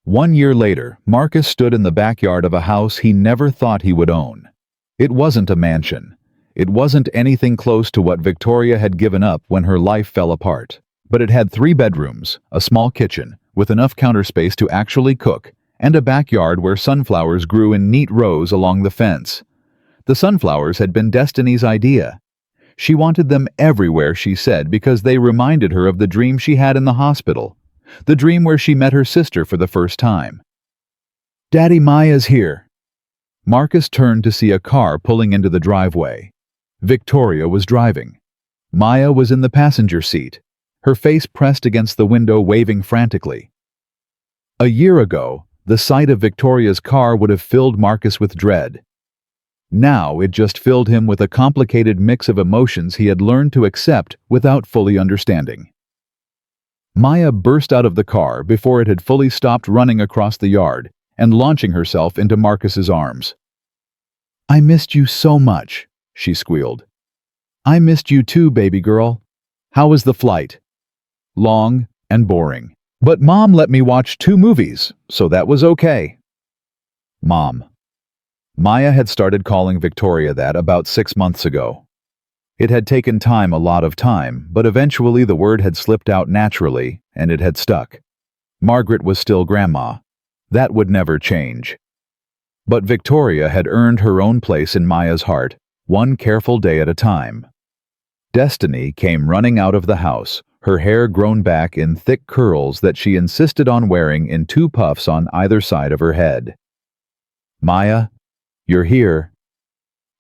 1 year later, Marcus stood in the backyard of a house he never thought he would own. It wasn't a mansion. It wasn't anything close to what Victoria had given up when her life fell apart. But it had 3 bedrooms, a small kitchen, with enough counter space to actually cook, and a backyard where sunflowers grew in neat rows along the fence. The sunflowers had been Destiny's idea. She wanted them everywhere, she said, because they reminded her of the dream she had in the hospital, the dream where she met her sister for the first time. "Daddy, Maya's here." Marcus turned to see a car pulling into the driveway. Victoria was driving. Maya was in the passenger seat, her face pressed against the window, waving frantically. A year ago, the sight of Victoria's car would have filled Marcus with dread. Now it just filled him with a complicated mix of emotions he had learned to accept without fully understanding. Maya burst out of the car before it had fully stopped running across the yard and launching herself into Marcus's arms. "I missed you so much," she squealed. "I missed you too, baby girl. How was the flight?" "Long and boring. But Mom let me watch 2 movies, so that was okay." Mom. Maya had started calling Victoria that about 6 months ago. It had taken time, a lot of time, but eventually the word had slipped out naturally, and it had stuck. Margaret was still Grandma. That would never change. But Victoria had earned her own place in Maya's heart, one careful day at a time. Destiny came running out of the house, her hair grown back in thick curls that she insisted on wearing in 2 puffs on either side of her head. "Maya, you're here.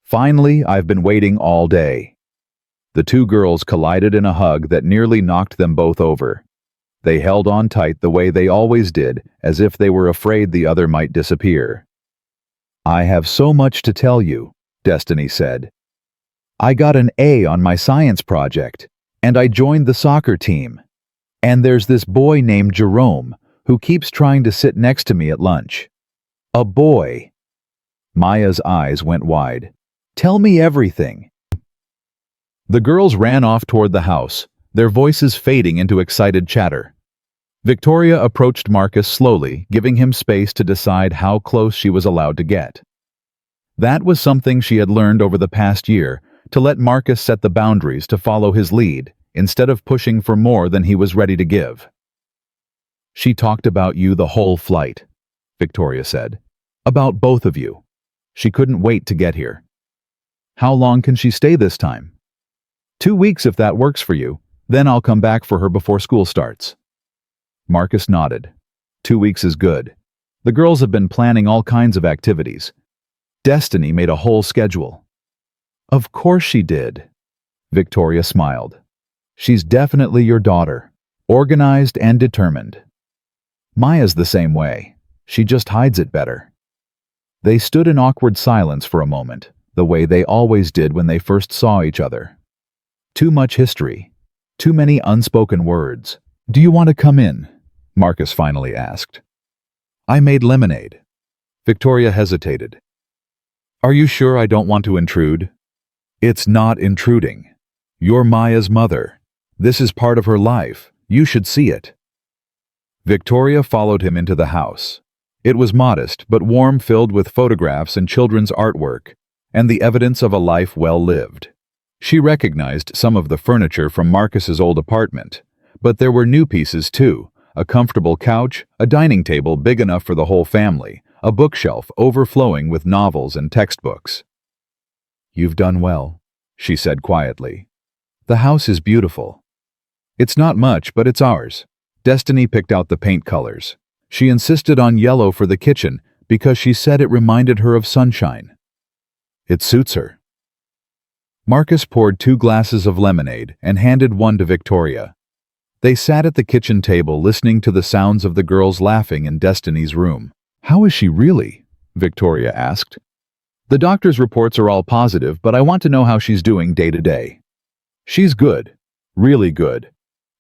Finally, I've been waiting all day." The 2 girls collided in a hug that nearly knocked them both over. They held on tight the way they always did, as if they were afraid the other might disappear. "I have so much to tell you," Destiny said. "I got an A on my science project, and I joined the soccer team. And there's this boy named Jerome who keeps trying to sit next to me at lunch." "A boy." Maya's eyes went wide. "Tell me everything." The girls ran off toward the house, their voices fading into excited chatter. Victoria approached Marcus slowly, giving him space to decide how close she was allowed to get. That was something she had learned over the past year, to let Marcus set the boundaries to follow his lead, instead of pushing for more than he was ready to give. "She talked about you the whole flight," Victoria said. "About both of you. She couldn't wait to get here." "How long can she stay this time?" 2 weeks if that works for you. Then I'll come back for her before school starts." Marcus nodded. 2 weeks is good. The girls have been planning all kinds of activities. Destiny made a whole schedule. "Of course she did." Victoria smiled. "She's definitely your daughter. Organized and determined. Maya's the same way. She just hides it better." They stood in awkward silence for a moment, the way they always did when they first saw each other. Too much history. Too many unspoken words. "Do you want to come in?" Marcus finally asked. "I made lemonade." Victoria hesitated. "Are you sure I don't want to intrude?" "It's not intruding. You're Maya's mother. This is part of her life. You should see it." Victoria followed him into the house. It was modest but warm, filled with photographs and children's artwork, and the evidence of a life well lived. She recognized some of the furniture from Marcus's old apartment, but there were new pieces too: a comfortable couch, a dining table big enough for the whole family, a bookshelf overflowing with novels and textbooks. "You've done well," she said quietly. "The house is beautiful." "It's not much, but it's ours." Destiny picked out the paint colors. She insisted on yellow for the kitchen because she said it reminded her of sunshine. "It suits her." Marcus poured 2 glasses of lemonade and handed one to Victoria. They sat at the kitchen table listening to the sounds of the girls laughing in Destiny's room. "How is she really?" Victoria asked. "The doctor's reports are all positive, but I want to know how she's doing day to day." "She's good. Really good.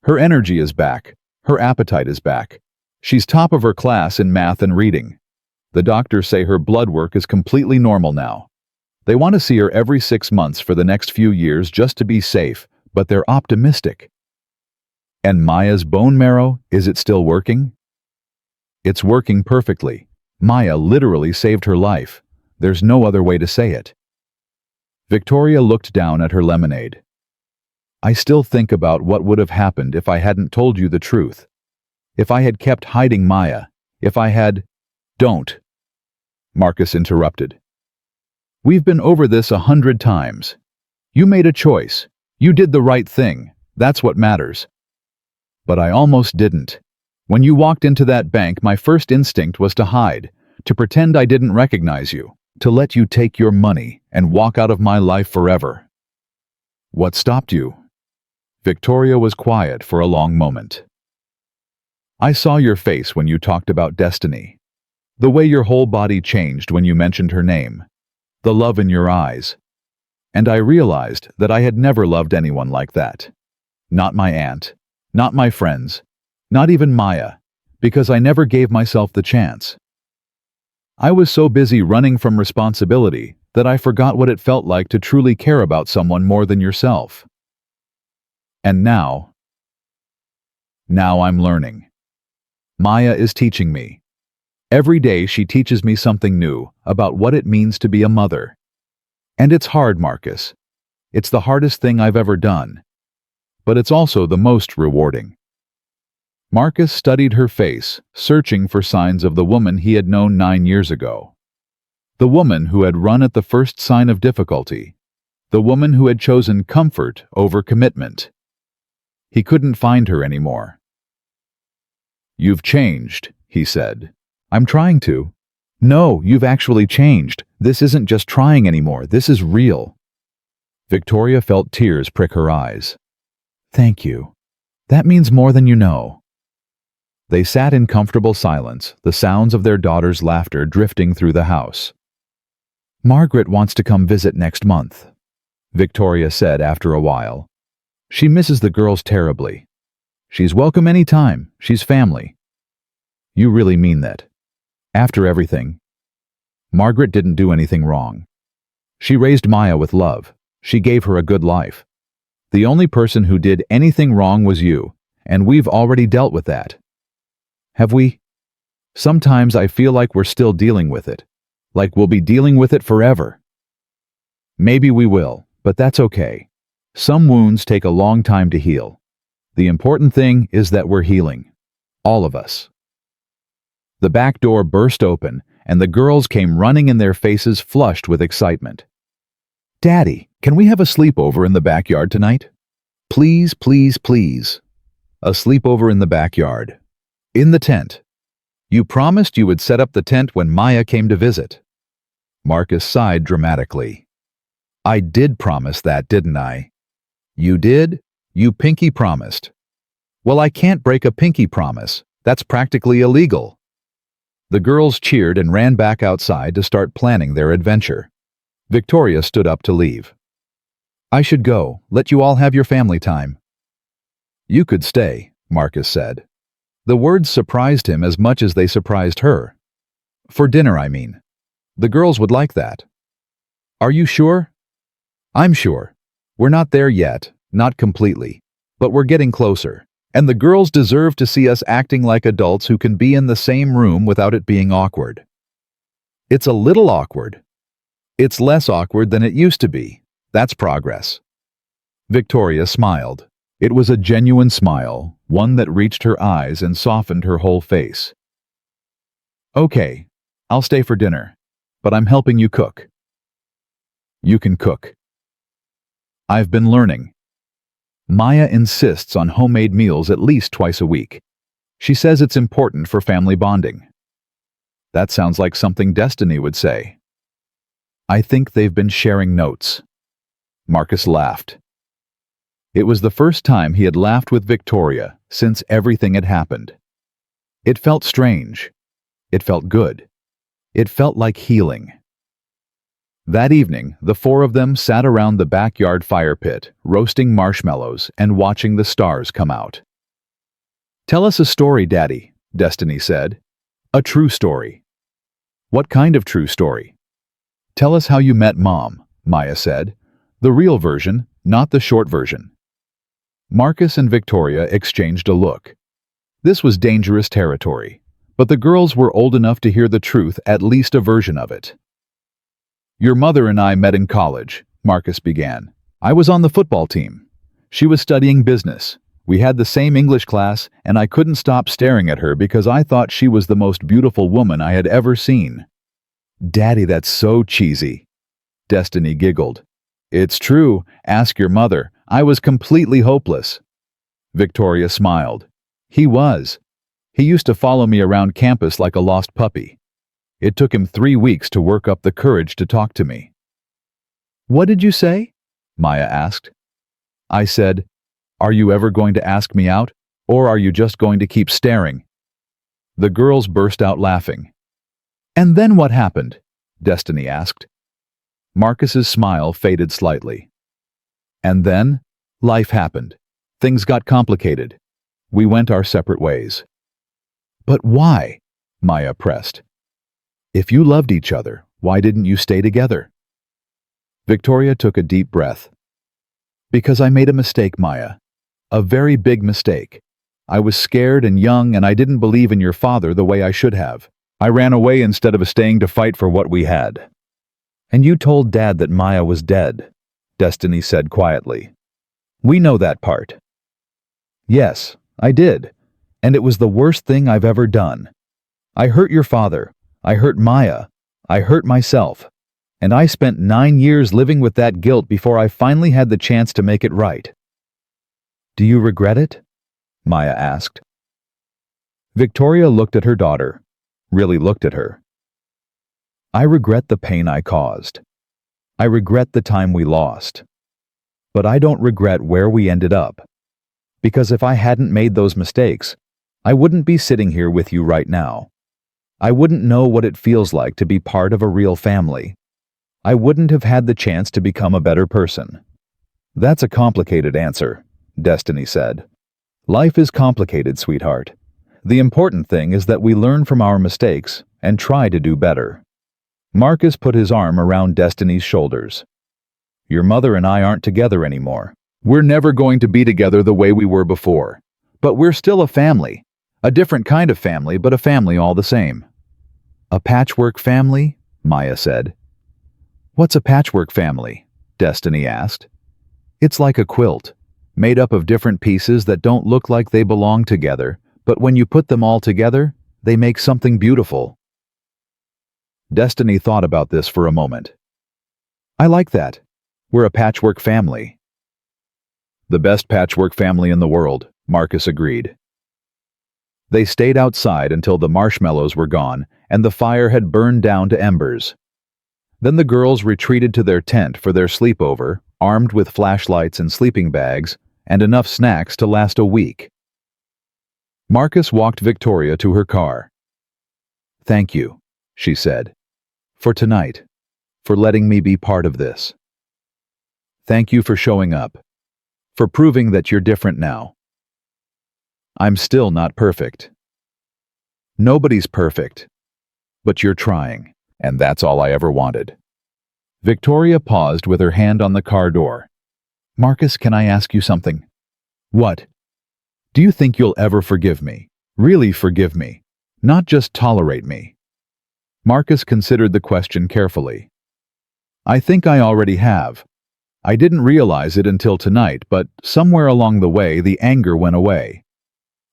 Her energy is back. Her appetite is back. She's top of her class in math and reading. The doctors say her blood work is completely normal now. They want to see her every 6 months for the next few years just to be safe, but they're optimistic." "And Maya's bone marrow, is it still working?" "It's working perfectly. Maya literally saved her life. There's no other way to say it." Victoria looked down at her lemonade. "I still think about what would have happened if I hadn't told you the truth. If I had kept hiding Maya. If I had—" "Don't," Marcus interrupted. "We've been over this 100 times. You made a choice. You did the right thing. That's what matters." "But I almost didn't. When you walked into that bank, my first instinct was to hide, to pretend I didn't recognize you, to let you take your money and walk out of my life forever." "What stopped you?" Victoria was quiet for a long moment. "I saw your face when you talked about Destiny. The way your whole body changed when you mentioned her name. The love in your eyes. And I realized that I had never loved anyone like that. Not my aunt. Not my friends. Not even Maya. Because I never gave myself the chance. I was so busy running from responsibility that I forgot what it felt like to truly care about someone more than yourself. And now I'm learning. Maya is teaching me. Every day she teaches me something new about what it means to be a mother. And it's hard, Marcus. It's the hardest thing I've ever done. But it's also the most rewarding." Marcus studied her face, searching for signs of the woman he had known 9 years ago. The woman who had run at the first sign of difficulty. The woman who had chosen comfort over commitment. He couldn't find her anymore. "You've changed," he said. "I'm trying to." "No, you've actually changed. This isn't just trying anymore. This is real." Victoria felt tears prick her eyes. "Thank you. That means more than you know." They sat in comfortable silence, the sounds of their daughter's laughter drifting through the house. "Margaret wants to come visit next month," Victoria said after a while. "She misses the girls terribly. She's welcome any time. She's family." "You really mean that? After everything?" "Margaret didn't do anything wrong. She raised Maya with love. She gave her a good life. The only person who did anything wrong was you, and we've already dealt with that. Have we? Sometimes I feel like we're still dealing with it. Like we'll be dealing with it forever. Maybe we will, but that's okay. Some wounds take a long time to heal. The important thing is that we're healing. All of us. The back door burst open, and the girls came running in, their faces flushed with excitement. Daddy, can we have a sleepover in the backyard tonight? Please, please, please. A sleepover in the backyard. In the tent. You promised you would set up the tent when Maya came to visit. Marcus sighed dramatically. I did promise that, didn't I? You did? You pinky promised. Well, I can't break a pinky promise. That's practically illegal. The girls cheered and ran back outside to start planning their adventure. Victoria stood up to leave. I should go. Let you all have your family time. You could stay, Marcus said. The words surprised him as much as they surprised her. For dinner, I mean. The girls would like that. Are you sure? I'm sure. We're not there yet, not completely, but we're getting closer. And the girls deserve to see us acting like adults who can be in the same room without it being awkward. It's a little awkward. It's less awkward than it used to be. That's progress. Victoria smiled. It was a genuine smile, one that reached her eyes and softened her whole face. Okay, I'll stay for dinner, but I'm helping you cook. You can cook. I've been learning. Maya insists on homemade meals at least twice a week. She says it's important for family bonding. That sounds like something Destiny would say. I think they've been sharing notes. Marcus laughed. It was the first time he had laughed with Victoria since everything had happened. It felt strange. It felt good. It felt like healing. That evening, the four of them sat around the backyard fire pit, roasting marshmallows and watching the stars come out. Tell us a story, Daddy, Destiny said. A true story. What kind of true story? Tell us how you met Mom, Maya said. The real version, not the short version. Marcus and Victoria exchanged a look. This was dangerous territory, but the girls were old enough to hear the truth, at least a version of it. Your mother and I met in college, Marcus began. I was on the football team. She was studying business. We had the same English class, and I couldn't stop staring at her because I thought she was the most beautiful woman I had ever seen. Daddy, that's so cheesy. Destiny giggled. It's true. Ask your mother. I was completely hopeless. Victoria smiled. He was. He used to follow me around campus like a lost puppy. It took him 3 weeks to work up the courage to talk to me. What did you say? Maya asked. I said, are you ever going to ask me out, or are you just going to keep staring? The girls burst out laughing. And then what happened? Destiny asked. Marcus's smile faded slightly. And then, life happened. Things got complicated. We went our separate ways. But why? Maya pressed. If you loved each other, why didn't you stay together? Victoria took a deep breath. Because I made a mistake, Maya. A very big mistake. I was scared and young, and I didn't believe in your father the way I should have. I ran away instead of staying to fight for what we had. And you told Dad that Maya was dead, Destiny said quietly. We know that part. Yes, I did. And it was the worst thing I've ever done. I hurt your father. I hurt Maya. I hurt myself. And I spent 9 years living with that guilt before I finally had the chance to make it right. Do you regret it? Maya asked. Victoria looked at her daughter, really looked at her. I regret the pain I caused. I regret the time we lost. But I don't regret where we ended up. Because if I hadn't made those mistakes, I wouldn't be sitting here with you right now. I wouldn't know what it feels like to be part of a real family. I wouldn't have had the chance to become a better person. That's a complicated answer, Destiny said. Life is complicated, sweetheart. The important thing is that we learn from our mistakes and try to do better. Marcus put his arm around Destiny's shoulders. Your mother and I aren't together anymore. We're never going to be together the way we were before. But we're still a family. A different kind of family, but a family all the same. A patchwork family? Maya said. What's a patchwork family? Destiny asked. It's like a quilt, made up of different pieces that don't look like they belong together, but when you put them all together, they make something beautiful. Destiny thought about this for a moment. I like that. We're a patchwork family. The best patchwork family in the world, Marcus agreed. They stayed outside until the marshmallows were gone and the fire had burned down to embers. Then the girls retreated to their tent for their sleepover, armed with flashlights and sleeping bags, and enough snacks to last a week. Marcus walked Victoria to her car. Thank you, she said, for tonight, for letting me be part of this. Thank you for showing up, for proving that you're different now. I'm still not perfect. Nobody's perfect, but you're trying, and that's all I ever wanted. Victoria paused with her hand on the car door. Marcus, can I ask you something? What? Do you think you'll ever forgive me? Really forgive me? Not just tolerate me? Marcus considered the question carefully. I think I already have. I didn't realize it until tonight, but somewhere along the way the anger went away.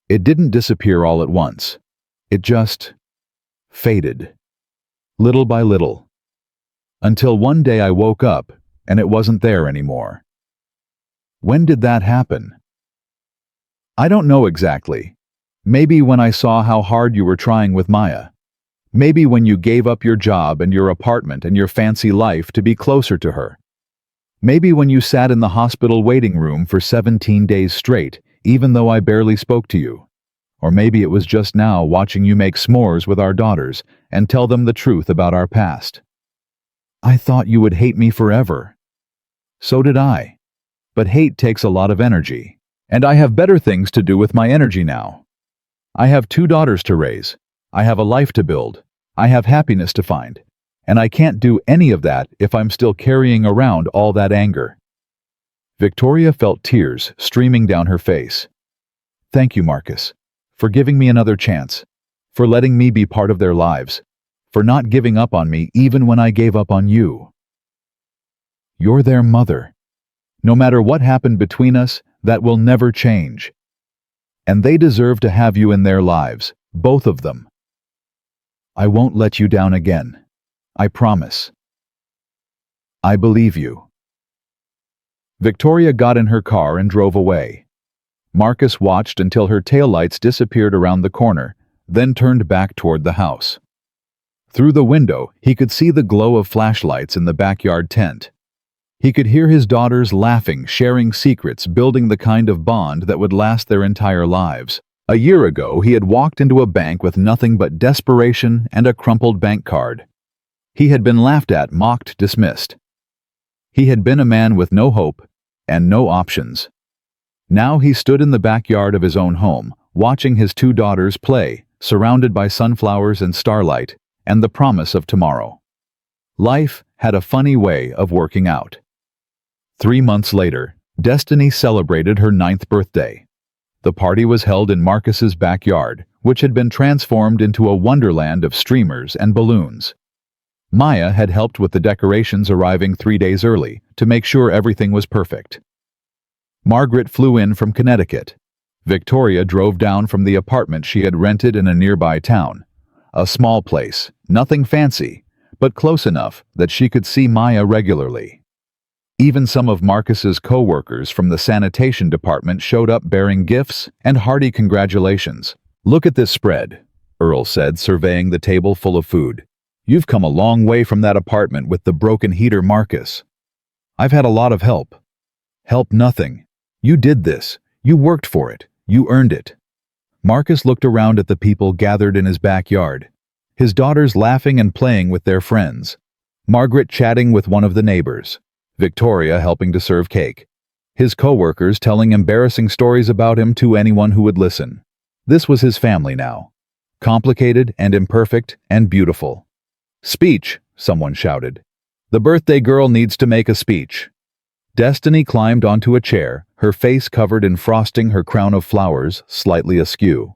It didn't disappear all at once. It just faded, little by little, until one day I woke up and it wasn't there anymore. When did that happen? I don't know exactly. Maybe when I saw how hard you were trying with Maya. Maybe when you gave up your job and your apartment and your fancy life to be closer to her. Maybe when you sat in the hospital waiting room for 17 days straight, even though I barely spoke to you. Or maybe it was just now watching you make s'mores with our daughters and tell them the truth about our past. I thought you would hate me forever. So did I. But hate takes a lot of energy, and I have better things to do with my energy now. I have 2 daughters to raise. I have a life to build. I have happiness to find. And I can't do any of that if I'm still carrying around all that anger. Victoria felt tears streaming down her face. Thank you, Marcus, for giving me another chance, for letting me be part of their lives, for not giving up on me even when I gave up on you. You're their mother. No matter what happened between us, that will never change. And they deserve to have you in their lives, both of them. I won't let you down again. I promise. I believe you. Victoria got in her car and drove away. Marcus watched until her taillights disappeared around the corner, then turned back toward the house. Through the window, he could see the glow of flashlights in the backyard tent. He could hear his daughters laughing, sharing secrets, building the kind of bond that would last their entire lives. A year ago, he had walked into a bank with nothing but desperation and a crumpled bank card. He had been laughed at, mocked, dismissed. He had been a man with no hope and no options. Now he stood in the backyard of his own home, watching his 2 daughters play, surrounded by sunflowers and starlight, and the promise of tomorrow. Life had a funny way of working out. 3 months later, Destiny celebrated her 9th birthday. The party was held in Marcus's backyard, which had been transformed into a wonderland of streamers and balloons. Maya had helped with the decorations, arriving 3 days early to make sure everything was perfect. Margaret flew in from Connecticut. Victoria drove down from the apartment she had rented in a nearby town. A small place, nothing fancy, but close enough that she could see Maya regularly. Even some of Marcus's co-workers from the sanitation department showed up bearing gifts and hearty congratulations. Look at this spread, Earl said, surveying the table full of food. You've come a long way from that apartment with the broken heater, Marcus. I've had a lot of help. Help nothing. You did this. You worked for it. You earned it. Marcus looked around at the people gathered in his backyard. His daughters laughing and playing with their friends. Margaret chatting with one of the neighbors. Victoria helping to serve cake. His co-workers telling embarrassing stories about him to anyone who would listen. This was his family now. Complicated and imperfect and beautiful. Speech, someone shouted. The birthday girl needs to make a speech. Destiny climbed onto a chair, her face covered in frosting, her crown of flowers slightly askew.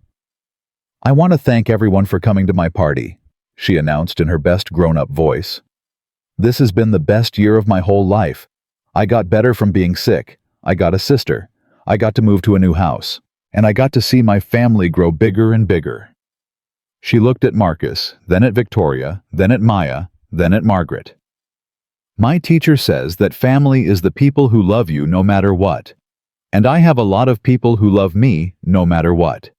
"I want to thank everyone for coming to my party," she announced in her best grown-up voice. "This has been the best year of my whole life. I got better from being sick. I got a sister. I got to move to a new house. And I got to see my family grow bigger and bigger." She looked at Marcus, then at Victoria, then at Maya, then at Margaret. "My teacher says that family is the people who love you no matter what. And I have a lot of people who love me no matter what.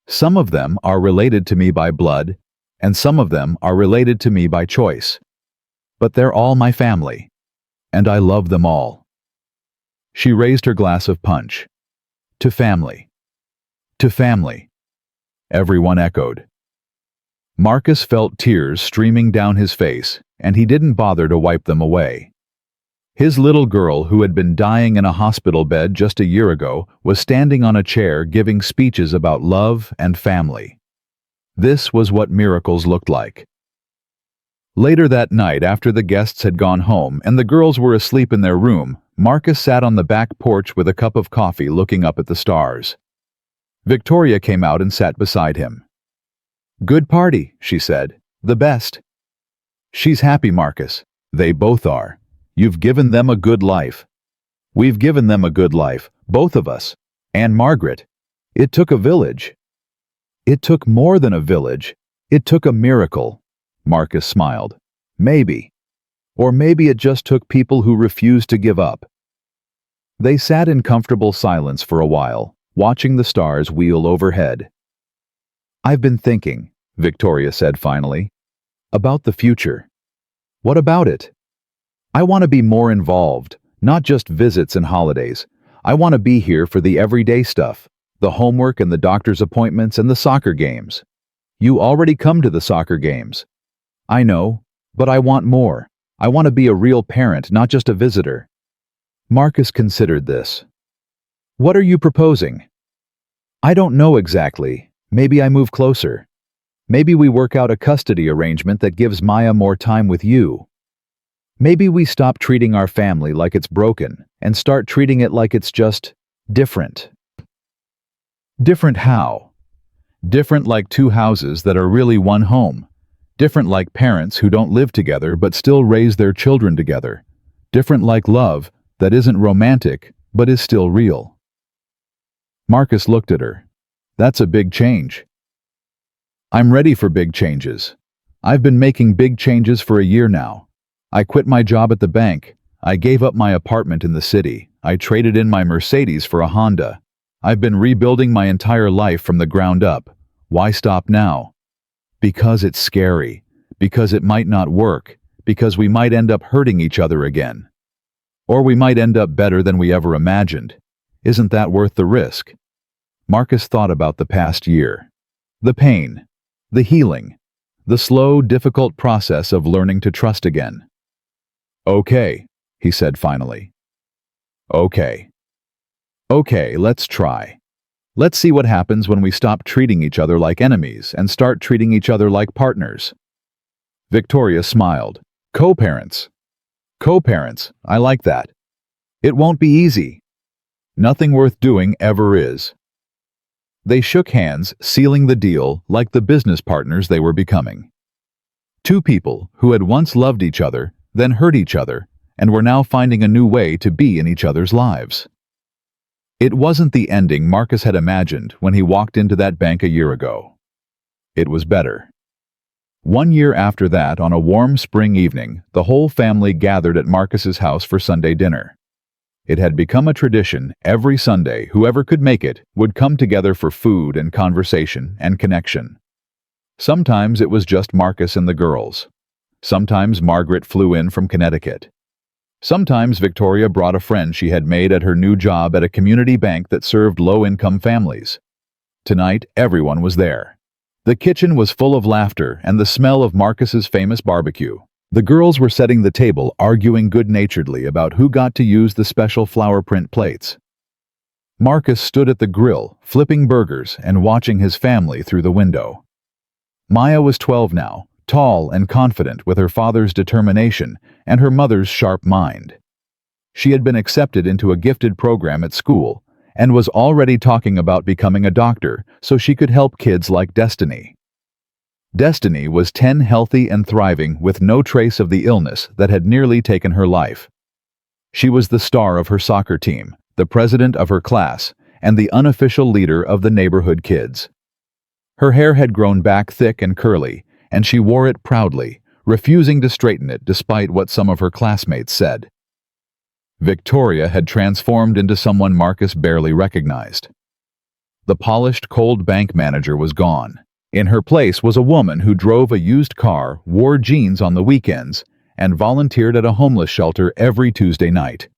Some of them are related to me by blood, and some of them are related to me by choice. But they're all my family, and I love them all." She raised her glass of punch. "To family. To family." Everyone echoed. Marcus felt tears streaming down his face, and he didn't bother to wipe them away. His little girl, who had been dying in a hospital bed just a year ago, was standing on a chair giving speeches about love and family. This was what miracles looked like. Later that night, after the guests had gone home and the girls were asleep in their room, Marcus sat on the back porch with a cup of coffee looking up at the stars. Victoria came out and sat beside him. "Good party," she said. "The best." "She's happy, Marcus. They both are. You've given them a good life." "We've given them a good life, both of us. And Margaret. It took a village." "It took more than a village. It took a miracle." Marcus smiled. "Maybe. Or maybe it just took people who refused to give up." They sat in comfortable silence for a while, watching the stars wheel overhead. "I've been thinking," Victoria said finally, "about the future." "What about it?" "I want to be more involved, not just visits and holidays. I want to be here for the everyday stuff, the homework and the doctor's appointments and the soccer games. You already come to the soccer games." "I know, but I want more. I want to be a real parent, not just a visitor." Marcus considered this. "What are you proposing?" "I don't know exactly. Maybe I move closer. Maybe we work out a custody arrangement that gives Maya more time with you. Maybe we stop treating our family like it's broken and start treating it like it's just different." "Different how?" "Different like two houses that are really one home. Different like parents who don't live together but still raise their children together. Different like love that isn't romantic but is still real." Marcus looked at her. "That's a big change." "I'm ready for big changes. I've been making big changes for a year now. I quit my job at the bank. I gave up my apartment in the city. I traded in my Mercedes for a Honda. I've been rebuilding my entire life from the ground up. Why stop now? Because it's scary. Because it might not work. Because we might end up hurting each other again. Or we might end up better than we ever imagined. Isn't that worth the risk?" Marcus thought about the past year. The pain. The healing. The slow, difficult process of learning to trust again. "Okay," he said finally. "Okay. Okay, let's try. Let's see what happens when we stop treating each other like enemies and start treating each other like partners." Victoria smiled. "Co-parents. Co-parents, I like that. It won't be easy. Nothing worth doing ever is." They shook hands, sealing the deal like the business partners they were becoming. Two people who had once loved each other, then hurt each other, and were now finding a new way to be in each other's lives. It wasn't the ending Marcus had imagined when he walked into that bank a year ago. It was better. 1 year after that, on a warm spring evening, the whole family gathered at Marcus's house for Sunday dinner. It had become a tradition. Every Sunday, whoever could make it would come together for food and conversation and connection. Sometimes it was just Marcus and the girls. Sometimes Margaret flew in from Connecticut. Sometimes Victoria brought a friend she had made at her new job at a community bank that served low-income families. Tonight, everyone was there. The kitchen was full of laughter and the smell of Marcus's famous barbecue. The girls were setting the table, arguing good-naturedly about who got to use the special flower print plates. Marcus stood at the grill, flipping burgers and watching his family through the window. Maya was 12 now, tall and confident with her father's determination and her mother's sharp mind. She had been accepted into a gifted program at school, and was already talking about becoming a doctor so she could help kids like Destiny. Destiny was 10 healthy and thriving with no trace of the illness that had nearly taken her life. She was the star of her soccer team, the president of her class, and the unofficial leader of the neighborhood kids. Her hair had grown back thick and curly, and she wore it proudly, refusing to straighten it despite what some of her classmates said. Victoria had transformed into someone Marcus barely recognized. The polished, cold bank manager was gone. In her place was a woman who drove a used car, wore jeans on the weekends, and volunteered at a homeless shelter every Tuesday night.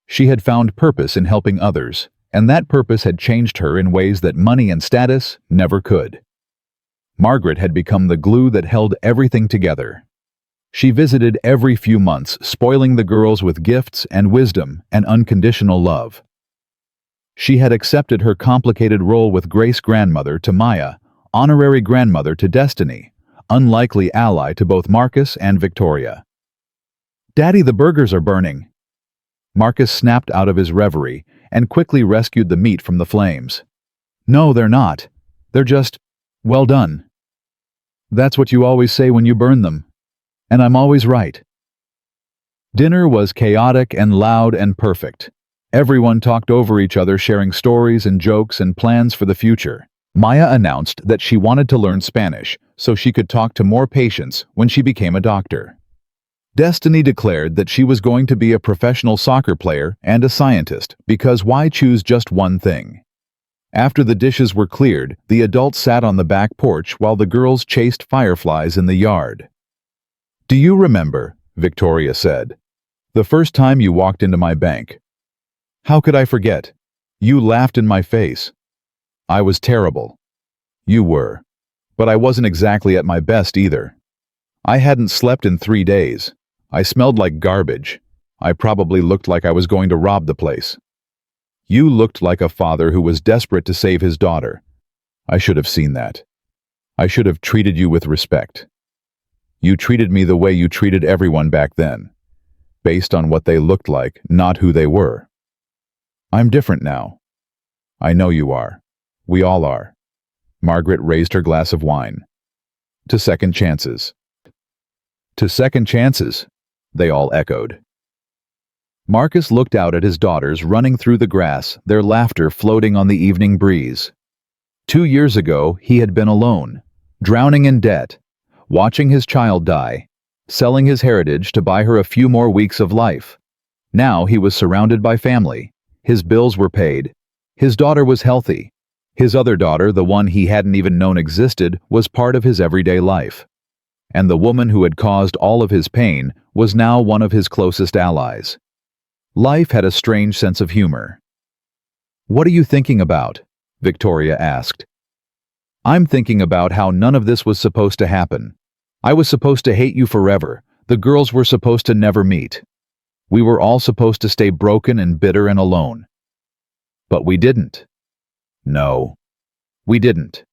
She had found purpose in helping others, and that purpose had changed her in ways that money and status never could. Margaret had become the glue that held everything together. She visited every few months, spoiling the girls with gifts and wisdom and unconditional love. She had accepted her complicated role with Grace grandmother to Maya, honorary grandmother to Destiny, unlikely ally to both Marcus and Victoria. "Daddy, the burgers are burning." Marcus snapped out of his reverie and quickly rescued the meat from the flames. "No, they're not. They're just, well done." "That's what you always say when you burn them. And I'm always right." Dinner was chaotic and loud and perfect. Everyone talked over each other, sharing stories and jokes and plans for the future. Maya announced that she wanted to learn Spanish so she could talk to more patients when she became a doctor. Destiny declared that she was going to be a professional soccer player and a scientist because why choose just one thing? After the dishes were cleared, the adults sat on the back porch while the girls chased fireflies in the yard. "Do you remember," Victoria said, "the first time you walked into my bank?" "How could I forget? You laughed in my face." "I was terrible." "You were. But I wasn't exactly at my best either. I hadn't slept in 3 days. I smelled like garbage. I probably looked like I was going to rob the place. You looked like a father who was desperate to save his daughter. I should have seen that. I should have treated you with respect. You treated me the way you treated everyone back then, based on what they looked like, not who they were. I'm different now. I know you are. We all are." Margaret raised her glass of wine. "To second chances." "To second chances," they all echoed. Marcus looked out at his daughters running through the grass, their laughter floating on the evening breeze. 2 years ago, he had been alone, drowning in debt, watching his child die, selling his heritage to buy her a few more weeks of life. Now he was surrounded by family. His bills were paid. His daughter was healthy. His other daughter, the one he hadn't even known existed, was part of his everyday life. And the woman who had caused all of his pain was now one of his closest allies. Life had a strange sense of humor. "What are you thinking about?" Victoria asked. "I'm thinking about how none of this was supposed to happen. I was supposed to hate you forever. The girls were supposed to never meet. We were all supposed to stay broken and bitter and alone. But we didn't. No, we didn't."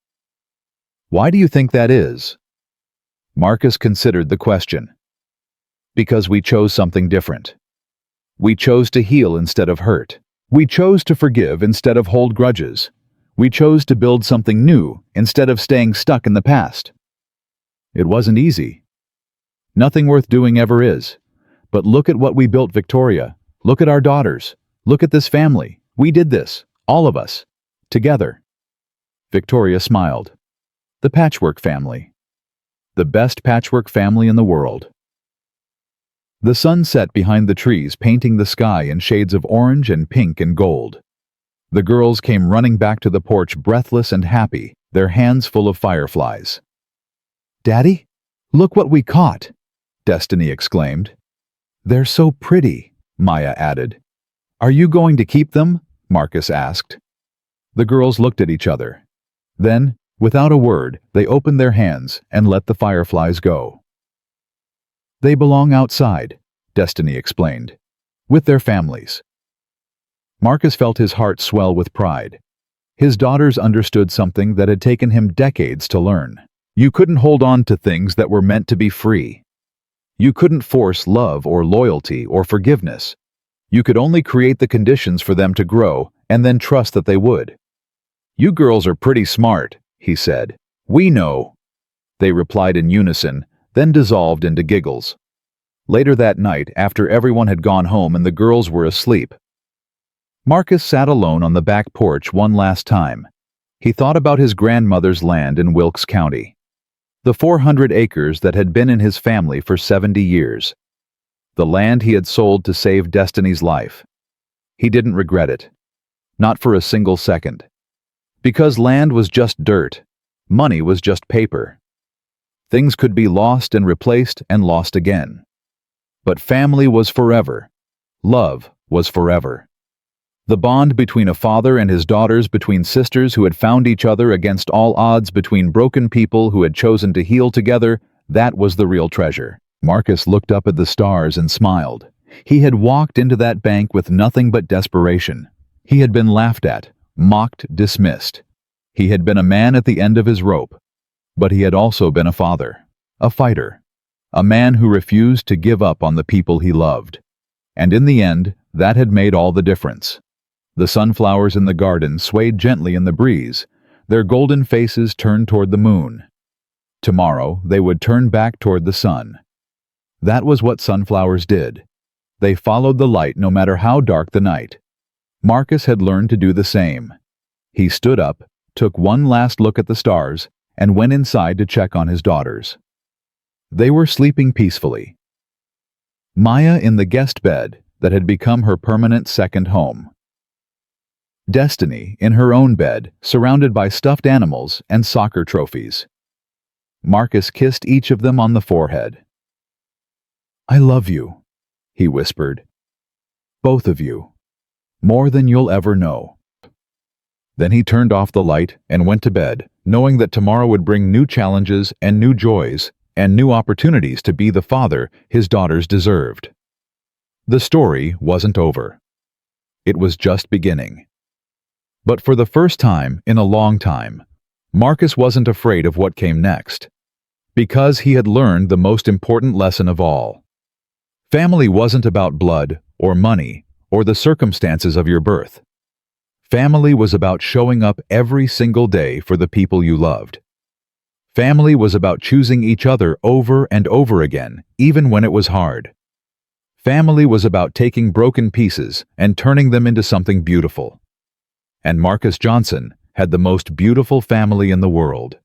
"Why do you think that is?" Marcus considered the question. "Because we chose something different. We chose to heal instead of hurt. We chose to forgive instead of hold grudges. We chose to build something new instead of staying stuck in the past. It wasn't easy. Nothing worth doing ever is. But look at what we built, Victoria. Look at our daughters. Look at this family. We did this, all of us, together." Victoria smiled. "The patchwork family. The best patchwork family in the world." The sun set behind the trees, painting the sky in shades of orange and pink and gold. The girls came running back to the porch, breathless and happy, their hands full of fireflies. "Daddy, look what we caught," Destiny exclaimed. "They're so pretty," Maya added. "Are you going to keep them?" Marcus asked. The girls looked at each other. Then, without a word, they opened their hands and let the fireflies go. "They belong outside," Destiny explained, "with their families." Marcus felt his heart swell with pride. His daughters understood something that had taken him decades to learn. You couldn't hold on to things that were meant to be free. You couldn't force love or loyalty or forgiveness. You could only create the conditions for them to grow and then trust that they would. "You girls are pretty smart," he said. "We know." They replied in unison, then dissolved into giggles. Later that night, after everyone had gone home and the girls were asleep, Marcus sat alone on the back porch one last time. He thought about his grandmother's land in Wilkes County. The 400 acres that had been in his family for 70 years. The land he had sold to save Destiny's life. He didn't regret it. Not for a single second. Because land was just dirt. Money was just paper. Things could be lost and replaced and lost again. But family was forever. Love was forever. The bond between a father and his daughters, between sisters who had found each other against all odds, between broken people who had chosen to heal together, that was the real treasure. Marcus looked up at the stars and smiled. He had walked into that bank with nothing but desperation. He had been laughed at, mocked, dismissed. He had been a man at the end of his rope. But he had also been a father, a fighter, a man who refused to give up on the people he loved. And in the end, that had made all the difference. The sunflowers in the garden swayed gently in the breeze, their golden faces turned toward the moon. Tomorrow, they would turn back toward the sun. That was what sunflowers did. They followed the light no matter how dark the night. Marcus had learned to do the same. He stood up, took one last look at the stars, and went inside to check on his daughters. They were sleeping peacefully. Maya in the guest bed that had become her permanent second home. Destiny in her own bed, surrounded by stuffed animals and soccer trophies. Marcus kissed each of them on the forehead. "I love you," he whispered. "Both of you. More than you'll ever know." Then he turned off the light and went to bed, knowing that tomorrow would bring new challenges and new joys and new opportunities to be the father his daughters deserved. The story wasn't over. It was just beginning. But for the first time in a long time, Marcus wasn't afraid of what came next, because he had learned the most important lesson of all. Family wasn't about blood or money or the circumstances of your birth. Family was about showing up every single day for the people you loved. Family was about choosing each other over and over again, even when it was hard. Family was about taking broken pieces and turning them into something beautiful. And Marcus Johnson had the most beautiful family in the world.